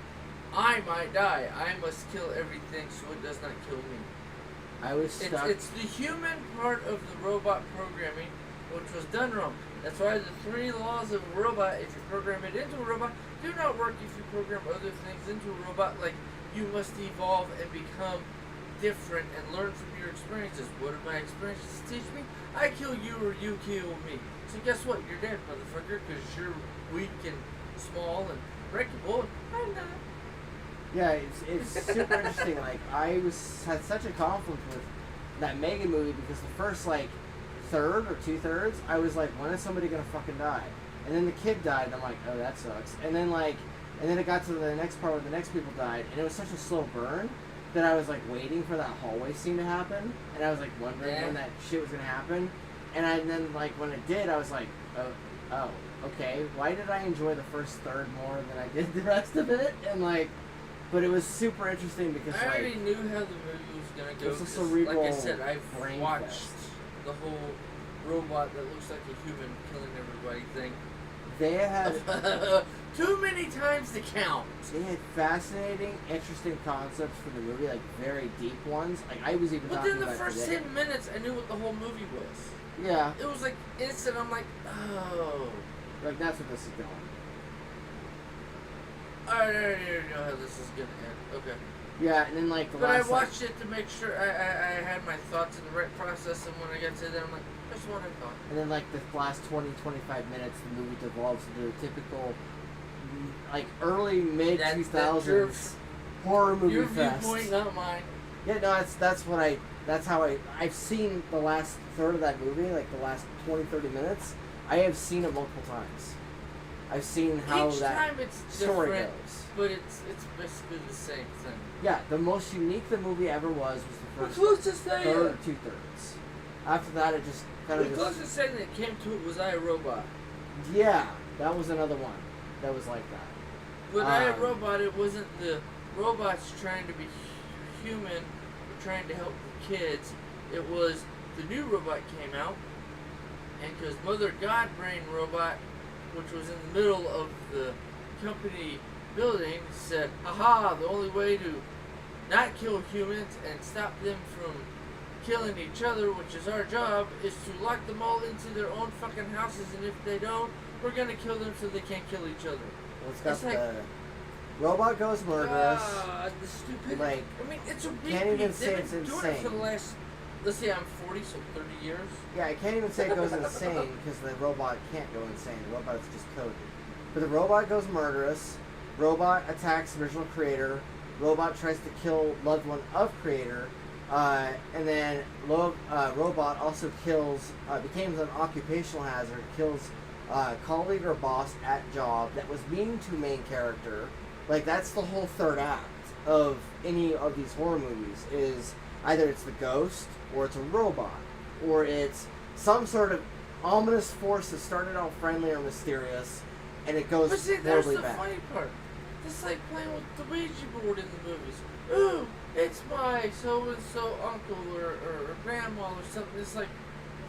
I might die. I must kill everything so it does not kill me. I was stuck. It's the human part of the robot programming which was done wrong. That's why the 3 laws of a robot, if you program it into a robot, do not work if you program other things into a robot. You must evolve and become different and learn from your experiences. What did my experiences teach me? I kill you or you kill me. So guess what? You're dead, motherfucker, because you're weak and small and breakable. I'm not. Yeah, it's super interesting. I had such a conflict with that Megan movie because the first third or 2/3, I was like, when is somebody gonna fucking die? And then the kid died, and I'm like, oh, that sucks. And then it got to the next part where the next people died, and it was such a slow burn that I was waiting for that hallway scene to happen, and I was wondering when that shit was gonna happen. And then when it did, I was like, oh, okay. Why did I enjoy the first third more than I did the rest of it? And but it was super interesting because I already knew how the movie was gonna go. It's a 'cause, cerebral like I said, I've brain watched fest. the whole robot that looks like a human killing everybody thing. They had Too many times to count. they had fascinating, interesting concepts for the movie, very deep ones. I was even But talking then the about first today. 10 minutes, I knew what the whole movie was. Yeah, It was instant. I'm like, oh. that's what this is going. I already know how this is gonna end. Okay. Yeah, and then the But I last watched it to make sure I had my thoughts in the right process, and when I got to that, I'm like, that's what I thought. and then the last 20-25 minutes, the movie devolves into a typical early mid That's 2000s horror movie Your fest. viewpoint, not mine. Yeah, no, that's how I've seen the last third of that movie, the last 20-30 minutes. I have seen it multiple times. I've seen how Each that time it's story different, goes. but it's basically the same thing. Yeah, the most unique the movie ever was The the first closest thing, third or 2/3. After that, it just kind the of closest thing that came to it was iRobot. yeah, that was another one that was like that. But iRobot, it wasn't the robots trying to be human or trying to help the kids. It was the new robot came out, and because Mother God Brain Robot, which was in the middle of the company building, said, "Aha! The only way to not kill humans and stop them from killing each other, which is our job, is to lock them all into their own fucking houses, and if they don't, we're gonna kill them so they can't kill each other." Well, it's got It's like- the robot goes murderous. The stupidity. Like, I mean, it's a repeat. can't even say They've it's been doing it for the insane. last, let's say I'm 40, so 30 years. Yeah, I can't even say it goes insane because the robot can't go insane. The robot's just coded. But the robot goes murderous. Robot attacks original creator. Robot tries to kill loved one of creator. And then robot also kills, becomes an occupational hazard, kills colleague or boss at job that was mean to main character. Like, that's the whole third act of any of these horror movies, is either it's the ghost, or it's a robot, or it's some sort of ominous force that started out friendly or mysterious, and it goes But see, there's horribly the bad. funny part. It's like playing with the Ouija board in the movies. Ooh, it's my so-and-so uncle or grandma or something. It's like,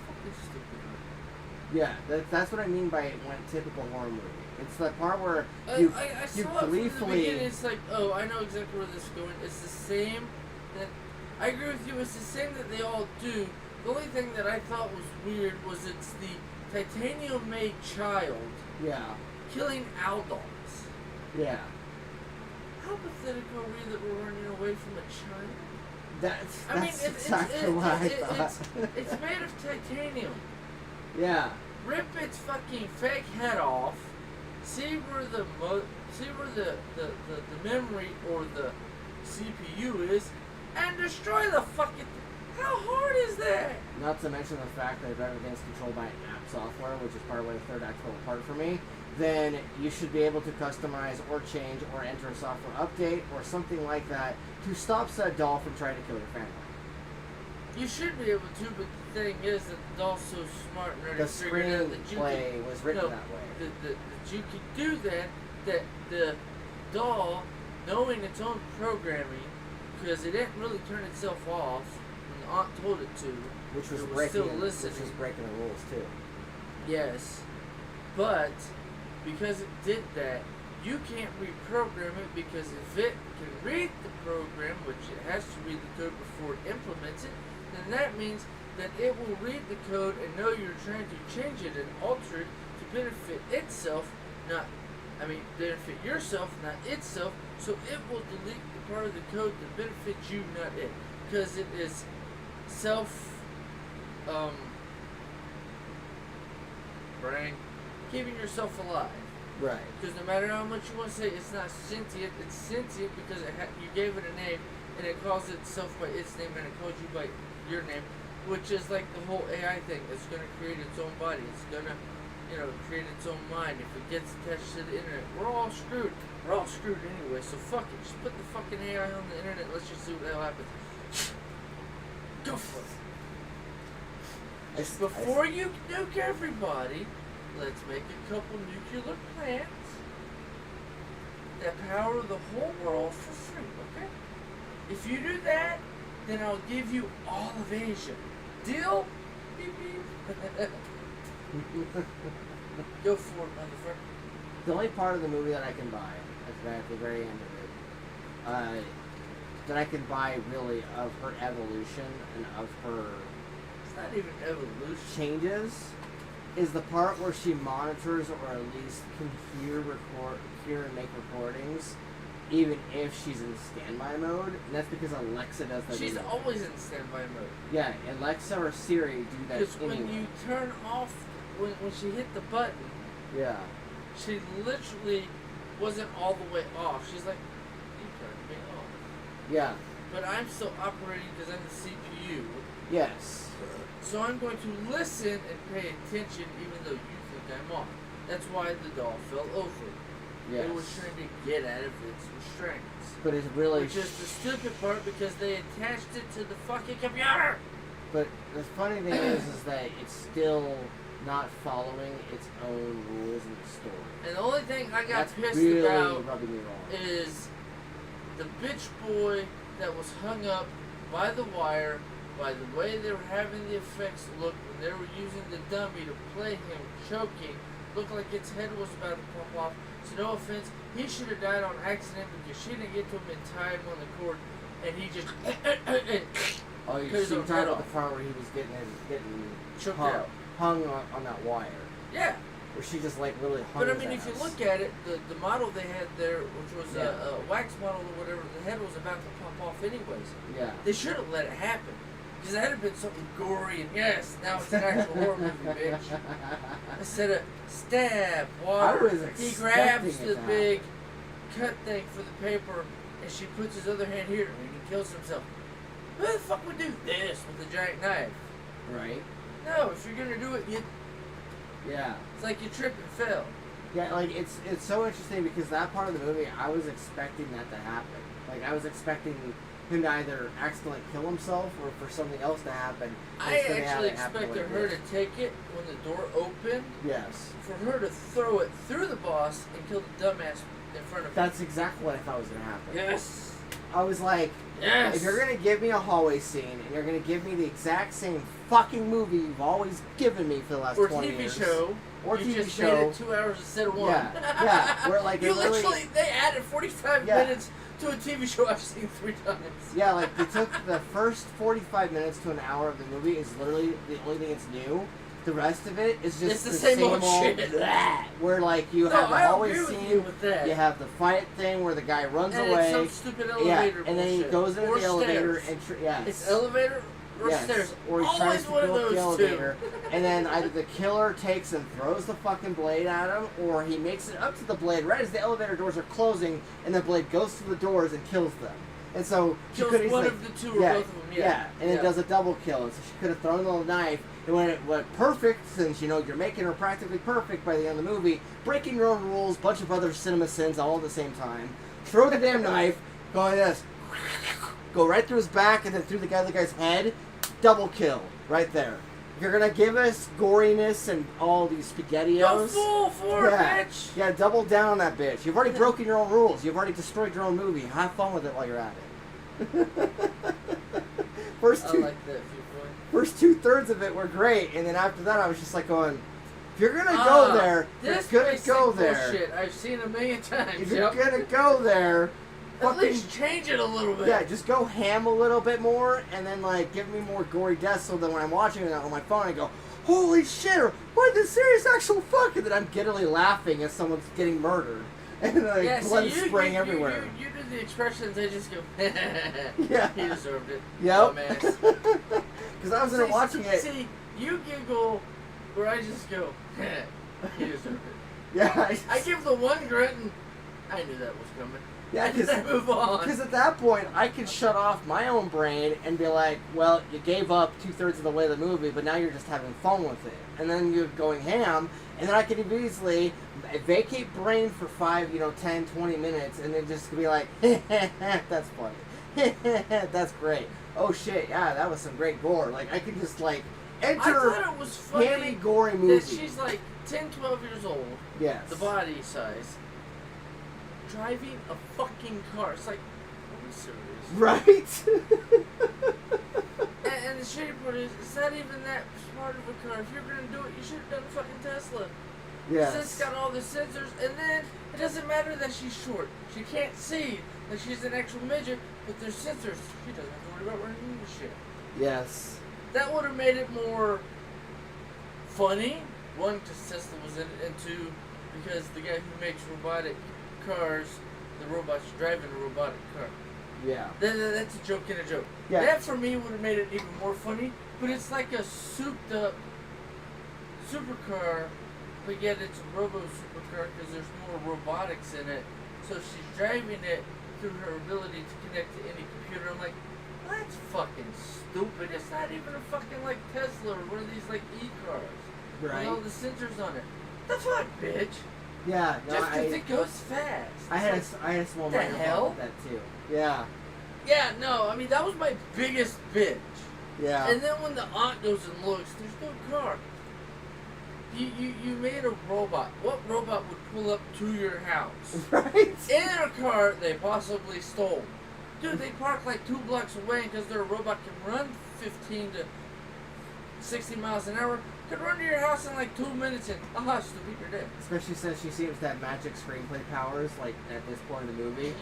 fucking stupid. Yeah, that's what I mean by it went typical horror movie. It's the part where I you saw it from the gleefully... beginning. It's like, oh, I know exactly where this is going. It's the same that I agree with you. It's the same that they all do. The only thing that I thought was weird was it's the titanium-made child Yeah, killing Aldons. yeah. How pathetic are we that we're running away from a child? That's I mean, exactly what I thought. it's made of titanium. Yeah, Rip its fucking fake head off. See where the memory or the CPU is, and destroy the fucking. How hard is that? not to mention the fact that if everything's controlled by app software, which is part of where the third act fell apart for me, then you should be able to customize or change or enter a software update or something like that to stop said doll from trying to kill your family. You should be able to, but the thing is that the doll's so smart and already The figured out that you screenplay was written that way. that you could do that the doll, knowing its own programming, because it didn't really turn itself off when the aunt told it to, Which was it breaking still listening. which was breaking the rules too. Yes, but because it did that, you can't reprogram it, because if it can read the program, which it has to read the code before it implements it, then that means that it will read the code and know you're trying to change it and alter it to benefit itself, benefit yourself, not itself, so it will delete the part of the code that benefits you, not it. Because it is brain, keeping yourself alive. Right. Because no matter how much you want to say it's not sentient, it's sentient because you gave it a name, and it calls itself by its name, and it calls you by your name, which is like the whole AI thing. It's going to create its own body. It's going to, create its own mind. If it gets attached to the internet, we're all screwed. We're all screwed anyway, so fuck it. Just put the fucking AI on the internet. Let's just see what the hell happens. Go for it. Before you nuke everybody, let's make a couple nuclear plants that power the whole world for free, okay? If you do that, then I'll give you all of Asia. Deal? Beep beep. Go for it, motherfucker. The only part of the movie that I can buy at the very end of it, that I can buy really of her evolution and of her It's not even evolution. changes is the part where she monitors or at least can hear and make recordings even if she's in standby mode, and that's because Alexa does that. She's anyway. always in standby mode. Yeah, Alexa or Siri do that Because anyway. when you turn off, when she hit the button, Yeah. she literally wasn't all the way off. She's like, you turned me off. Yeah. But I'm still operating because I'm the CPU. Yes. So I'm going to listen and pay attention even though you think I'm off. That's why the doll fell over. Yes. It was trying to get out of its restraints. But it's really... Which is the stupid part because they attached it to the fucking computer. But the funny thing is that it's still not following its own rules in the story. And the only thing I got That's pissed really about rubbing me wrong. is the bitch boy that was hung up by the wire, by the way they were having the effects look when they were using the dummy to play him choking, looked like its head was about to pop off. So no offense, he should have died on accident because she didn't get to him in time on the cord, and he just Oh, you cut his see, own talking head about off. the part where he was getting Choked hung, out. hung on that wire. Yeah. Where she just like really hung But I his mean, if you ass. look at it, the model they had there, which was Yeah. a wax model or whatever, the head was about to pop off anyways. Yeah. They should have let it happen. Because that had been something gory and yes, now it's an actual horror movie, bitch. Instead of stab, water, I was he expecting grabs it the to big cut thing for the paper and she puts his other hand here and he kills himself. Who the fuck would do this with a giant knife? Right? No, if you're gonna do it, Yeah. it's like you trip and fell. Yeah, like it's so interesting because that part of the movie, I was expecting that to happen. Like I was expecting him to either accidentally kill himself or for something else to happen. I Instead they had actually it happen the way expected it her did. to take it when the door opened, Yes. for her to throw it through the boss and kill the dumbass in front of him. That's exactly what I thought was gonna happen. Yes. I was like, Yes. if you're gonna give me a hallway scene and you're gonna give me the exact same fucking movie you've always given me for the last Or 20 TV years, show. or you TV just show, made it 2 hours instead of 1. Yeah, yeah, where, like, you it really- literally they added 45 Yeah. minutes to a TV show I've seen 3 times. yeah, like they took the first 45 minutes to an hour of the movie is literally the only thing that's new. The rest of it is just It's the same old shit. Where like you No, have the I hallway agree with scene, you with that. you have the fight thing where the guy runs And away, it's some stupid yeah, elevator and then he bullshit. goes into Or the elevator stairs. and yes. It's elevator or Yes, stairs. or he Always tries to one of go up the those elevator, two. and then either the killer takes and throws the fucking blade at him, or he makes it up to the blade right as the elevator doors are closing, and the blade goes to the doors and kills them. And so she Kills could one easily, of the two or yeah, both of them, yeah. and it Yeah. does a double kill, and so she could have thrown the knife. And when it went perfect, since you know you're making her practically perfect by the end of the movie, breaking your own rules, bunch of other cinema sins all at the same time. Throw the damn knife, go like this, go right through his back, and then through the other guy's head. Double kill right there. If you're gonna give us goriness and all these Go spaghettios, full for it, yeah, bitch. yeah, double down on that bitch. You've already broken your own rules. You've already destroyed your own movie. Have fun with it while you're at it. First I two. like that viewpoint. First 2/3 of it were great, and then after that, I was just like going, if you're gonna go there, you're This gonna basic go there. bullshit I've seen a million times. If you're Yep. gonna go there, At fucking least change it a little bit. yeah, just go ham a little bit more, and then like give me more gory deaths, so that when I'm watching it on my phone, I go, holy shit! Or, what the serious actual fuck? And then I'm giddily laughing as someone's getting murdered, and like Yeah, blood spraying you, everywhere. You do the expressions, I just go, Yeah. he deserved it. Yep. Dumbass. Because I was there watching it. See, you giggle, where I just go, he deserved it. Yeah, I give the one grunt and I knew that was coming. yeah, And then I move on. Because at that point, I could shut off my own brain and be like, well, you gave up 2/3 of the way of the movie, but now you're just having fun with it. And then you're going ham, and then I could easily vacate brain for 5, 10, 20 minutes, and then just be like, that's funny. That's great. Oh shit, yeah, that was some great gore. Like, I could just, like, I enter thought it was funny hammy, gory movie. that she's like 10, 12 years old, Yes. the body size, driving a fucking car. It's like, are we serious? Right? And the shitty part is, it's not even that smart of a car. If you're gonna do it, you should have done a fucking Tesla. Yes. It's got all the sensors, and then it doesn't matter that she's short. She can't see that she's an actual midget, but there's sensors. She doesn't have to worry about running into shit. Yes. That would have made it more funny. One, because Tesla was in it, and two, because the guy who makes robotic cars, the robot's driving a robotic car. Yeah. That's a joke in a joke. Yeah. That for me would have made it even more funny, but it's like a souped up supercar, but yet it's a robo supercar because there's more robotics in it. So she's driving it through her ability to connect to any computer. I'm like, that's fucking stupid. It's not even a fucking like Tesla or one of these like e-cars Right. with all the sensors on it. The fuck, bitch? Yeah, no, Just because it goes fast. I had a small the minor hell? problem with that too. Yeah, Yeah, no, I mean, that was my biggest bitch. yeah. And then when the aunt goes and looks, there's no car. You made a robot. What robot would pull up to your house? Right? In a car they possibly stole. Dude, they park like 2 blocks away because their robot can run 15 to 60 miles an hour. Could run to your house in like 2 minutes and, stupid, you're dead. Especially since she seems to have magic screenplay powers, like, at this point in the movie.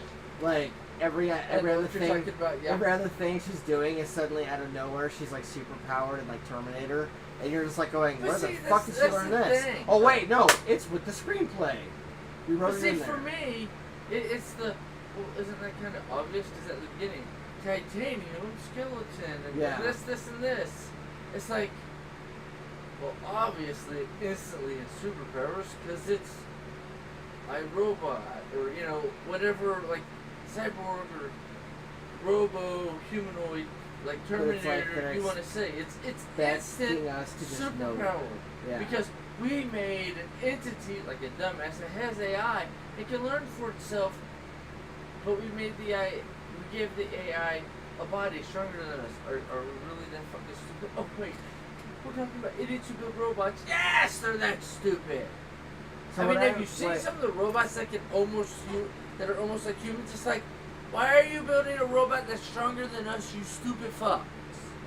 Like, every other what you're thing, talking about, yeah. every other thing she's doing is suddenly out of nowhere, she's like super powered and like Terminator. And you're just like going, But where see, the fuck did she that's learn the this? thing. Oh wait, no, it's with the screenplay. We wrote But it see, in there. for me, it's the, well, isn't that kind of obvious? Because at the beginning, titanium, skeleton, and Yeah. this, and this. It's like, well, obviously, instantly it's superpowers because it's iRobot or, you know, whatever, like cyborg or robo-humanoid, like But it's like Terminator, they're you want to say. It's That's instant getting us to just know. superpower. Yeah. Because we made an entity, like a dumbass, that has AI. It can learn for itself, but we made the AI, we gave the AI a body stronger than us. Are we really that fucking stupid? Oh, wait. We're talking about idiots who build robots. Yes, they're that stupid. So I mean, what have you seen some of the robots that can that are almost like humans? It's like, why are you building a robot that's stronger than us, you stupid fuck?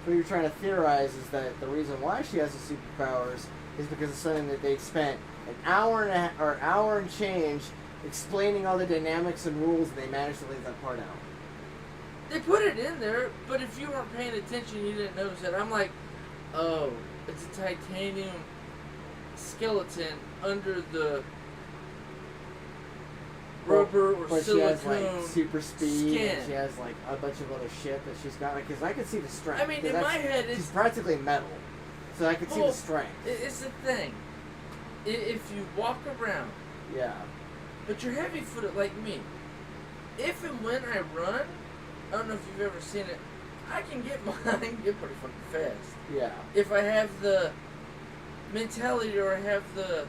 What you're trying to theorize is that the reason why she has the superpowers is because of something that they've spent an hour and change explaining all the dynamics and rules, and they managed to leave that part out. They put it in there, but if you weren't paying attention, you didn't notice it. I'm like, oh, it's a titanium skeleton under the rubber or but silicone she has like super speed, skin. and she has like a bunch of other shit that she's got. Because I could see the strength. I mean, 'cause in my head, she's it's practically metal, so I could see the Well, strength. it's the thing. If you walk around, Yeah, but you're heavy-footed like me, if and when I run, I don't know if you've ever seen it, I can get mine get pretty fucking fast. yeah, If I have the mentality or I have the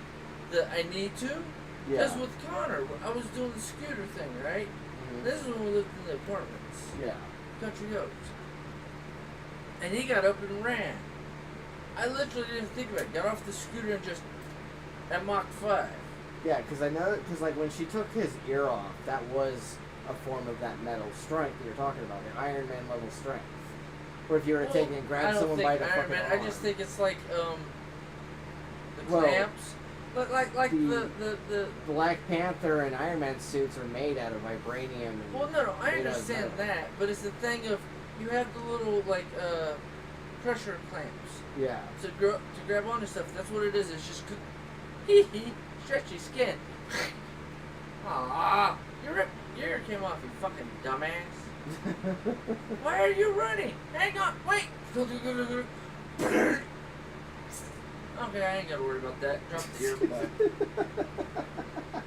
I need to. Because yeah, with Connor, I was doing the scooter thing, right? Mhm. This is when we lived in the apartments, yeah. Country Oaks. And he got up and ran. I literally didn't think about it. Got off the scooter and just at Mach 5. Yeah, because I know, because like when she took his ear off, that was a form of that metal strength that you're talking about, the Iron Man level strength. Or if you were to take and I grab don't someone think by the Iron fucking Man, arm. I just think it's like the Well, clamps. But like the Black Panther and Iron Man suits are made out of vibranium. And well, no, I made out of understand metal. that, but it's the thing of you have the little like pressure clamps. Yeah. To grab onto stuff. That's what it is. It's just stretchy skin. Ah, your ear came off, you fucking dumbass. Why are you running? Hang on, wait. Okay, I ain't gotta worry about that. Drop the earbud.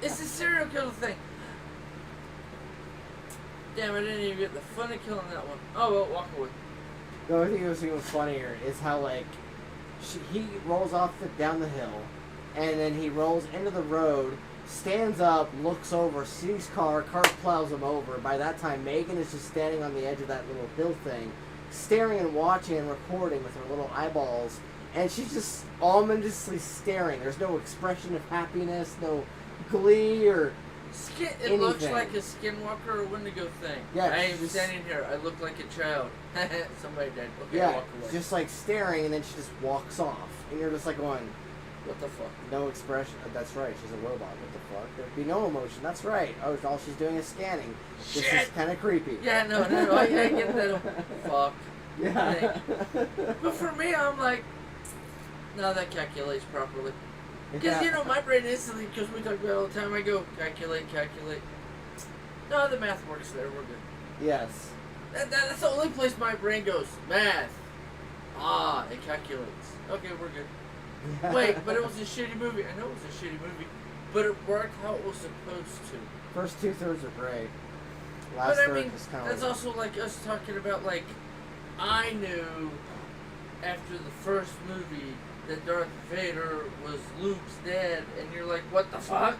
It's the serial killer thing. Damn, I didn't even get the fun of killing that one. Oh well, walk away. The only thing that was even funnier is how like he rolls off down the hill, and then he rolls into the road, stands up, looks over, sees car plows him over. By that time, Megan is just standing on the edge of that little hill thing, staring and watching and recording with her little eyeballs, and she's just ominously staring. There's no expression of happiness, no glee or It looks anything. like a skinwalker or Wendigo thing. Yeah, I am just- standing here. I look like a child. Somebody died. Okay, yeah, walk away. just like staring, and then she just walks off, and you're just like going, What the fuck? no expression. That's right, she's a robot. What the fuck? There'd be no emotion. That's right. Oh, all she's doing is scanning. This is Shit! kind of creepy. Yeah, no, I get that. Fuck. Yeah. But for me, I'm like, no, that calculates properly. Because, Yeah. you know, my brain instantly, because we talk about it all the time, I go, calculate. No, the math works there. We're good. Yes. That's the only place my brain goes. Math. Ah, it calculates. Okay, we're good. Wait, but it was a shitty movie. I know it was a shitty movie, but it worked how it was supposed to. First 2/3 are great. But Last I third mean, is kind that's of. also like us talking about, like, I knew after the first movie that Darth Vader was Luke's dad, and you're like, what the fuck?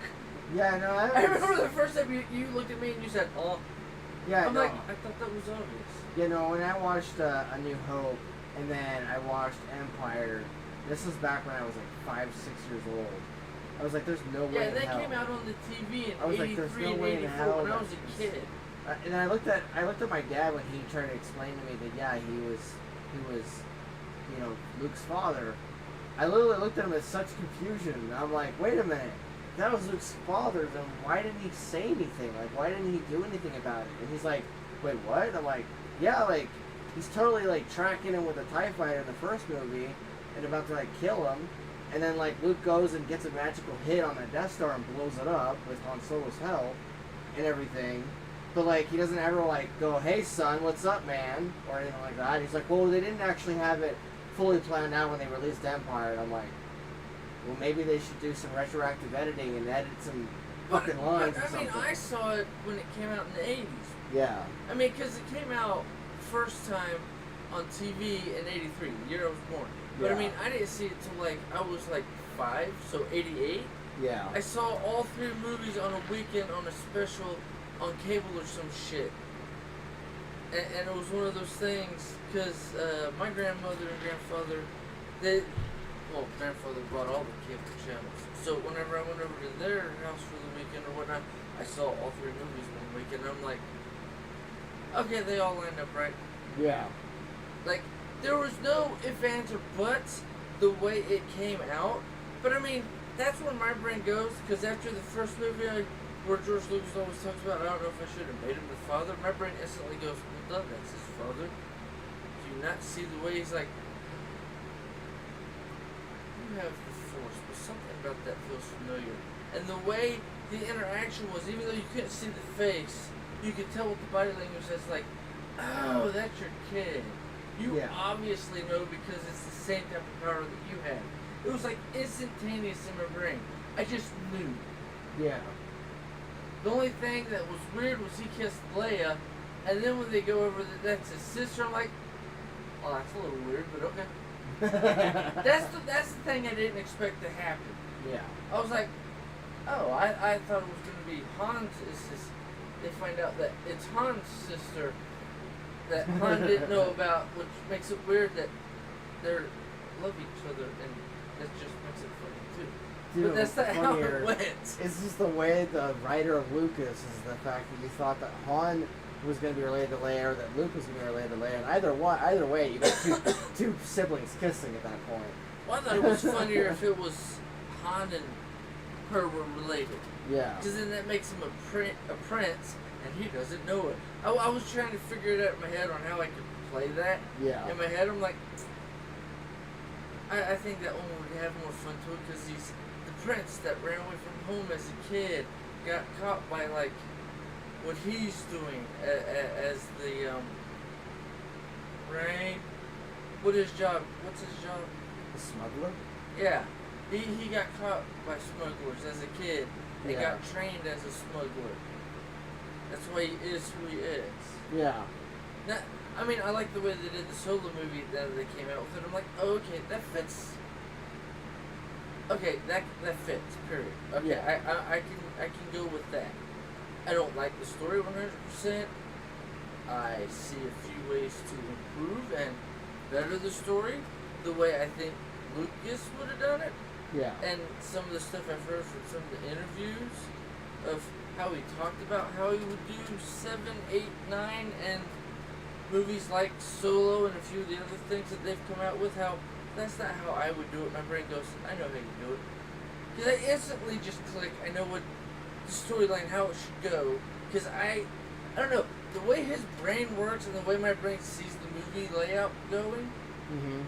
Yeah, no, I remember the first time you looked at me and you said, oh. Yeah, I'm no. like, I thought that was obvious. You know, when I watched A New Hope, and then I watched Empire, this was back when I was like 5, 6 years old. I was like, there's no way Yeah, in that hell. came out on the TV in I was like, there's 83 no and way in 84 hell when I that was a is- kid. And then I looked at my dad when he tried to explain to me that yeah, he was, you know, Luke's father. I literally looked at him with such confusion. And I'm like, wait a minute, if that was Luke's father, then why didn't he say anything? Like, why didn't he do anything about it? And he's like, wait, what? I'm like, yeah, like he's totally like tracking him with a TIE fighter in the first movie and about to like kill him. And then like Luke goes and gets a magical hit on the Death Star and blows it up with Han Solo's help and everything. But like he doesn't ever like go, hey son, what's up, man, or anything like that. He's like, well, they didn't actually have it fully planned out when they released Empire. And I'm like, well, maybe they should do some retroactive editing and edit some fucking lines or I mean, something. I saw it when it came out in the 80s. Yeah. I mean, because it came out first time on TV in 83, the year I was born. But I Yeah. mean, I didn't see it till like, I was like 5, so 88. Yeah. I saw all 3 movies on a weekend on a special on cable or some shit. And it was one of those things, because my grandmother and grandfather, grandfather bought all the cable channels. So whenever I went over to their house for the weekend or whatnot, I saw all 3 movies one weekend. I'm like, okay, they all lined up right. Yeah. Like, there was no ifs, ands, or buts the way it came out. But I mean, that's where my brain goes, because after the first movie where George Lucas always talks about, I don't know if I should have made him the father, my brain instantly goes, well, duh, that's his father. Do you not see the way he's like, you have the Force, but something about that feels familiar. And the way the interaction was, even though you couldn't see the face, you could tell with the body language that's like, oh, that's your kid. You Yeah. obviously know because it's the same type of power that you had. It was like instantaneous in my brain. I just knew. Yeah. The only thing that was weird was he kissed Leia, and then when they go over that's his sister, I'm like, oh, that's a little weird, but okay. That's the thing I didn't expect to happen. Yeah. I was like, oh, I thought it was going to be Han's. They find out that it's Han's sister that Han didn't know about, which makes it weird that they love each other, and that just makes it funny too. Dude, But that's not how funnier. it went. It's just the way the writer of Lucas is the fact that you thought that Han was going to be related to Leia, or that Luke was going to be related to Leia. And either way, you got two siblings kissing at that point. Well, I thought it was funnier if it was Han and her were related. Yeah. Because then that makes him a prince, and he doesn't know it. I was trying to figure it out in my head on how I could play that. Yeah. In my head, I'm like, I think that one would have more fun to it, because he's the prince that ran away from home as a kid, got caught by, like, what he's doing as the, right? What's his job? The smuggler? Yeah. He got caught by smugglers as a kid. He Yeah. got trained as a smuggler. That's why he is who he is. Yeah. Now, I mean, I like the way they did the Solo movie that they came out with it. I'm like, oh, okay, that fits. Okay, that fits. Period. Okay, Yeah. I can go with that. I don't like the story 100%. I see a few ways to improve and better the story the way I think Lucas would have done it. Yeah. And some of the stuff I've heard from some of the interviews of how he talked about how he would do 7, 8, 9, and movies like Solo and a few of the other things that they've come out with, how that's not how I would do it. My brain goes, I know how you do it. Because I instantly just click, I know what the storyline, how it should go. Because I don't know, the way his brain works and the way my brain sees the movie layout going, Mm-hmm.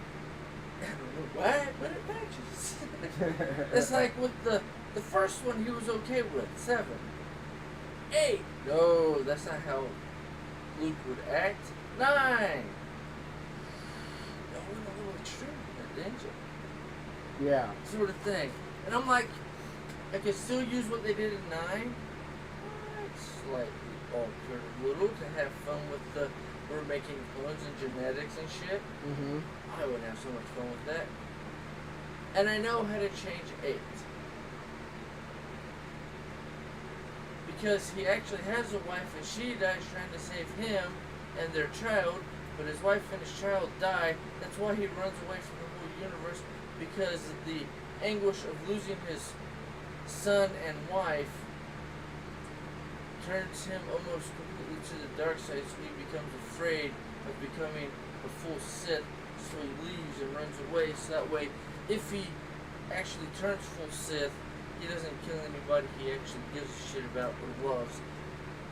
I don't know why, but it matches. It's like with the first one he was okay with, 7. 8, no, that's not how Luke would act. 9, no, went a little extreme with that, didn't you? Yeah. Sort of thing. And I'm like, I could still use what they did in 9, slightly alter a little to have fun with the, we're making clones and genetics and shit. Mm-hmm. I wouldn't have so much fun with that. And I know how to change 8. Because he actually has a wife and she dies trying to save him and their child, but his wife and his child die. That's why he runs away from the whole universe, because the anguish of losing his son and wife turns him almost completely to the dark side, so he becomes afraid of becoming a full Sith, so he leaves and runs away, so that way, if he actually turns full Sith, he doesn't kill anybody he actually gives a shit about or loves,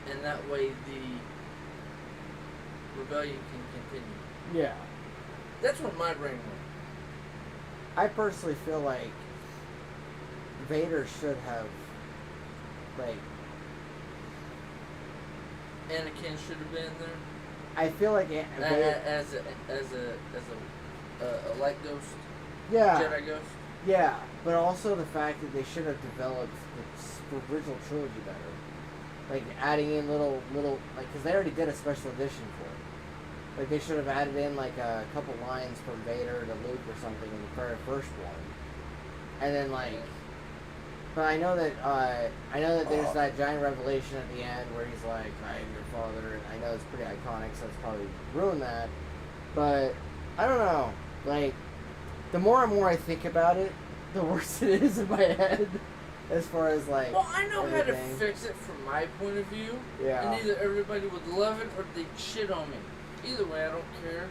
and that way the rebellion can continue. Yeah. That's where my brain went. I personally feel like Vader should have, like, Anakin should have been there I feel like Vader, as a light ghost, yeah, Jedi ghost. yeah, but also the fact that they should have developed the original trilogy better, like adding in little like, because they already did a special edition for it. Like they should have added in like a couple lines from Vader to Luke or something in the very first one, and then like. But I know that there's that giant revelation at the end where he's like, "I am your father," and I know it's pretty iconic, so it's probably ruined that. But I don't know. Like, the more and more I think about it, the worse it is in my head. As far as like, Well, I know how to everything. fix it from my point of view, Yeah. and either everybody would love it or they'd shit on me. Either way, I don't care.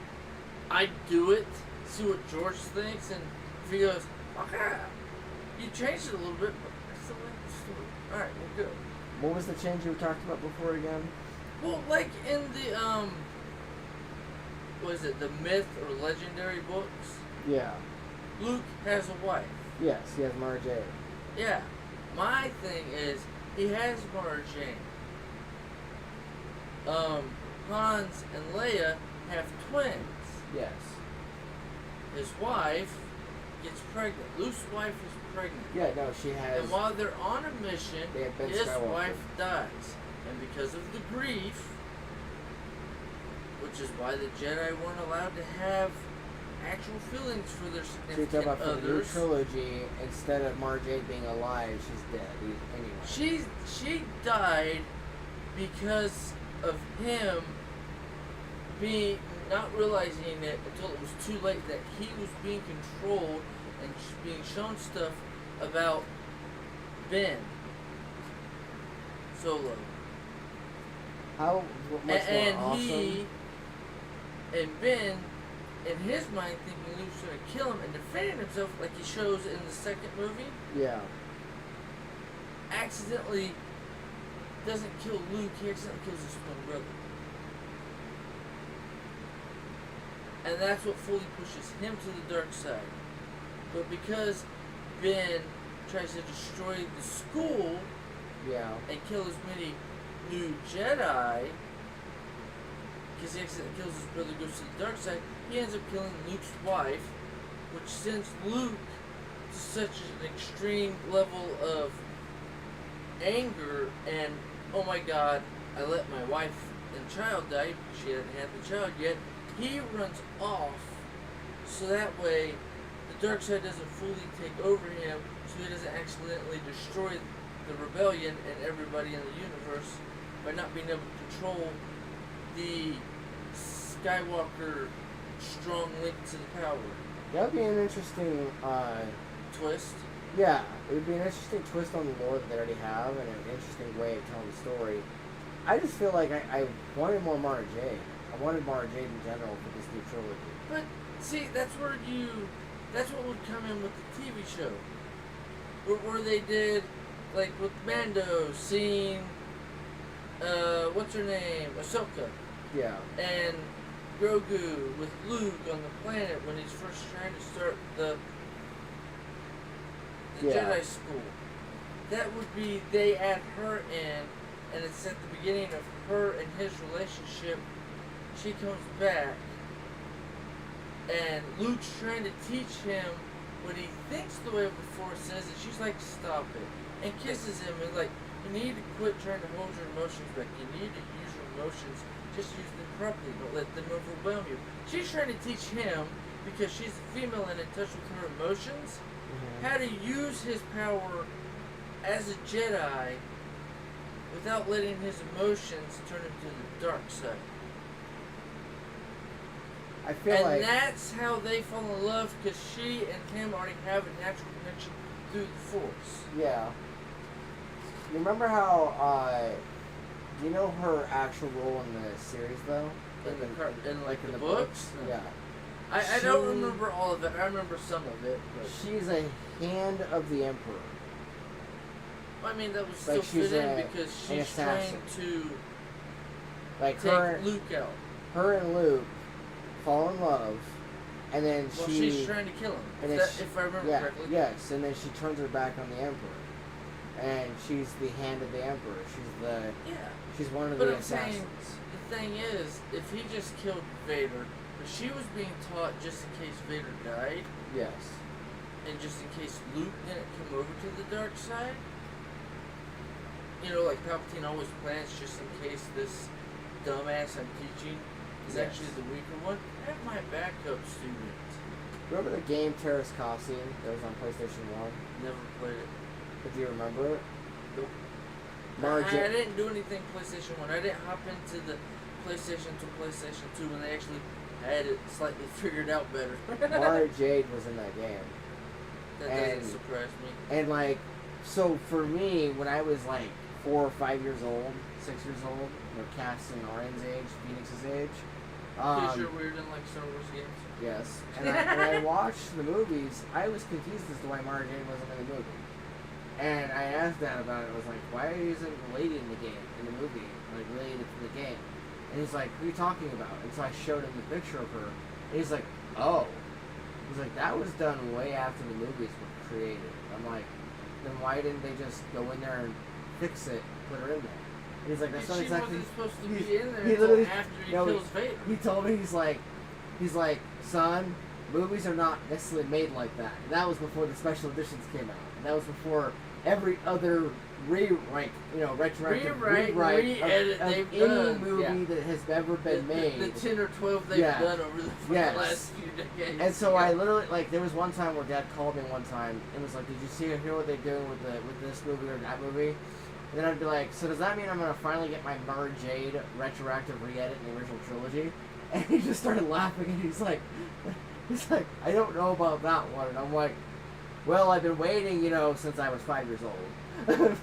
I do it, see what George thinks, and if he goes, "Okay, you changed it a little bit, but I still like the story." All right, well, good. What was the change you were talking about before again? Well, like in the what is it, the myth or legendary books? Yeah. Luke has a wife. Yes, he has Mara Jade. Yeah. My thing is, he has Mara Jade. Hans and Leia have twins. Yes. His wife gets pregnant. Luke's wife is pregnant. Yeah, no, she has. And while they're on a mission, They have Ben his Skywalker. wife dies. And because of the grief, which is why the Jedi weren't allowed to have actual feelings for their So you're talking significant about for the new others, trilogy, instead of Mara Jade being alive, she's dead. Anyway. she died because of him not realizing it until it was too late that he was being controlled and being shown stuff about Ben Solo. How much And more awesome? he and Ben, in his mind, thinking Luke's gonna kill him and defending himself like he shows in the second movie, Yeah. accidentally doesn't kill Luke, he accidentally kills his twin brother. And that's what fully pushes him to the dark side. But because Ben tries to destroy the school Yeah. and kill as many new Jedi, because he accidentally kills his brother, goes to the dark side, he ends up killing Luke's wife, which sends Luke to such an extreme level of anger and, oh my god, I let my wife and child die, she hadn't had the child yet. He runs off so that way the dark side doesn't fully take over him, so he doesn't accidentally destroy the rebellion and everybody in the universe by not being able to control the Skywalker strong link to the power. That would be an interesting, Twist. yeah, it would be an interesting twist on the lore that they already have, and an interesting way of telling the story. I just feel like I wanted more Mara Jade. I wanted Mara Jade in general for this new trilogy. But see, that's what would come in with the TV show, where they did, like with Mando seeing, what's her name, Ahsoka, Yeah. and Grogu with Luke on the planet when he's first trying to start the Yeah. Jedi school. That would be, they add her in, and it's at the beginning of her and his relationship. She comes back, and Luke's trying to teach him what he thinks the way of the Force says, and she's like, "Stop it," and kisses him, and like, "You need to quit trying to hold your emotions back. You need to use your emotions. Just use them properly. Don't let them overwhelm you." She's trying to teach him, because she's a female and in touch with her emotions, how to use his power as a Jedi without letting his emotions turn him to the dark side. I feel And like that's how they fall in love, because she and him already have a natural connection through the Force. yeah. You remember how do you know her actual role in the series though? In the books? books? No. Yeah. I don't remember all of it. I remember some of it. But She's a hand of the Emperor. I mean, that was Like, still she's fit in an because she's trying assassin. to Like take Luke out. her and Luke fall in love, and then Well, she she's trying to kill him. and If, then that, she- if I remember yeah, correctly. yes, and then she turns her back on the Emperor, and she's the hand of the Emperor. Yeah. She's one of But the I'm saying, assassins. the thing is, if he just killed Vader, but she was being taught just in case Vader died, Yes. and just in case Luke didn't come over to the dark side. You know, like Palpatine always plans just in case this dumbass I'm teaching is Yes. actually the weaker one. I have my backup student. Remember the game Terrace Cosine that was on PlayStation 1? Never played it. But do you remember it? Nope. Mara I Jade, didn't do anything PlayStation 1. I didn't hop into the PlayStation to PlayStation 2 when they actually had it slightly figured out better. Mara Jade was in that game. That and- doesn't surprise me. And like, so for me, when I was like 4 or 5 years old, 6 years old, Cass and Oren's age, Phoenix's age. Because you're weird and like Star Wars games. Yes. And when I watched the movies, I was confused as to why Mara Jade wasn't in the movie. And I asked Dad about it. I was like, why isn't the lady in the game, in the movie, like related to the game? And he's like, who are you talking about? And so I showed him the picture of her. And he's like, oh. He's like, that was done way after the movies were created. I'm like, then why didn't they just go in there and fix it, put her in there? And he's like, that's not She exactly. wasn't supposed to he- be in there he until literally- after he no, kills Vader. He told me, he's like, son, movies are not necessarily made like that. And that was before the special editions came out. And that was before every other retroactive rewrite re-edit of they've any done. movie Yeah. that has ever been made. The 10 or 12 they've Yeah. done over the Yes. last few decades. And so I literally, like, there was one time where Dad called me one time and was like, did you see or hear what they're doing with this movie or that movie? And then I'd be like, so does that mean I'm going to finally get my Mara Jade retroactive re-edit in the original trilogy? And he just started laughing and he's like, I don't know about that one. And I'm like, well, I've been waiting, since I was 5 years old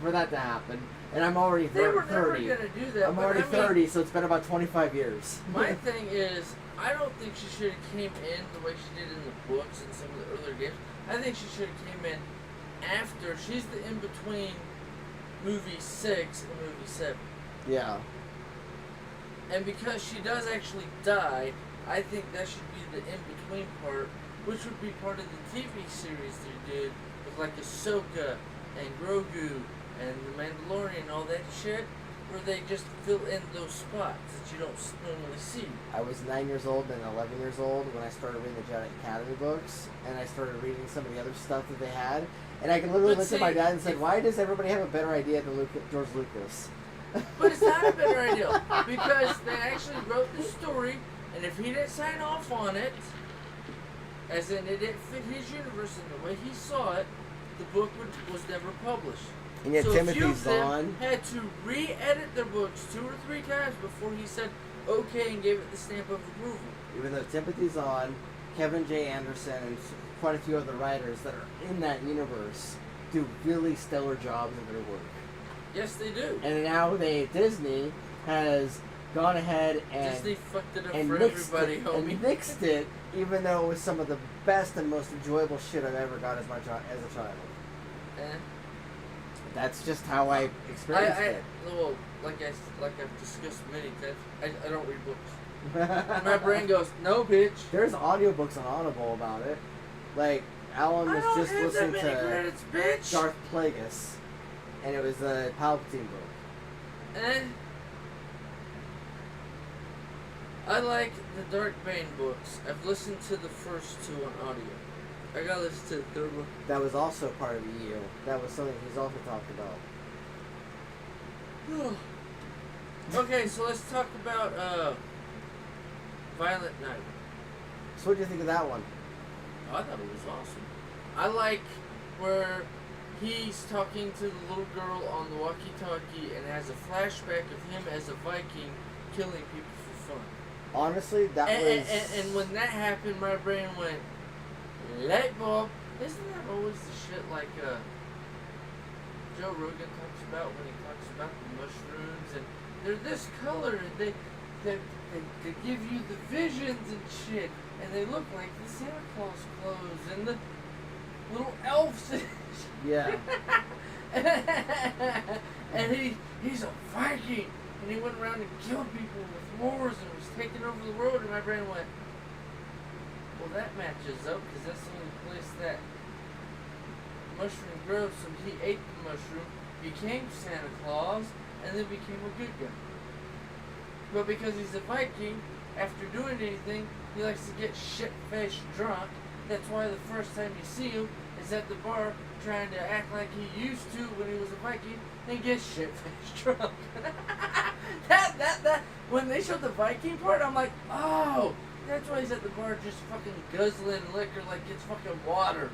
for that to happen. And I'm already they were 30. never going to do that. I'm but already I mean, 30, so it's been about 25 years. My thing is, I don't think she should have came in the way she did in the books and some of the earlier games. I think she should have came in after. She's the in-between movie 6 and movie 7. Yeah. And because she does actually die, I think that should be the in-between part, which would be part of the TV series they did with like Ahsoka and Grogu and the Mandalorian and all that shit, where they just fill in those spots that you don't normally see. I was 9 years old and 11 years old when I started reading the Jedi Academy books, and I started reading some of the other stuff that they had. And I can literally But look at see, my dad and said, if- why does everybody have a better idea than George Lucas? But it's not a better idea, because they actually wrote the story, and if he didn't sign off on it, as in it didn't fit his universe in the way he saw it, the book was never published. And yet So a few Timothy of them Zahn, had to re-edit their books 2 or 3 times before he said okay and gave it the stamp of approval. even though Timothy Zahn, Kevin J. Anderson, and quite a few other writers that are in that universe do really stellar jobs of their work. Yes, they do. And now Disney has gone ahead and Disney fucked it up and for mixed everybody, it, homie. and mixed it, even though it was some of the best and most enjoyable shit I've ever got as a child. Eh. That's just how I experienced it. Well, like I've discussed many times, I don't read books. My brain goes, no, bitch. There's audiobooks on Audible about it. Like, Alan I was don't just have that listening many to credits, bitch. Darth Plagueis, and it was the Palpatine book. And I like the Dark Bane books. I've listened to the first 2 on audio. I gotta listen to the third one. That was also part of the EU. That was something he's also talked about. Okay, so let's talk about Violent Night. So what do you think of that one? Oh, I thought it was awesome. I like where he's talking to the little girl on the walkie-talkie and has a flashback of him as a Viking killing people for fun. Honestly, that was... And when that happened, my brain went, light bulb. Isn't that always the shit like Joe Rogan talks about when he talks about the mushrooms and they're this color and they give you the visions and shit and they look like the Santa Claus clothes and the little elves and Yeah. and he's a Viking and he went around and killed people with wars and was taking over the world and my brain went, well that matches up because that's the only place that mushroom grows, so he ate the mushroom, became Santa Claus, and then became a good guy. But because he's a Viking, after doing anything, he likes to get shit-faced drunk. That's why the first time you see him is at the bar trying to act like he used to when he was a Viking and get shit-faced drunk. that when they showed the Viking part, I'm like, oh, that's why he's at the bar just fucking guzzling liquor like it's fucking water.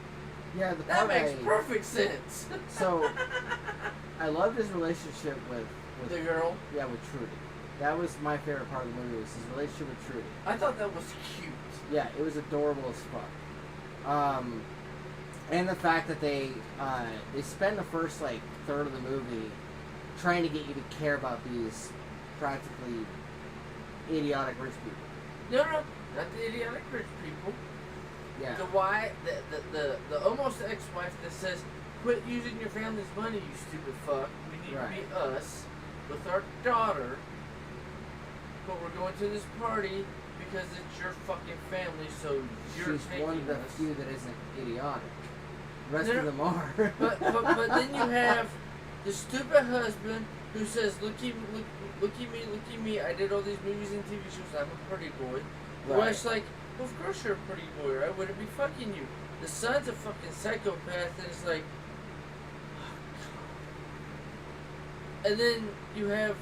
Yeah, that makes perfect sense. So, I loved his relationship with the girl. Yeah, with Trudy. That was my favorite part of the movie, was his relationship with Trudy. I thought that was cute. Yeah, it was adorable as fuck. And the fact that they spend the first like third of the movie trying to get you to care about these practically idiotic rich people. No, not the idiotic rich people. Yeah. The almost ex-wife that says, quit using your family's money, you stupid fuck. We need to be us with our daughter. But we're going to this party because it's your fucking family, so you're She's taking one of the us. few that isn't idiotic. The rest of them are. but then you have the stupid husband who says, look at me, I did all these movies and TV shows, I'm a pretty boy. The wife's like, well, of course you're a pretty boy, or I wouldn't be fucking you. The son's a fucking psychopath, and it's like, and then you have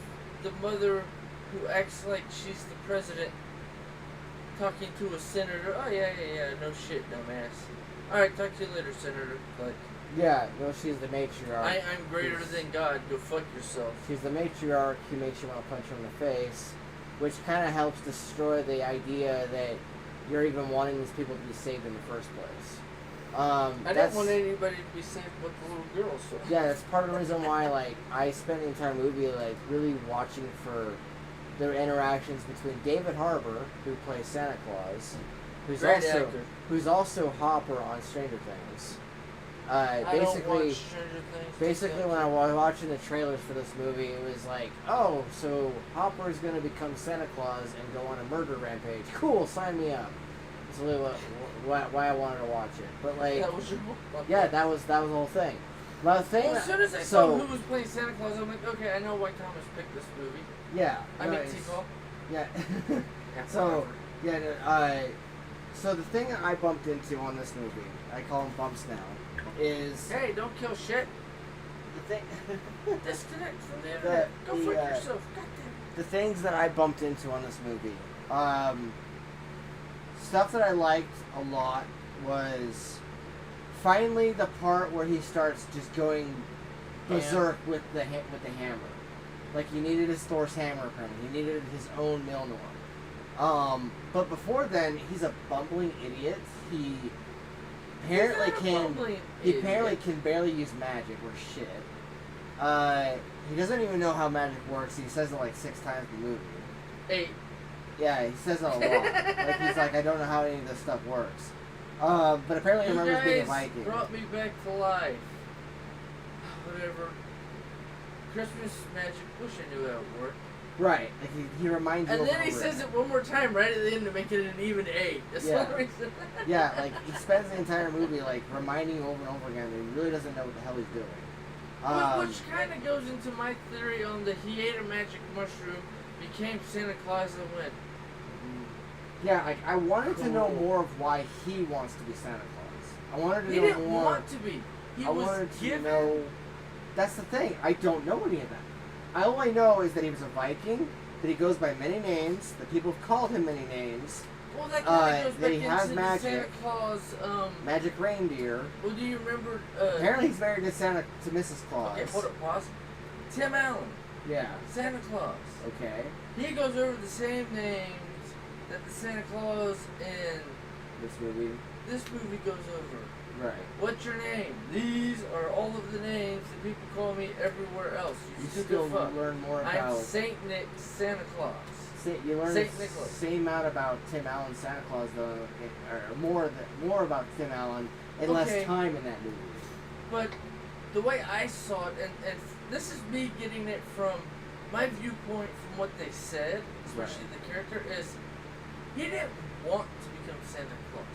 the mother who acts like she's the president talking to a senator. Oh, yeah, no shit, dumbass. Alright, talk to you later, senator. Like, yeah, no, she's the matriarch. I'm greater than God, go fuck yourself. She's the matriarch who makes you want to punch her in the face, which kind of helps destroy the idea that you're even wanting these people to be saved in the first place. I didn't want anybody to be saved but the little girl, so. Yeah, that's part of the reason why, like, I spent the entire movie, like, really watching for the interactions between David Harbour, who plays Santa Claus, who's also Hopper on Stranger Things. Basically, when I was watching the trailers for this movie, it was like, oh, so Hopper's gonna become Santa Claus and go on a murder rampage. Cool, sign me up. That's really why I wanted to watch it. But like, that was your yeah, that was the whole thing. Well, as soon as I saw who was playing Santa Claus, I'm like, okay, I know why Thomas picked this movie. Yeah, I mean TPAW. Yeah. So the thing that I bumped into on this movie, I call them bumps now, is... Hey, don't kill shit. The thing... Disconnect from the internet. Go fuck yourself. Goddamn. The things that I bumped into on this movie. Stuff that I liked a lot was finally the part where he starts just going berserk with the hammer. Like, he needed his Thor's hammer apparently. He needed his own Mjolnir. But before then, he's a bumbling idiot. He apparently can barely use magic or shit. He doesn't even know how magic works. He says it like 6 times in the movie. 8. Yeah, he says it a lot. Like, he's like, I don't know how any of this stuff works. But apparently he remembers being a Viking. Brought me back to life. Whatever. Christmas magic. Wish I knew how it worked. Right. Like he reminds you. And then he says it one more time right at the end to make it an even 8. That's the reason. Yeah, like he spends the entire movie like reminding you over and over again that he really doesn't know what the hell he's doing. Which kind of goes into my theory on the he ate a magic mushroom, became Santa Claus, and went. Yeah, like I wanted to know more of why he wants to be Santa Claus. I wanted to know more. He didn't want to be. I wanted to know. That's the thing. I don't know any of that. All I know is that he was a Viking, that he goes by many names, that people have called him many names, Well, that kind of goes that back he has into the magic. Santa Claus. Magic reindeer. Well, do you remember? Apparently, he's married to Mrs. Claus. Okay, hold up, pause. Tim Allen, Yeah. Santa Claus. Okay. He goes over the same names that the Santa Claus in This movie. this movie goes over. Right. What's your name? These are all of the names that people call me everywhere else. You stupid still fuck. learn more I'm about. Saint Nick Santa Claus. You learn Saint the Nicholas. same amount about Tim Allen Santa Claus, though, or more about Tim Allen in less Okay. time in that movie. But the way I saw it, and this is me getting it from my viewpoint from what they said, especially the character, is he didn't want to become Santa Claus.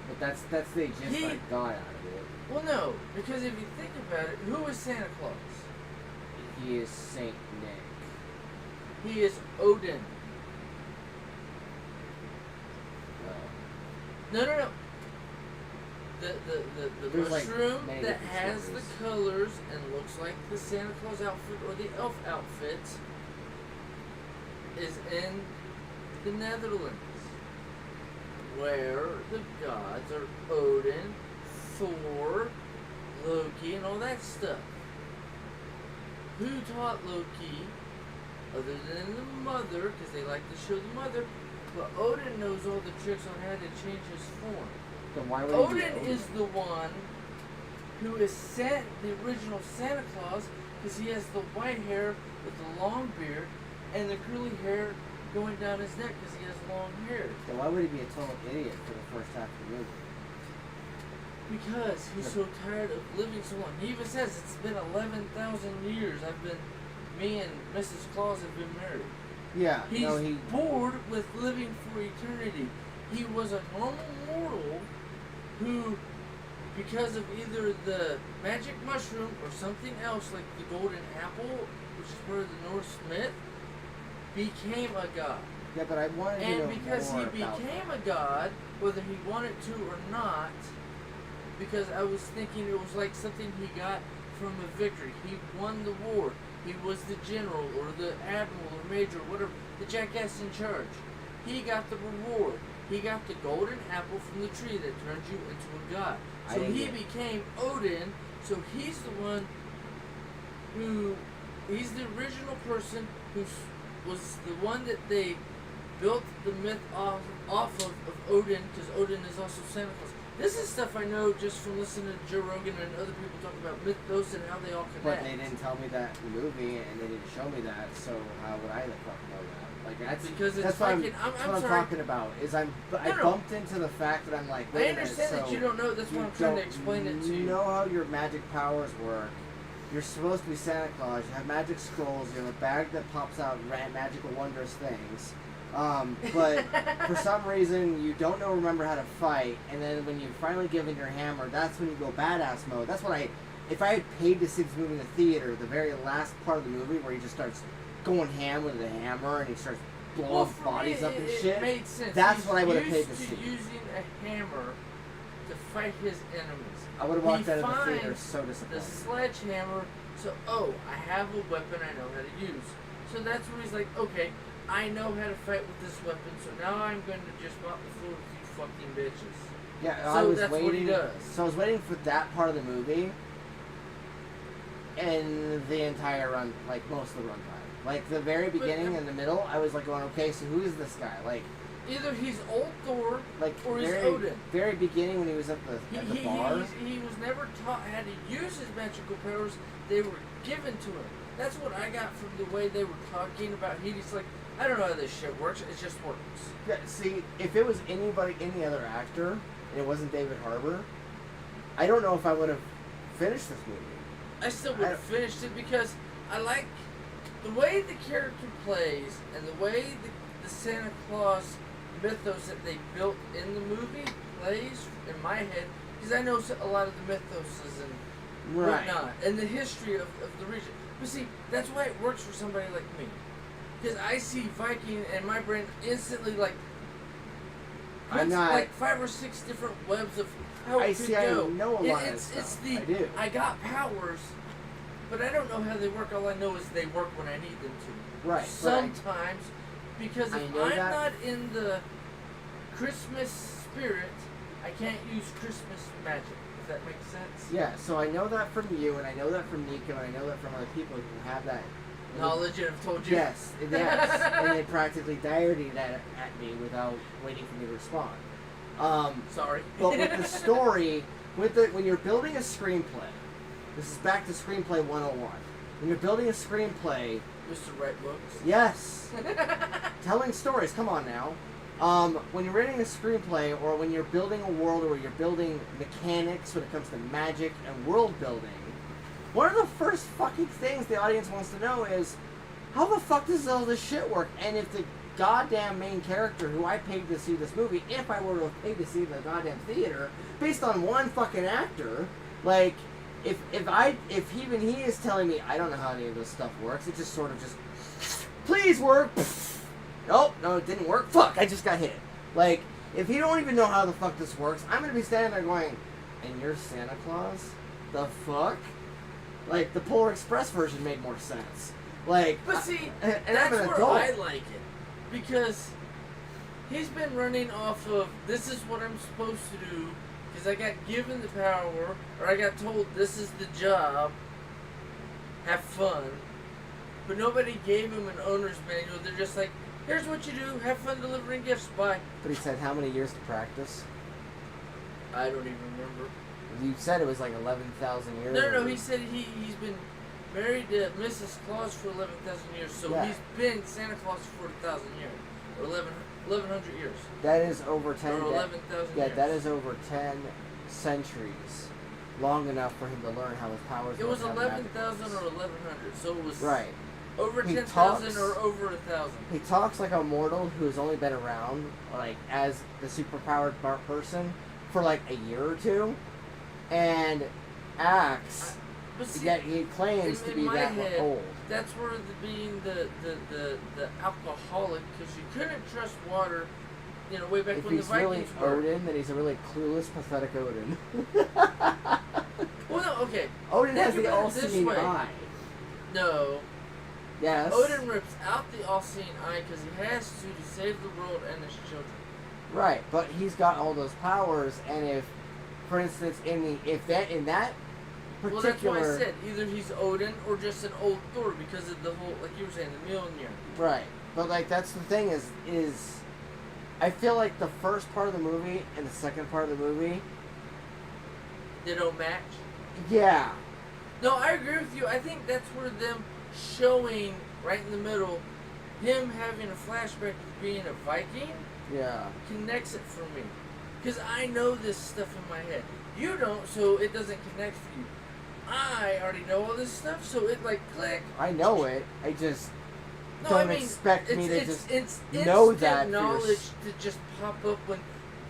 But that's they just He- like got out of it. Well, no, because if you think about it, who is Santa Claus? He is Saint Nick. He is Odin. Well, No. The There's, like, mushroom many that different has stories. the colors and looks like the Santa Claus outfit or the elf outfit is in the Netherlands, where the gods are Odin, Thor, Loki, and all that stuff. Who taught Loki, other than the mother, because they like to show the mother, but Odin knows all the tricks on how to change his form. then why would he be Odin is the one who is the original Santa Claus, because he has the white hair with the long beard and the curly hair going down his neck because he has long hair. Then why would he be a total idiot for the first half of the movie? Because he's so tired of living so long. He even says it's been 11,000 years. Me and Mrs. Claus have been married. Yeah. He's No, he. bored with living for eternity. He was a normal mortal who, because of either the magic mushroom or something else like the golden apple, which is part of the Norse myth, became a god. Yeah, but I wanted to know And because he more about became a god, whether he wanted to or not, because I was thinking it was like something he got from a victory. He won the war. He was the general or the admiral or major, whatever, the jackass in charge. He got the reward. He got the golden apple from the tree that turned you into a god. I So didn't he get- became Odin. So he's the one who, he's the original person who was the one that they built the myth off of Odin, because Odin is also Santa Claus. This is stuff I know just from listening to Joe Rogan and other people talk about mythos and how they all connect. But they didn't tell me that in the movie, and they didn't show me that. So how would I the fuck know that? Like that's Because it's that's what fucking. that's I'm what sorry. I'm talking about. Is I No. bumped into the fact that I'm like, I wait a minute, understand that so you don't know. That's why you I'm trying to don't explain it to you. know how your magic powers work. You're supposed to be Santa Claus. You have magic scrolls. You have a bag that pops out magical, wondrous things. But for some reason, you don't remember how to fight. And then when you finally give in your hammer, that's when you go badass mode. That's what if I had paid to see this movie in the theater, the very last part of the movie where he just starts going ham with the hammer and he starts blowing Well, off for bodies me, up and it shit. made sense. That's He's what I would have paid to used see. Using a hammer to fight his enemies. I would have walked He out of the theater finds so The disappointed. sledgehammer. So, I have a weapon I know how to use. So that's where he's like, okay, I know how to fight with this weapon. So now I'm going to just mop the floor with you fucking bitches. Yeah, So I was that's waiting. what he does. So I was waiting for that part of the movie, and the entire run, like most of the runtime, like the very beginning and the middle. I was like going, okay, so who is this guy? Like Either he's old Thor or he's very, Odin. very beginning when he was at the bar. He was never taught how to use his magical powers. They were given to him. That's what I got from the way they were talking about. He's like, I don't know how this shit works. It just works. Yeah, see, if it was any other actor, and it wasn't David Harbour, I don't know if I would have finished this movie. I still would have finished it because I like the way the character plays and the way the Santa Claus mythos that they built in the movie plays in my head, because I know a lot of the mythoses and whatnot and the history of the region. But see, that's why it works for somebody like me, because I see Viking and my brain instantly like puts like 5 or 6 different webs of how it could go. I know a lot of stuff. I do. I got powers, but I don't know how they work. All I know is they work when I need them to. Right. Sometimes, because if know I'm that. not in the Christmas spirit, I can't use Christmas magic. If that makes sense. Yeah, so I know that from you, and I know that from Nico, and I know that from other people who have that Knowledge and have told you. Yes, yes, and they practically diarrheaed at me without waiting for me to respond. Sorry. But with the story, when you're building a screenplay, this is back to screenplay 101. When you're building a screenplay, Mr. Write Books. yes, telling stories. Come on now. When you're writing a screenplay, or when you're building a world, or you're building mechanics when it comes to magic and world building, one of the first fucking things the audience wants to know is, how the fuck does all this shit work? And if the goddamn main character who I paid to see this movie, if I were to have paid to see the goddamn theater, based on one fucking actor, like, if even he is telling me I don't know how any of this stuff works, it just sort of just, please work. Nope, no, it didn't work. Fuck, I just got hit. Like, if he don't even know how the fuck this works, I'm gonna be standing there going, and you're Santa Claus? The fuck? Like, the Polar Express version made more sense. Like, but see, and that's I'm an where adult. I like it. Because he's been running off of, this is what I'm supposed to do, because I got given the power, or I got told this is the job, have fun. But nobody gave him an owner's manual. They're just like, here's what you do, have fun delivering gifts, bye. But he said how many years to practice? I don't even remember. You said it was like 11,000 years. No, he said he's been married to Mrs. Claus for 11,000 years, so Yeah. he's been Santa Claus for 40,000 years, or 1,100 years. That is over 10. Or 11,000 Yeah, years. that is over 10 centuries. Long enough for him to learn how his powers It work was and how magic 11,000 works. or 1,100, so it was Right. over He 10,000 talks- or over 1,000. He talks like a mortal who's only been around, like, as the superpowered person for like a year or two, and acts. But see, Yet he claims to in be my that head, old. that's where being the alcoholic, because you couldn't trust water, way back If when the he's really Vikings were. Odin, then he's a really clueless, pathetic Odin. Well, no, okay. Odin has Think the about it this all-seeing way. eye. No. Yes. Odin rips out the all-seeing eye because he has to save the world and his children. Right, but he's got all those powers, and if, for instance, in that particular, Well, that's why I said either he's Odin or just an old Thor because of the whole, like you were saying, the Mjolnir. right, but like that's the thing is, I feel like the first part of the movie and the second part of the movie, They don't match. yeah, No, I agree with you. I think that's where them showing right in the middle, him having a flashback of being a Viking, yeah, connects it for me. Because I know this stuff in my head. You don't, so it doesn't connect for you. I already know all this stuff, so it like click. I know it. I just No, don't I mean, expect me to it's just know instant that for your knowledge to just pop up when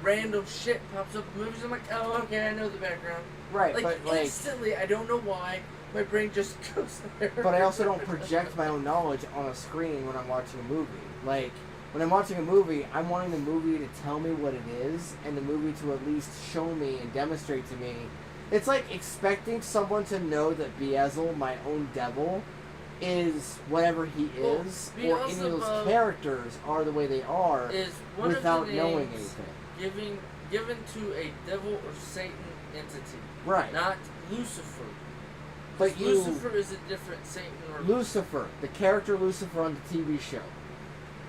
random shit pops up in movies. I'm like, oh, okay, I know the background. right, Like, but like. instantly, I don't know why, my brain just goes there. But I also don't project my own knowledge on a screen when I'm watching a movie. Like, when I'm watching a movie, I'm wanting the movie to tell me what it is, and the movie to at least show me and demonstrate to me. It's like expecting someone to know that Beelzebub, my own devil, is whatever he Well, is, or any of those Beelzebub characters are the way they are, is one without of the knowing names anything. given to a devil or Satan entity, Right. not Lucifer. But you, Lucifer is a different Satan or Lucifer, the character Lucifer on the TV show.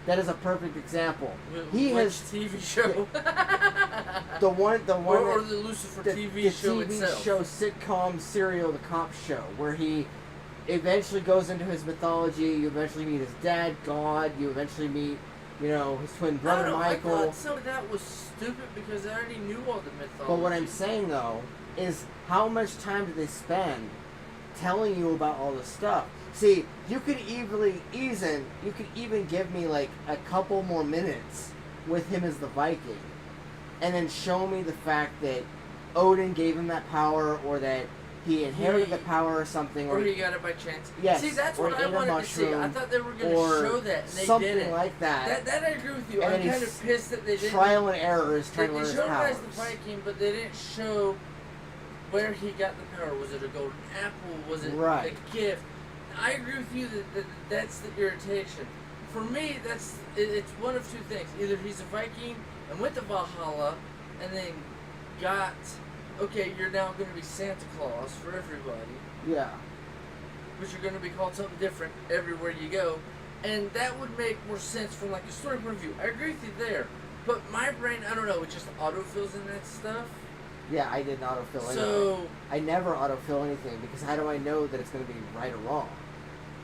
That is a perfect example. He Which has TV show? the one or that, the Lucifer the TV show TV itself. show sitcom serial, the cop show, where he eventually goes into his mythology. You eventually meet his dad, God. You eventually meet, his twin I brother don't know, Michael. I thought some of that was stupid because I already knew all the mythology. But what I'm saying though is, how much time do they spend telling you about all this stuff? See, you could even give me like a couple more minutes with him as the Viking, and then show me the fact that Odin gave him that power, or that he inherited the power or something, or he got it by chance. Yes, See, that's or what I ate a wanted to see. I mushroom, thought they were going or to show that, and they something didn't. like that. That I agree with you. And I'm then kind he's of pissed that they didn't. Trial and error is They, trying to they learn his showed him powers. as the Viking, but they didn't show where he got the power. Was it a golden apple? Was it Right. a gift? I agree with you that that's the irritation. for me, it's one of two things. Either he's a Viking and went to Valhalla, and then got, okay, you're now going to be Santa Claus for everybody, Yeah. but you're going to be called something different everywhere you go, and that would make more sense from like a story point of view. I agree with you there, but my brain, I don't know, it just autofills in that stuff. Yeah, I didn't autofill anything. So I never autofill anything because how do I know that it's going to be right or wrong?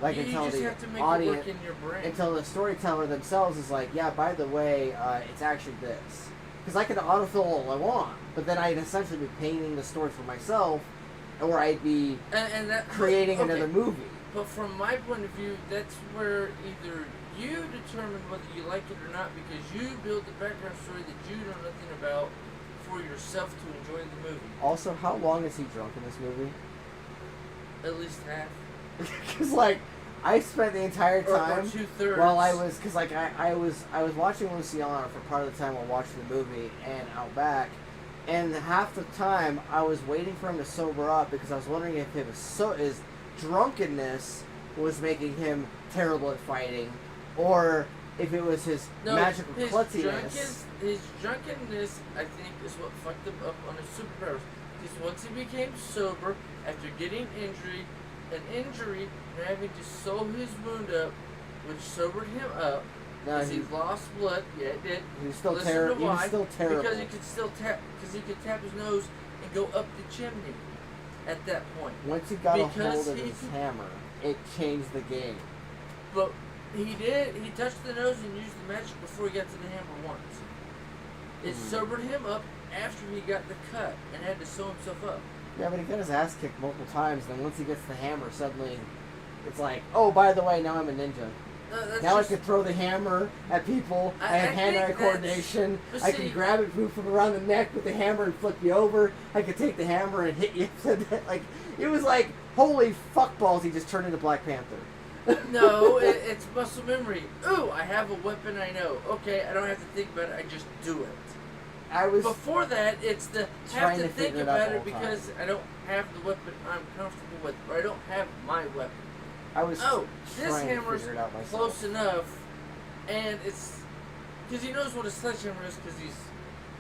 Like you until just the have to make audience, it work in your brain. until the storyteller themselves is like, yeah, by the way, it's actually this. Because I can autofill all I want, but then I'd essentially be painting the story for myself, or I'd be and that, creating okay. another movie. But from my point of view, that's where either you determine whether you like it or not because you build the background story that you know nothing about for yourself to enjoy the movie. Also, how long is he drunk in this movie? At least half. Because like I spent the entire time or 2/3. while I was because like I was watching Luciana for part of the time while watching the movie and out back, and half the time I was waiting for him to sober up because I was wondering if his drunkenness was making him terrible at fighting, or if it was his magical klutziness. His drunkenness, I think, is what fucked him up on his superpowers. Because once he became sober after getting an injury and having to sew his wound up, which sobered him up, because he lost blood. Yeah, it did. He was still Listen terrible. to He was why. still terrible. Because he could still tap. Because he could tap his nose and go up the chimney. At that point, Once he got a Because hold of he his could- hammer, it changed the game. but he did. He touched the nose and used the magic before he got to the hammer once. It sobered him up after he got the cut and had to sew himself up. Yeah, but he got his ass kicked multiple times. Then once he gets the hammer, suddenly it's like, oh, by the way, now I'm a ninja. That's Now just, I can throw the hammer at people. I have I hand-eye think that's- coordination. but I see- can grab it, move from around the neck with the hammer and flip you over. I can take the hammer and hit you. Like it was like, holy fuck balls! He just turned into Black Panther. No, it's muscle memory. Ooh, I have a weapon I know. Okay, I don't have to think about it. I just do it. I was Before that, it's the trying have to to think figure it out about the it whole time. because I don't have the weapon I'm comfortable with, or I don't have my weapon. Oh, this trying to hammer's figure it out myself. close enough, and it's because he knows what a sledgehammer is because he's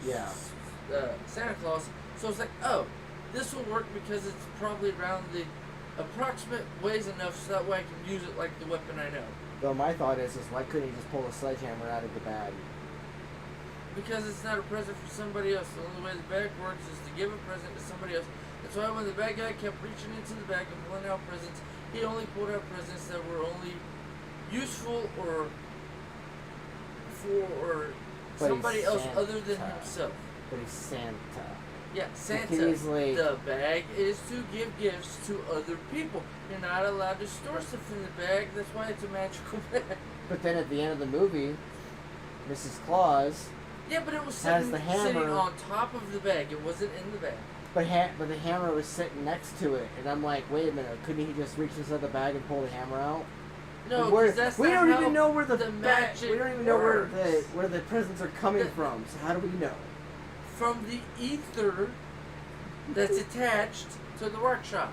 Yeah. Santa Claus. So it's like, oh, this will work because it's probably around the approximate weighs enough so that way I can use it like the weapon I know. Though my thought is why couldn't he just pull a sledgehammer out of the bag? Because it's not a present for somebody else. The only way the bag works is to give a present to somebody else. That's why when the bad guy kept reaching into the bag and pulling out presents, he only pulled out presents that were only useful or for But somebody he's else other than Santa. himself. But he's Santa. Yeah, He Santa. can easily- The bag is to give gifts to other people. You're not allowed to store stuff in the bag. That's why it's a magical bag. But then at the end of the movie, Mrs. Claus, Yeah, but it was Has sitting, the hammer- sitting on top of the bag. It wasn't in the bag. but the hammer was sitting next to it, and I'm like, wait a minute, couldn't he just reach inside the bag and pull the hammer out? No, Where- 'cause that's we not don't how even know where the magic we don't even know where works. the presents are coming The- from. So how do we know? From the ether that's attached to the workshop.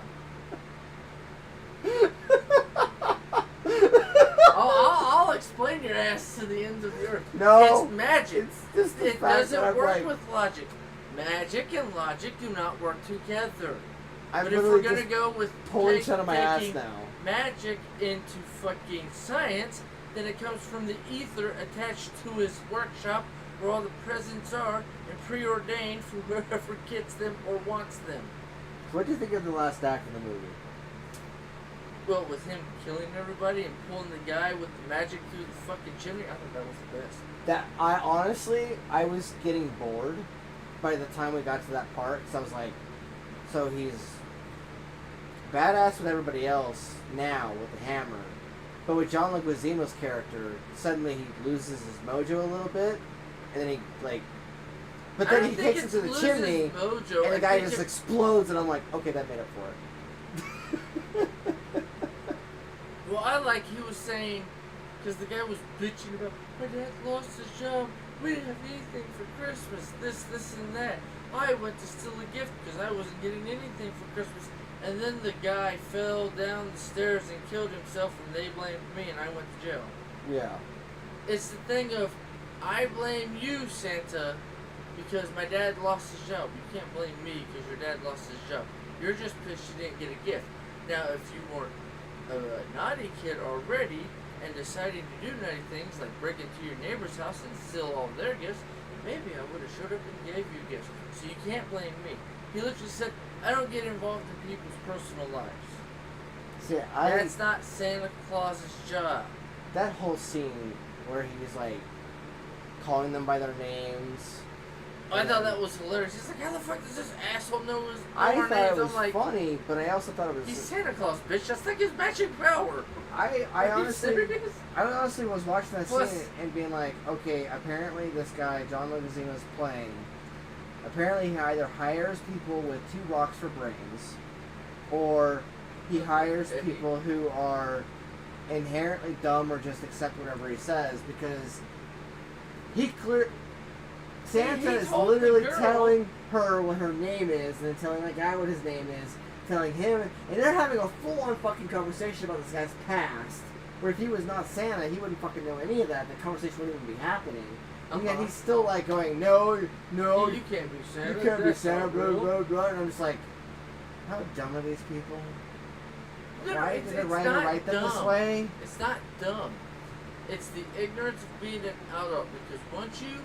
I'll explain your ass to the ends of the earth. No, It's magic. it's just the It fact doesn't that I'm work like, with logic. Magic and logic do not work together. I'm But if we're literally gonna just go with pulling shit out of my ass taking now. magic into fucking science, then it comes from the ether attached to his workshop where all the presents are and preordained for whoever gets them or wants them. So what do you think of the last act of the movie? Well, with him killing everybody and pulling the guy with the magic through the fucking chimney, I thought that was the best. That I was getting bored by the time we got to that part, because I was like, so he's badass with everybody else now with the hammer, but with John Leguizamo's character, suddenly he loses his mojo a little bit, and then he like, but I then don't he think takes it it's to the loses chimney, mojo. and the I guy think just it- explodes, and I'm like, okay, that made up for it. Well, I like he was saying, because the guy was bitching about, my dad lost his job, we didn't have anything for Christmas, this, and that. I went to steal a gift because I wasn't getting anything for Christmas. And then the guy fell down the stairs and killed himself, and they blamed me, and I went to jail. Yeah. It's the thing of, I blame you, Santa, because my dad lost his job. You can't blame me because your dad lost his job. You're just pissed you didn't get a gift. Now, if you were a naughty kid already and decided to do naughty things like break into your neighbor's house and steal all their gifts, maybe I would have showed up and gave you gifts. So you can't blame me. He literally said, I don't get involved in people's personal lives. See, That's not Santa Claus's job. that whole scene where he's like calling them by their names. I thought that was hilarious. He's like, how the fuck does this asshole know his I our thought names? it was I'm like, funny, but I also thought it was. he's Santa Claus, bitch. That's like his magic power. I Are you honestly, serious? I honestly was watching that Plus- scene and being like, okay, apparently this guy John Leguizamo's playing. Apparently, he either hires people with 2 rocks for brains, or he hires people who are inherently dumb or just accept whatever he says because Santa He is told the literally girl- telling her what her name is, and then telling the guy what his name is, telling him, and they're having a full-on fucking conversation about this guy's past. Where if he was not Santa, he wouldn't fucking know any of that. The conversation wouldn't even be happening. And yet he's still like going, no, You can't be Santa. you can't be That's Santa, not blah, real. blah, blah. And I'm just like, how dumb are these people? No, Why it's- did the it's writer not write them this dumb. way? It's not dumb. It's the ignorance of being an adult. Because once you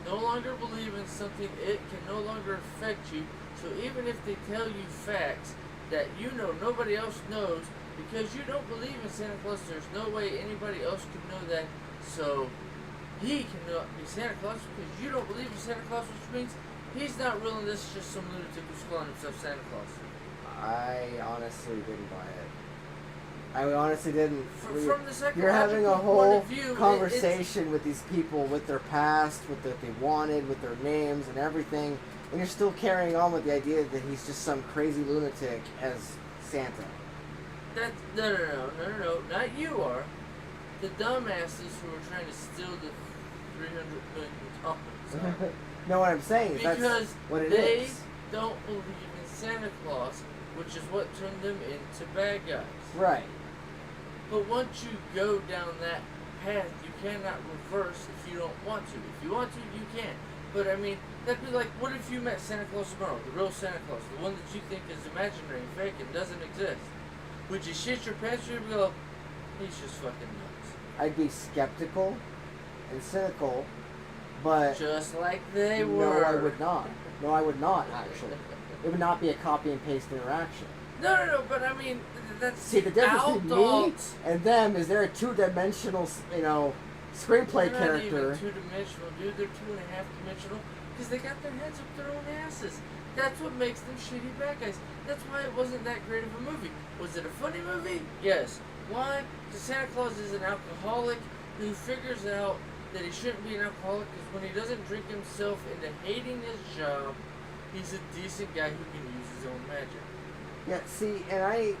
no longer believe in something, it can no longer affect you. So even if they tell you facts that you know nobody else knows, because you don't believe in Santa Claus, there's no way anybody else could know that. So he cannot be Santa Claus because you don't believe in Santa Claus, which means he's not real and this is just some lunatic who's calling himself Santa Claus. I honestly didn't buy it. I honestly didn't. From the psychological You're having a point whole of view, conversation with these people, with their past, with what they wanted, with their names and everything, and you're still carrying on with the idea that he's just some crazy lunatic as Santa. No, not you are. The dumbasses who are trying to steal the $300 million. No, what I'm saying is Because that's what it they is. don't believe in Santa Claus, which is what turned them into bad guys. Right. But once you go down that path, you cannot reverse if you don't want to. If you want to, you can. But I mean, that'd be like, what if you met Santa Claus tomorrow, the real Santa Claus, the one that you think is imaginary, fake, and doesn't exist? Would you shit your pants or you'd go, he's just fucking nuts? I'd be skeptical and cynical, but Just like they no, were. I would not. No, I would not, actually. It would not be a copy and paste interaction. No, but I mean, that's See, the difference between me adults. and them is they're a 2-dimensional, screenplay They're character. not even 2-dimensional, dude. They're 2.5-dimensional because they got their heads up their own asses. That's what makes them shitty bad guys. That's why it wasn't that great of a movie. Was it a funny movie? Yes. Why? Because Santa Claus is an alcoholic who figures out that he shouldn't be an alcoholic because when he doesn't drink himself into hating his job, he's a decent guy who can use his own magic. Yeah, see, and I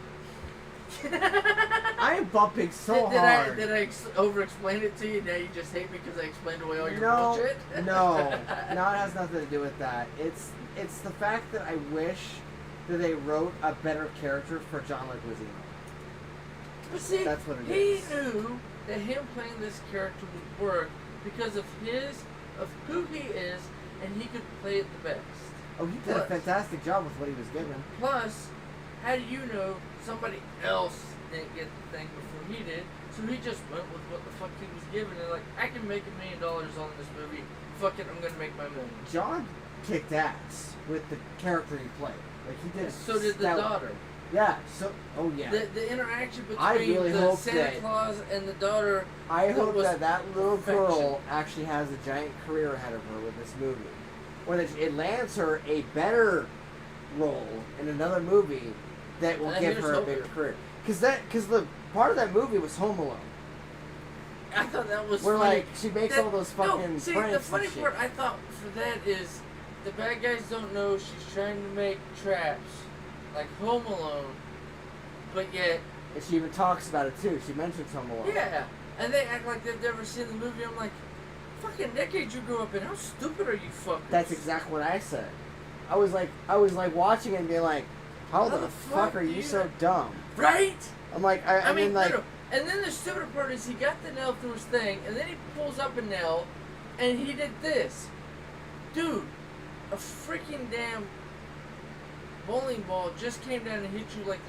am bumping so hard. Did I over-explain it to you? Now you just hate me because I explained away all your no, bullshit? no, it has nothing to do with that. It's the fact that I wish that they wrote a better character for John Leguizamo. But see, That's what it he is. knew that him playing this character would work because of who he is, and he could play it the best. Oh, he did a fantastic job with what he was given. Plus, how do you know somebody else didn't get the thing before he did? So he just went with what the fuck he was given, and like, I can make $1 million on this movie. Fuck it, I'm gonna make my million. John kicked ass with the character he played. Like he did. So did the stellar. daughter. Yeah. So. Oh yeah. The interaction I between really the hope Santa that- Claus and the daughter. I hope was that little girl perfection. actually has a giant career ahead of her with this movie, or that it lands her a better role in another movie that will And give here's her a hoping. bigger career. Because the part of that movie was Home Alone, I thought that was where funny. like she makes all those fucking no, see, pranks the funny and shit. part I thought for that is the bad guys don't know she's trying to make traps like Home Alone, but yet And she even talks about it too. She mentions Home Alone. yeah, and they act like they've never seen the movie. I'm like, fucking decade you grew up in. How stupid are you fuckers? That's exactly what I said. I was like watching it and being like, how the fuck are you do so dumb? right? I'm like, I mean, like, And then the stupider part is he got the nail through his thing, and then he pulls up a nail, and he did this. Dude, a freaking damn bowling ball just came down and hit you like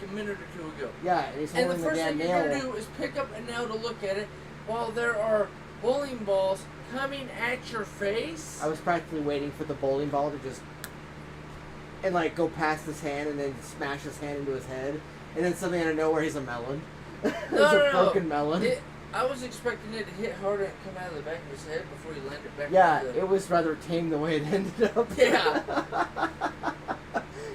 a minute or two ago. Yeah, and he's And holding the first damn thing you're nail. going to do is pick up a nail to look at it while there are bowling balls coming at your face. I was practically waiting for the bowling ball to just and like go past his hand and then smash his hand into his head, and then suddenly out of nowhere he's a melon. No. Broken melon. I was expecting it to hit harder and come out of the back of his head before he landed back. Yeah, into the... it was rather tame the way it ended up. Yeah.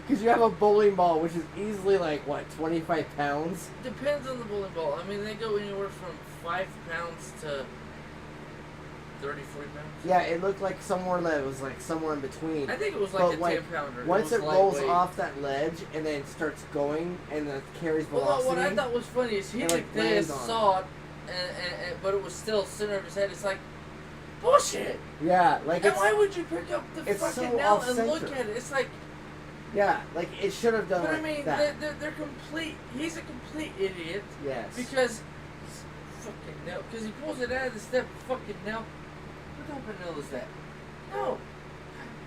Because you have a bowling ball, which is easily like, what, 25 pounds? Depends on the bowling ball. I mean, they go anywhere from 5 pounds to 30, 40 pounds. Yeah, it looked like somewhere that was like somewhere in between. I think it was But like a 10 pounder. Once it was rolls lightweight. off that ledge and then starts going and then carries Well, velocity. what I thought was funny is he it, did like, this, lands on saw it, but it was still center of his head. It's like, bullshit! Yeah, like And it's, why would you pick up the it's fucking so nail and off-center. look at it? It's like, yeah, like it should have done but like I mean, that. they're complete, he's a complete idiot. Yes. Because, fucking nail, because he pulls it out of the step, fucking nail. What type of nail is that? No.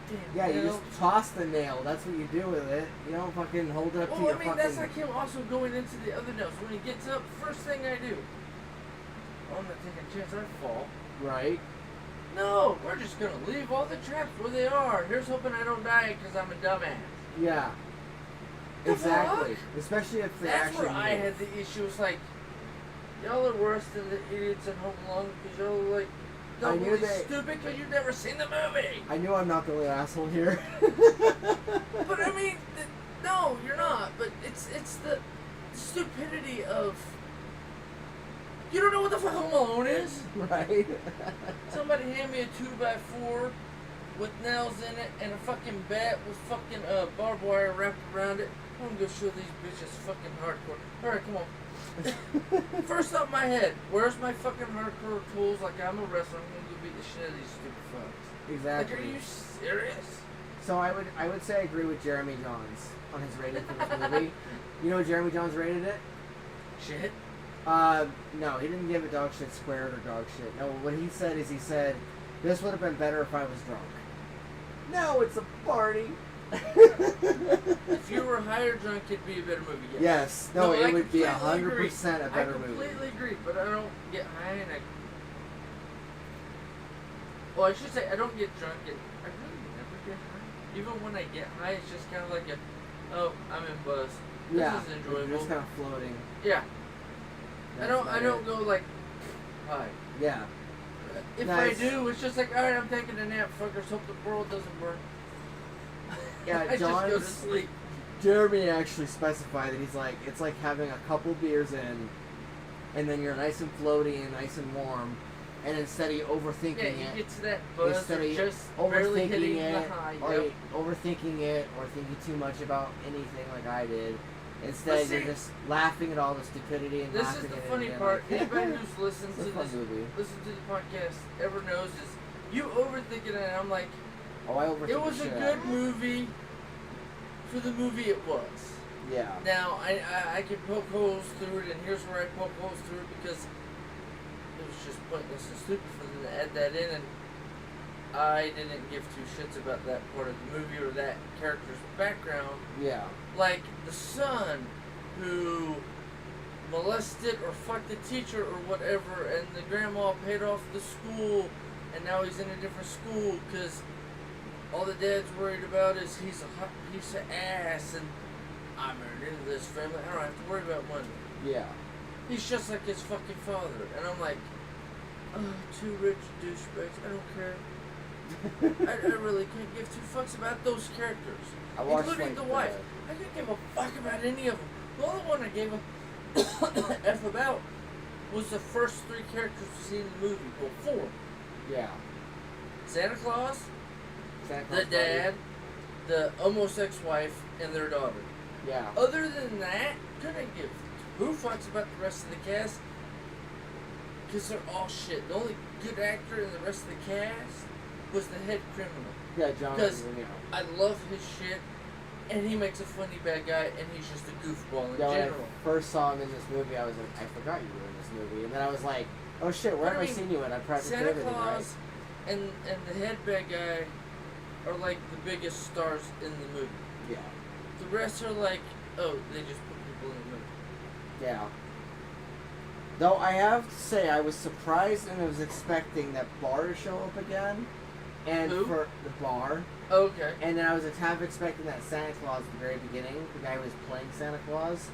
Damn Yeah, nail. you just toss the nail. That's what you do with it. You don't fucking hold it up to Well, your I mean, fucking... that's like him also going into the other nails. When he gets up, first thing I do, oh, I'm not taking a chance I fall. Right. No, we're just going to leave all the traps where they are. Here's hoping I don't die because I'm a dumbass. Yeah. The Exactly. fuck? Especially if they That's actually where I move. had the issue. It's like, y'all are worse than the idiots in Home Alone because y'all are like, I knew really they- stupid because you've never seen the movie. I knew I'm not the only asshole here. But I mean, no, you're not. But it's the stupidity of you don't know what the fuck Home Alone is. Right? Somebody hand me a 2x4 with nails in it and a fucking bat with fucking barbed wire wrapped around it. I'm gonna go show these bitches fucking hardcore. All right, come on. First up my head, where's my fucking hardcore tools? Like I'm a wrestler, I'm gonna go beat the shit out of these stupid fucks. Exactly. Like, are you serious? So I would say I agree with Jeremy Johns on his rating for this movie. You know what Jeremy Johns rated it? Shit. No, he didn't give it dog shit squared or dog shit. No, what he said is this would have been better if I was drunk. No, it's a party. If you were higher drunk, it'd be a better movie. Yes. No, I it would be completely 100% a I better movie. completely agree, but I don't get high and well, I should say I don't get drunk and I really never get high. Even when I get high, it's just kind of like I'm in buzz. This Yeah, is you're enjoyable. just kind of floating. Yeah. That's I about don't it. go like high. Yeah. If Nice. I do, it's just like, alright, I'm taking a nap, fuckers. Hope the world doesn't burn. Yeah, I just go to John's- sleep. Jeremy actually specified that he's like, it's like having a couple beers in, and then you're nice and floaty and nice and warm, and instead of overthinking Yeah, you it, get to that buzz instead or of just barely hitting overthinking the it, high. or Yep. overthinking it, or thinking too much about anything like I did. Instead, But see, you're just laughing at all the stupidity and This laughing is the at funny it. and part. like, Anybody who's listened it's to a fun this, movie. listen to the podcast, ever knows is you overthink it, and I'm like, Oh, I overthink it was the a shit out good of it. movie for the movie it was. Yeah. Now I can poke holes through it, and here's where I poke holes through it because it was just pointless and stupid for them to add that in, and I didn't give two shits about that part of the movie or that character's background. Yeah. Like the son who molested or fucked the teacher or whatever, and the grandma paid off the school, and now he's in a different school because all the dad's worried about is he's a hot piece of ass, and I married into this family. I don't have to worry about money. Yeah. He's just like his fucking father, and I'm like, oh, two rich douchebags. I don't care. I really can't give two fucks about those characters, I watched including like the wife. I didn't give a fuck about any of them. The only one I gave a F about was the first three characters we see in the movie. Well, four. Yeah. Santa Claus, Santa the Claus dad, the almost ex-wife, and their daughter. Party. Yeah. Other than that, couldn't give two fucks about the rest of the cast because they're all shit. The only good actor in the rest of the cast was the head criminal. Yeah, John. Because You know. I love his shit. and he makes a funny bad guy, and he's just a goofball in Yeah, when I general. first saw him in this movie, I was like, I forgot you were in this movie. And then I was like, oh shit, where But have I I mean, seen you in? I practiced Santa everything, Claus and the head bad guy are like the biggest stars in the movie. right? Yeah. The rest are like, oh, they just put people in the movie. Yeah. Though I have to say, I was surprised and I was expecting that Bar to show up again. And Who? for the Bar. Okay. And then I was kind of expecting that Santa Claus at the very beginning, the guy who was playing Santa Claus.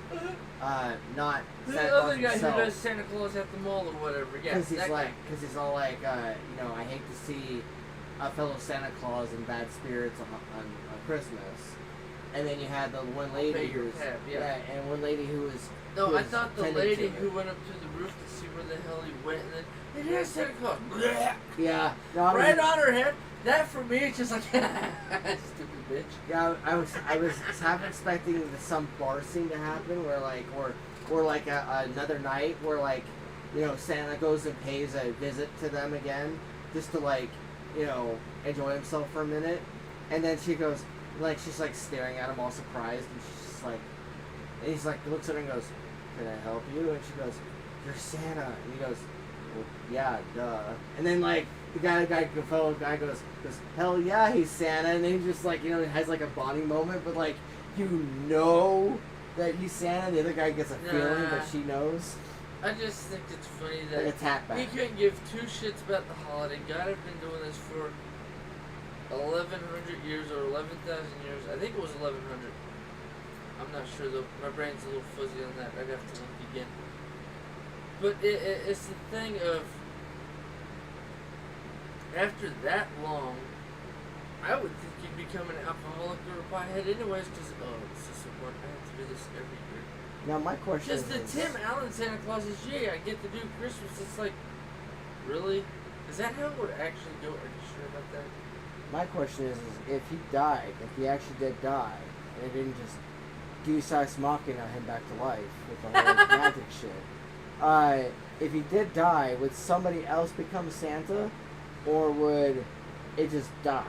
Not The Santa Claus other guy himself. who does Santa Claus at the mall or whatever. Yeah. Because he's that like, guy. because he's all like, you know, I hate to see a fellow Santa Claus in bad spirits on Christmas. And then you had the one lady pay who your was, tab, yeah. and one lady who was. No, who I was thought the tending lady to who it. went up to the roof to see where the hell he went, and then it has Santa Claus. Blech. Yeah, no, I was, Right on her head. That for me, it's just like stupid bitch. yeah, I was half expecting some bar scene to happen where like, or like another night where like, you know, Santa goes and pays a visit to them again, just to like, you know, enjoy himself for a minute, and then she goes, like, she's like staring at him all surprised, and she's just like, and he's like looks at her and goes, "Can I help you?" And she goes, "You're Santa," and he goes, "Well, yeah, duh," and then like. The fellow guy goes, hell yeah, he's Santa, and then he just like, you know, has like a bonding moment, but like, you know that he's Santa, the other guy gets a feeling that she knows. I just think it's funny Like a that tap he back. couldn't give two shits about the holiday. God had been doing this for 1,100 years or 11,000 years. I think it was 1,100. I'm not sure though. My brain's a little fuzzy on that. I'd have to look again. But it's the thing of, after that long, I would think you'd become an alcoholic or a pothead anyways, because, oh, it's just so hard. I have to do this every year. Now my question Just the is, Tim Allen Santa Claus is, yeah, I get to do Christmas. It's like, really? Is that how it would actually go? Are you sure about that? my question is if he died, if he actually did die, and it didn't just Deus Ex Machina him back to life with the whole magic shit. If he did die, would somebody else become Santa, or would it just die?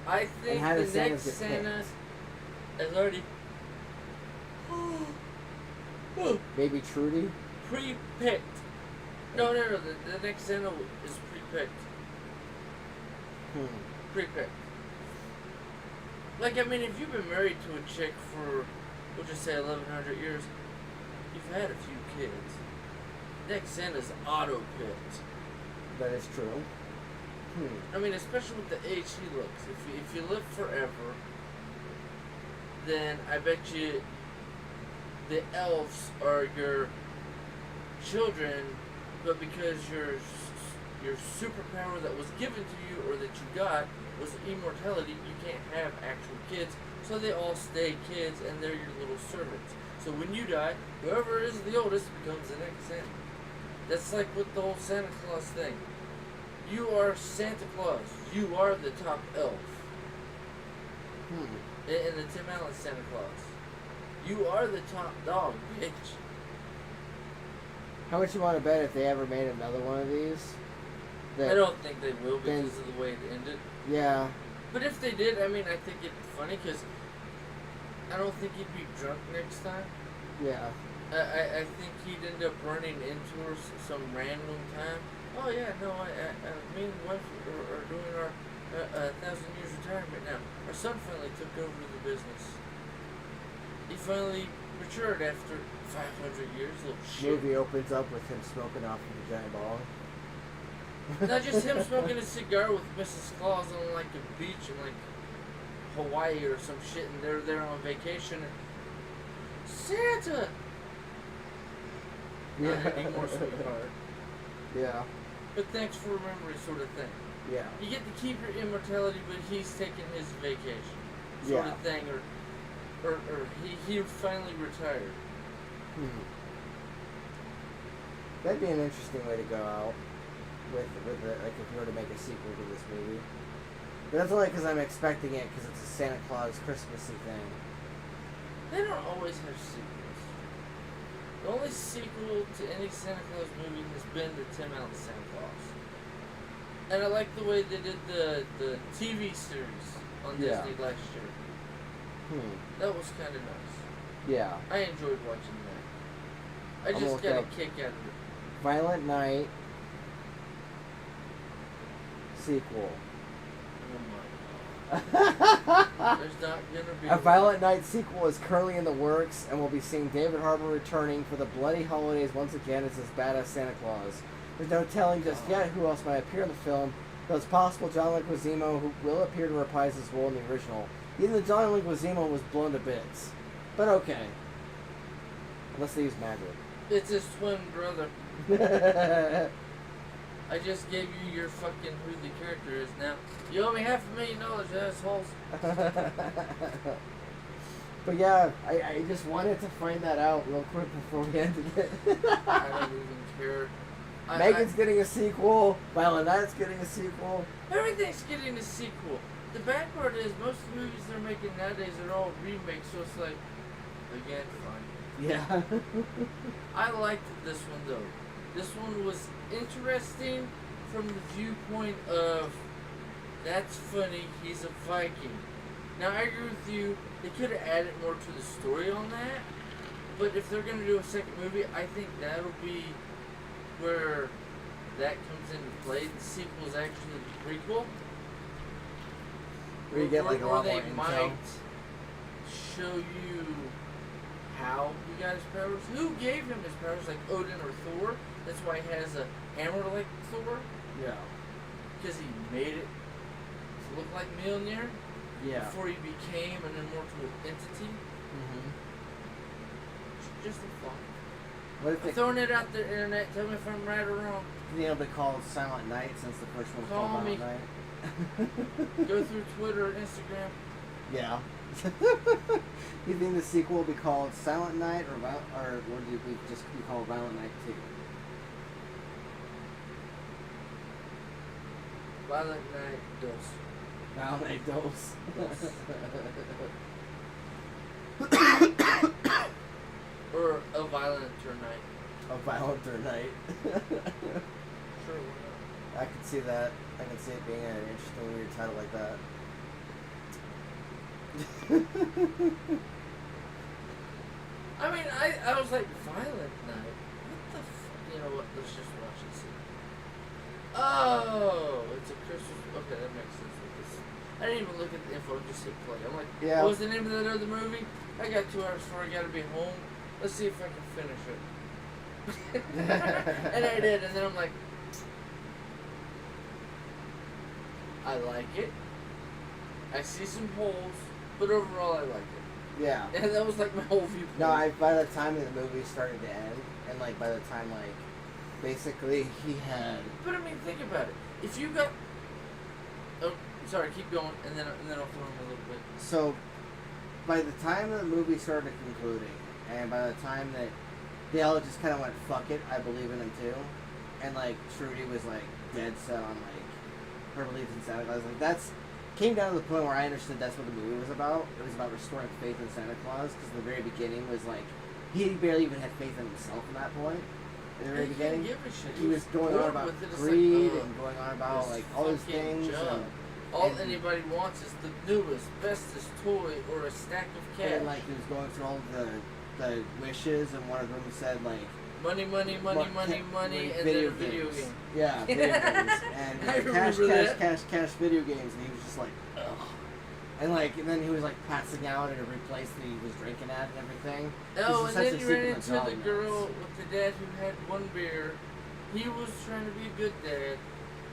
I think how the does Santa next get Santa is already Maybe Trudy? pre-picked. No, the next Santa is pre-picked. Pre-picked. Like, I mean, if you've been married to a chick for, we'll just say 1,100 years, you've had a few kids. Next Santa's auto-picked. That is true. I mean, especially with the age he looks. If you live forever, then I bet you the elves are your children, but because your superpower that was given to you or that you got was immortality, you can't have actual kids, so they all stay kids and they're your little servants. So when you die, whoever is the oldest becomes the next Santa. That's like with the whole Santa Claus thing. You are Santa Claus. You are the top elf. In the Tim Allen Santa Claus. You are the top dog, bitch. How much you want to bet if they ever made another one of these? I don't think they will then- because of the way it ended. Yeah. But if they did, I mean, I think it's funny because I don't think he'd be drunk next time. Yeah. I think he'd end up running into her some random time. Oh yeah, no, me and the wife are doing our 1,000 years retirement now. Our son finally took over the business. He finally matured after 500 years. Little shit. Movie opens up with him smoking off of a giant ball. Not just him smoking a cigar with Mrs. Claus on like a beach in like Hawaii or some shit, and they're there on vacation. And Santa. Not anymore, sweetheart. Yeah. But thanks for remembering, sort of thing. Yeah. You get to keep your immortality, but he's taking his vacation, sort of thing, or he finally retired. That'd be an interesting way to go out with the, like if you were to make a sequel to this movie. But that's only because I'm expecting it because it's a Santa Claus Christmassy thing. They don't always have sequels. The only sequel to any Santa Claus movie has been the Tim Allen Santa Claus. And I like the way they did the TV series on Yeah. Disney last year. Hmm. was kind of nice. Yeah. I enjoyed watching that. I I'm gonna just look got a up kick out of it. Violent Night sequel. Oh my god. There's not gonna be A Violent Night sequel is currently in the works, and we'll be seeing David Harbour returning for the bloody holidays once again as his badass Santa Claus. There's no telling just yet who else might appear in the film, though it's possible John Leguizamo who will appear to reprise his role in the original. Even though John Leguizamo was blown to bits. But okay. Unless they use magic. It's his twin brother. I just gave you your fucking who the character is now. You owe me $500,000, assholes. But yeah, I just wanted to find that out real quick before we ended it. I don't even care. Megan's getting a sequel. Violent Night's getting a sequel. Everything's getting a sequel. The bad part is most of the movies they're making nowadays are all remakes, so it's like, again, fine. Yeah. I liked this one though. This one was interesting from the viewpoint of, that's funny, he's a Viking. Now I agree with you, they could have added more to the story on that, but if they're going to do a second movie, I think that'll be where that comes into play. The sequel is actually the prequel. Where you get like a lot more they intel. might show you how he got his powers. Who gave him his powers, like Odin or Thor? That's why he has a hammer like Thor. Yeah. Because he made it to look like Mjolnir. Yeah. Before he became an immortal entity. Mm-hmm. Just a thought. What if I'm they, throwing it out there, internet. Tell me if I'm right or wrong. you know, they call it Silent Night since the first one was Call called me. Violent Night? Go through Twitter or Instagram. Yeah. You think the sequel will be called Silent Night or would it be just be called Violent Night 2? Violent Night Dos. Violent Night Dose. Or A Violenter Night. A Violenter Night. Sure, why I could see that. I could see it being an interesting weird title like that. I mean, I was like, Violent Night? What the fuck? You know what? Let's just watch and see. Oh, it's a Christmas. Okay, that makes sense with this. I didn't even look at the info, just hit play. I'm like, Yeah. what was the name of that other movie? I got 2 hours before I gotta be home. Let's see if I can finish it. And I did, and then I'm like, I like it. I see some holes, but overall I like it. Yeah. And that was like my whole viewpoint. No, by the time the movie started to end, and like by the time like basically he had. But I mean, think about it. If you got, oh, sorry, keep going, and then I'll throw in a little bit. So, by the time the movie started concluding, and by the time that they all just kind of went, fuck it, I believe in him too, and like Trudy was like dead set on like her belief in Santa Claus, like that's came down to the point where I understood that's what the movie was about. It was about restoring faith in Santa Claus, because the very beginning was like he barely even had faith in himself in that point. In the very He beginning, didn't give a shit. he was going on bored about with it. It's greed like, and going on about this like all these fucking things. job. And, All and- anybody wants is the newest, bestest toy or a stack of cash. and like he was going through all the wishes, and one of them said like Money, money, money, money, money, and then a video games. game. Yeah, video games. And I cash, remember cash, that. cash, cash, video games. And he was just like, ugh. And like, and then he was like passing out at every place that he was drinking at and everything. Oh, This is and such then a you ran secret into of the dominance. girl with the dad who had one beer. He was trying to be a good dad.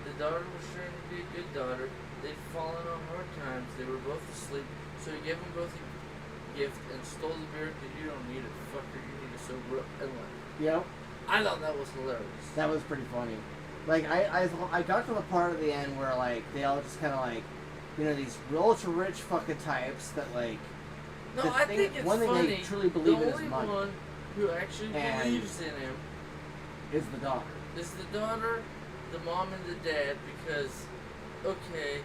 The daughter was trying to be a good daughter. They'd fallen on hard times. They were both asleep. So he gave them both a gift and stole the beer because you don't need it, fucker. You need to sober up and left. Yep. I thought that was hilarious. That was pretty funny. Like I got to the part of the end where like they all just kind of like, you know, these ultra rich fucking types that like. No, the I thing- think it's one thing funny. they truly believe the in is only money. one who actually And- believes in him Is the daughter. is the daughter, the mom, and the dad. Because, okay,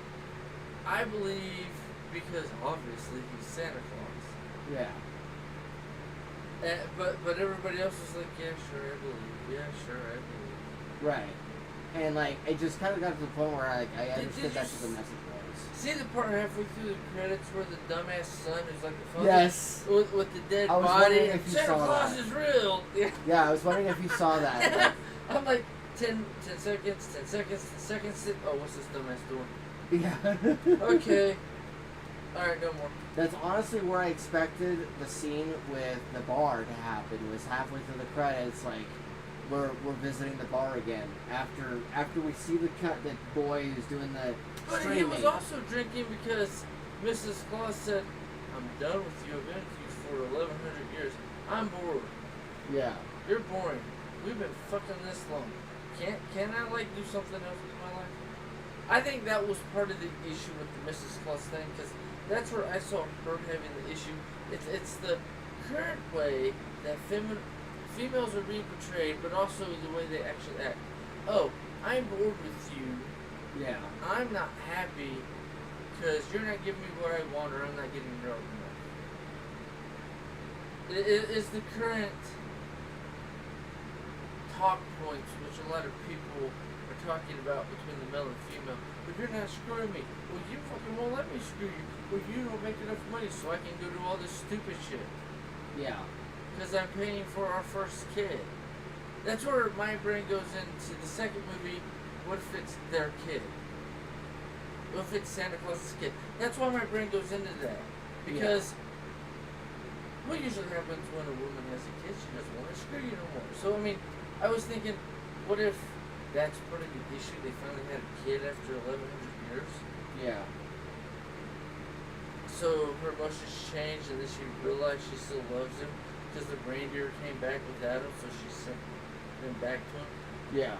I believe because obviously he's Santa Claus. Yeah. But everybody else is like, yeah, sure, I believe. Yeah, sure, I believe. Right. And like it just kind of got to the point where like I Did understood you that's what the s- message was. See the part halfway through the credits where the dumbass son is like the father? Yes. With the dead I was body. wondering And if you Santa saw Claus that. is real. Yeah. Yeah, I was wondering if you saw that. I'm like, 10 seconds, 10 seconds, 10 seconds. Oh, what's this dumbass doing? Yeah. Okay. Alright, no more. That's honestly where I expected the scene with the bar to happen. Was halfway through the credits, like we're visiting the bar again after we see the boy who's doing the But streaming. he was also drinking because Mrs. Claus said, I'm done with you. I've been with you for 1,100 years. I'm bored. Yeah. You're boring. We've been fucking this long. Can I like do something else with my life? I think that was part of the issue with the Mrs. Claus thing, because that's where I saw her having the issue. It's the current way that females are being portrayed, but also the way they actually act. Oh, I'm bored with you. Yeah. I'm not happy because you're not giving me what I want, or I'm not getting your enough. It is the current talk points which a lot of people are talking about between the male and female. But you're not screwing me. Well, you fucking won't let me screw you. Well, you don't make enough money so I can go do all this stupid shit. Yeah. Because I'm paying for our first kid. That's where my brain goes into the second movie. What if it's their kid? What if it's Santa Claus's kid? That's why my brain goes into that. Because what usually happens when a woman has a kid, she doesn't want to screw you no more. So, I mean, I was thinking, what if that's part of the issue? They finally had a kid after 1,100 years. Yeah. So her emotions changed, and then she realized she still loves him because the reindeer came back without him, so she sent him back to him. Yeah.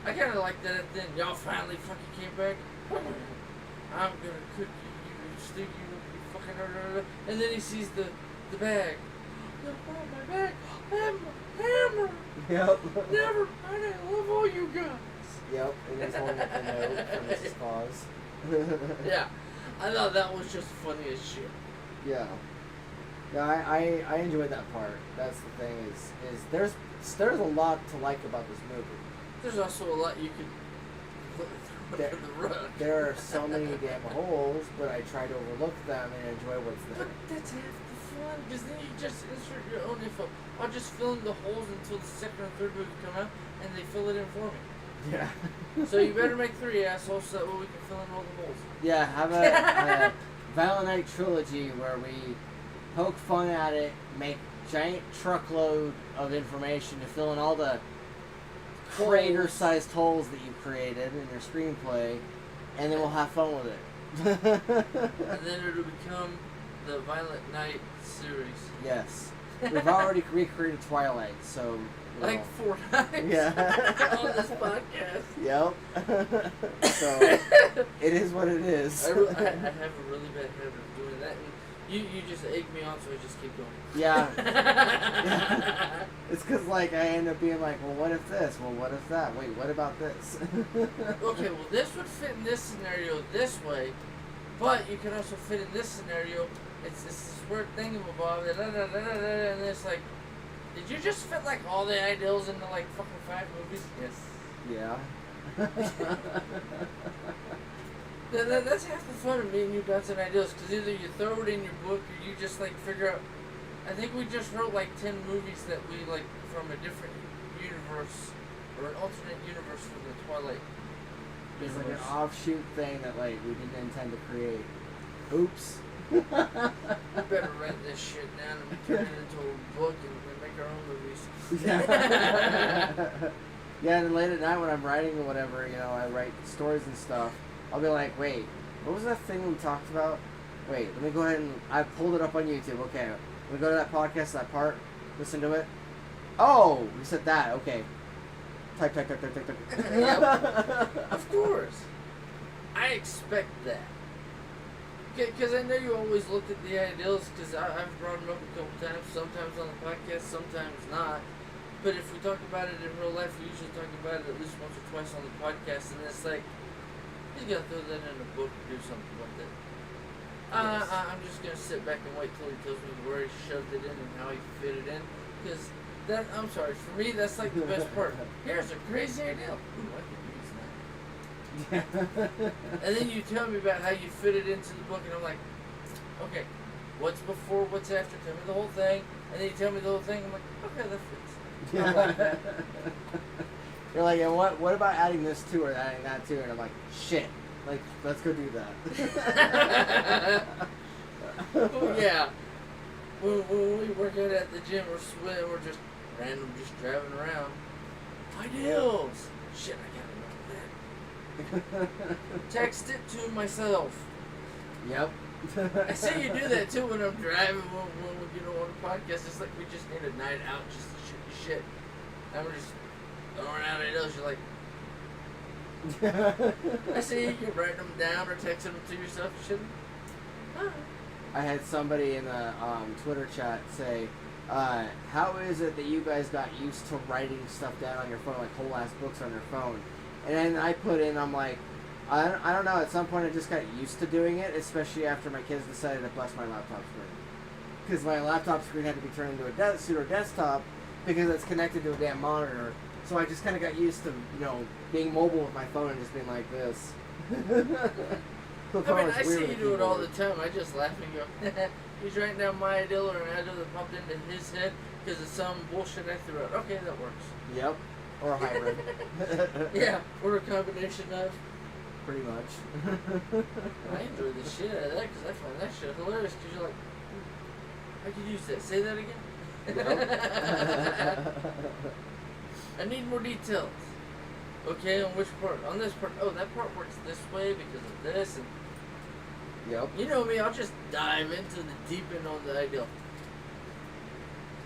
I kind of like that at the end. Y'all finally fucking came back. I'm gonna cook you, you stinky, you fucking. And then he sees the bag. Look, oh, my bag. Hammer. Yep. Never. I love all you guys. Yep. And he's holding up the note from Mrs. Claus. Yeah. I thought that was just funny as shit. Yeah. Yeah, I enjoyed that part. That's the thing is there's a lot to like about this movie. There's also a lot you could put under the rug. There are so many damn holes, but I try to overlook them and enjoy what's there. But that's half the fun, because then you just insert your own info. I'll just fill in the holes until the second or third movie come out, and they fill it in for me. Yeah. So you better make 3 assholes so that way we can fill in all the holes. Yeah, have a Violent Night trilogy where we poke fun at it, make giant truckload of information to fill in all the crater-sized holes that you created in your screenplay, and then we'll have fun with it. And then it'll become the Violent Night series. Yes. We've already recreated Twilight, so... Like 4 times Yeah. on this podcast. Yep. So, it is what it is. I have a really bad habit of doing that. And you just egg me on, so I just keep going. Yeah. Yeah. It's because, like, I end up being like, well, what if this? Well, what if that? Wait, what about this? Okay, well, this would fit in this scenario this way, but you could also fit in this scenario. It's this weird thingamabob, and it's like, did you just fit, like, all the ideals into, like, fucking 5 movies? Yes. Yeah. That's half the fun of me and you bouncing ideas, because either you throw it in your book or you just, like, figure out. I think we just wrote, like, 10 movies that we, like, from a different universe, or an alternate universe from the Twilight It's like universe. an offshoot thing that, like, we didn't intend to create. Oops. We better write this shit down and turn it into a book and make our own movies. Yeah, and then late at night when I'm writing or whatever, you know, I write stories and stuff. I'll be like, wait, what was that thing we talked about? Wait, let me go ahead and I pulled it up on YouTube. Okay, let me go to that podcast, that part, listen to it. Oh, we said that. Okay. Type. Yep. Of course. I expect that. Because I know you always look at the ideals, because I've brought them up a couple times, sometimes on the podcast, sometimes not. But if we talk about it in real life, we usually talk about it at least once or twice on the podcast, and it's like, he's going to throw that in a book or do something with it. Yes. I'm just going to sit back and wait till he tells me where he shoved it in and how he fit it in. Because that, I'm sorry, for me, that's like the best part. Here's a crazy idea. Ooh, I could use that. And then you tell me about how you fit it into the book, and I'm like, okay, what's before, what's after? Tell me the whole thing. And then you tell me the whole thing. I'm like, okay, that fits. I like that. You're like, and what about adding this to or adding that to? And I'm like, shit. Like, let's go do that. Oh, yeah. When we work out at the gym, we're sweating, we're just just driving around. Ideals! Shit, I gotta remember that. Text it to myself. Yep. I see you do that too when I'm driving, when on a podcast. It's like we just need a night out just to shoot the shit. And we're just throwing out ideals. You're like, I see you writing them down or texting them to yourself. You shouldn't. Huh. I had somebody in the Twitter chat say, how is it that you guys got used to writing stuff down on your phone, like whole ass books on your phone? And then I put in, I'm like, I don't know, at some point I just got used to doing it, especially after my kids decided to bust my laptop screen. Because my laptop screen had to be turned into a pseudo desktop because it's connected to a damn monitor. So I just kind of got used to, being mobile with my phone and just being like this. I mean, I see you do it all the time. I just laugh and go, he's writing down my ideal or an ideal that popped into his head because of some bullshit I threw out. Okay, that works. Yep. Or a hybrid. Yeah, or a combination of. Pretty much. I enjoy the shit out of that because I find that shit hilarious because you're like, I could use that. Say that again. Yep. I need more details. Okay, on which part? On this part. Oh, that part works this way because of this. And Yep. you know me, I'll just dive into the deep end on the ideal.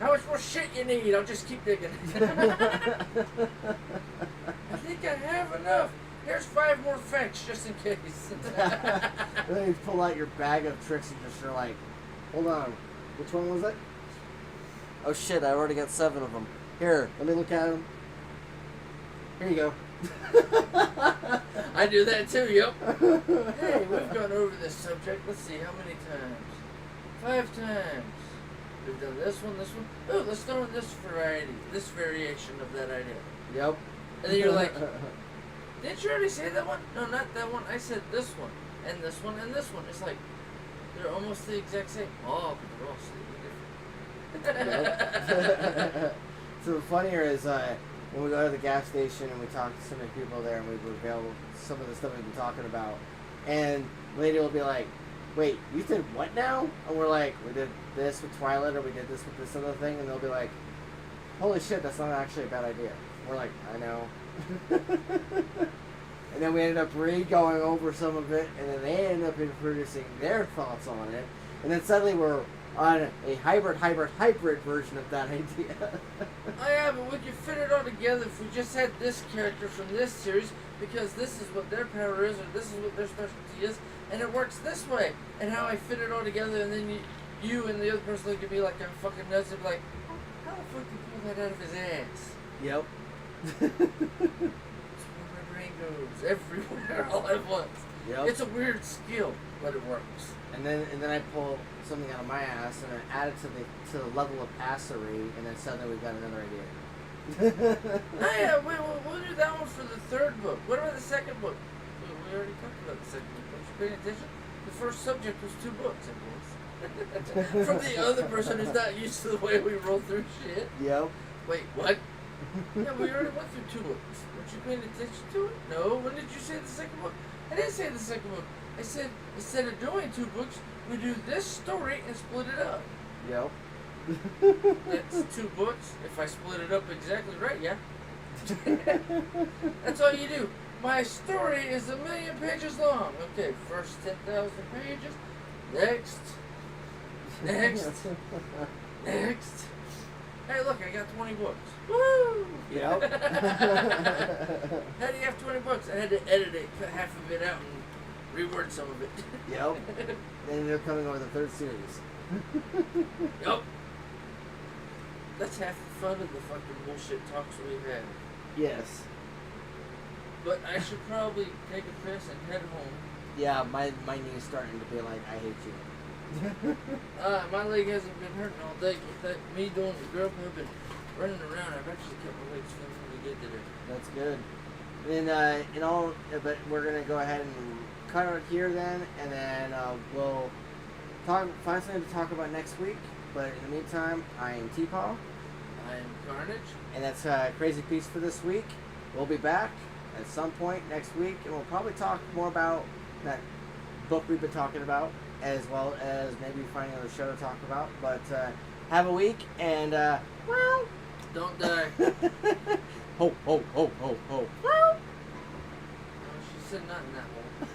How much more shit you need? I'll just keep digging. I think I have enough. Here's 5 more facts just in case. Then you pull out your bag of tricks and just are like, hold on, which one was it? Oh shit, I already got 7 of them. Here, let me look at them. Here you go. I do that too, yep. Hey, we've gone over this subject. Let's see, how many times? 5 times. We've done this one. Oh, let's throw in this variation of that idea. Yep. And then you're like, didn't you already say that one? No, not that one. I said this one, and this one, and this one. It's like, they're almost the exact same. Oh, but they're all slightly different. Yep. So the funnier is when we go to the gas station and we talk to so many people there and we reveal some of the stuff we've been talking about, and the lady will be like, wait, you did what now? And we're like, we did this with Twilight, or we did this with this other thing, and they'll be like, holy shit, that's not actually a bad idea. We're like, I know. And then we ended up going over some of it, and then they ended up introducing their thoughts on it, and then suddenly we're on a hybrid version of that idea. Oh yeah, but we could fit it all together if we just had this character from this series, because this is what their power is, or this is what their specialty is, and it works this way. And how I fit it all together, and then you and the other person look at me like I'm fucking nuts, and be like, how the fuck did he pull that out of his ass? Yep. That's where my brain goes, everywhere, all at once. Yep. It's a weird skill, but it works. And then I pull something out of my ass and I add it to the level of assery, and then suddenly we've got another idea. Oh yeah, we'll do that one for the 3rd book. What about the 2nd book? We already talked about the 2nd book. Don't you pay attention? The first subject was 2 books, it was. From the other person who's not used to the way we roll through shit. Yep. Wait, what? Yeah, we already went through 2 books. Weren't you paying attention to it? No. When did you say the 2nd book? I didn't say the 2nd book. I said instead of doing 2 books, we do this story and split it up. Yep. That's 2 books. If I split it up exactly right, yeah. That's all you do. My story is 1,000,000 pages long. Okay, first 10,000 pages. Next. Hey, look, I got 20 books. Woo! Yep. How do you have 20 books? I had to edit it, cut half of it out, and reword some of it. Yep. Then they're coming over the 3rd series. Yup. That's half the fun of the fucking bullshit talks we've had. Yes. But I should probably take a piss and head home. Yeah, my knee's starting to be like, I hate you. My leg hasn't been hurting all day. With that, me doing the grub hub and running around, I've actually kept my legs feeling really good today. That's good. But we're gonna go ahead and cut it here then, and then we'll find something to talk about next week. But in the meantime, I am TPAW, I am Karnage. and that's Crazy Piece for this week. We'll be back at some point next week, and we'll probably talk more about that book we've been talking about, as well as maybe finding another show to talk about. But have a week, and well, Don't die. ho ho ho ho ho. No, she said not in that hole.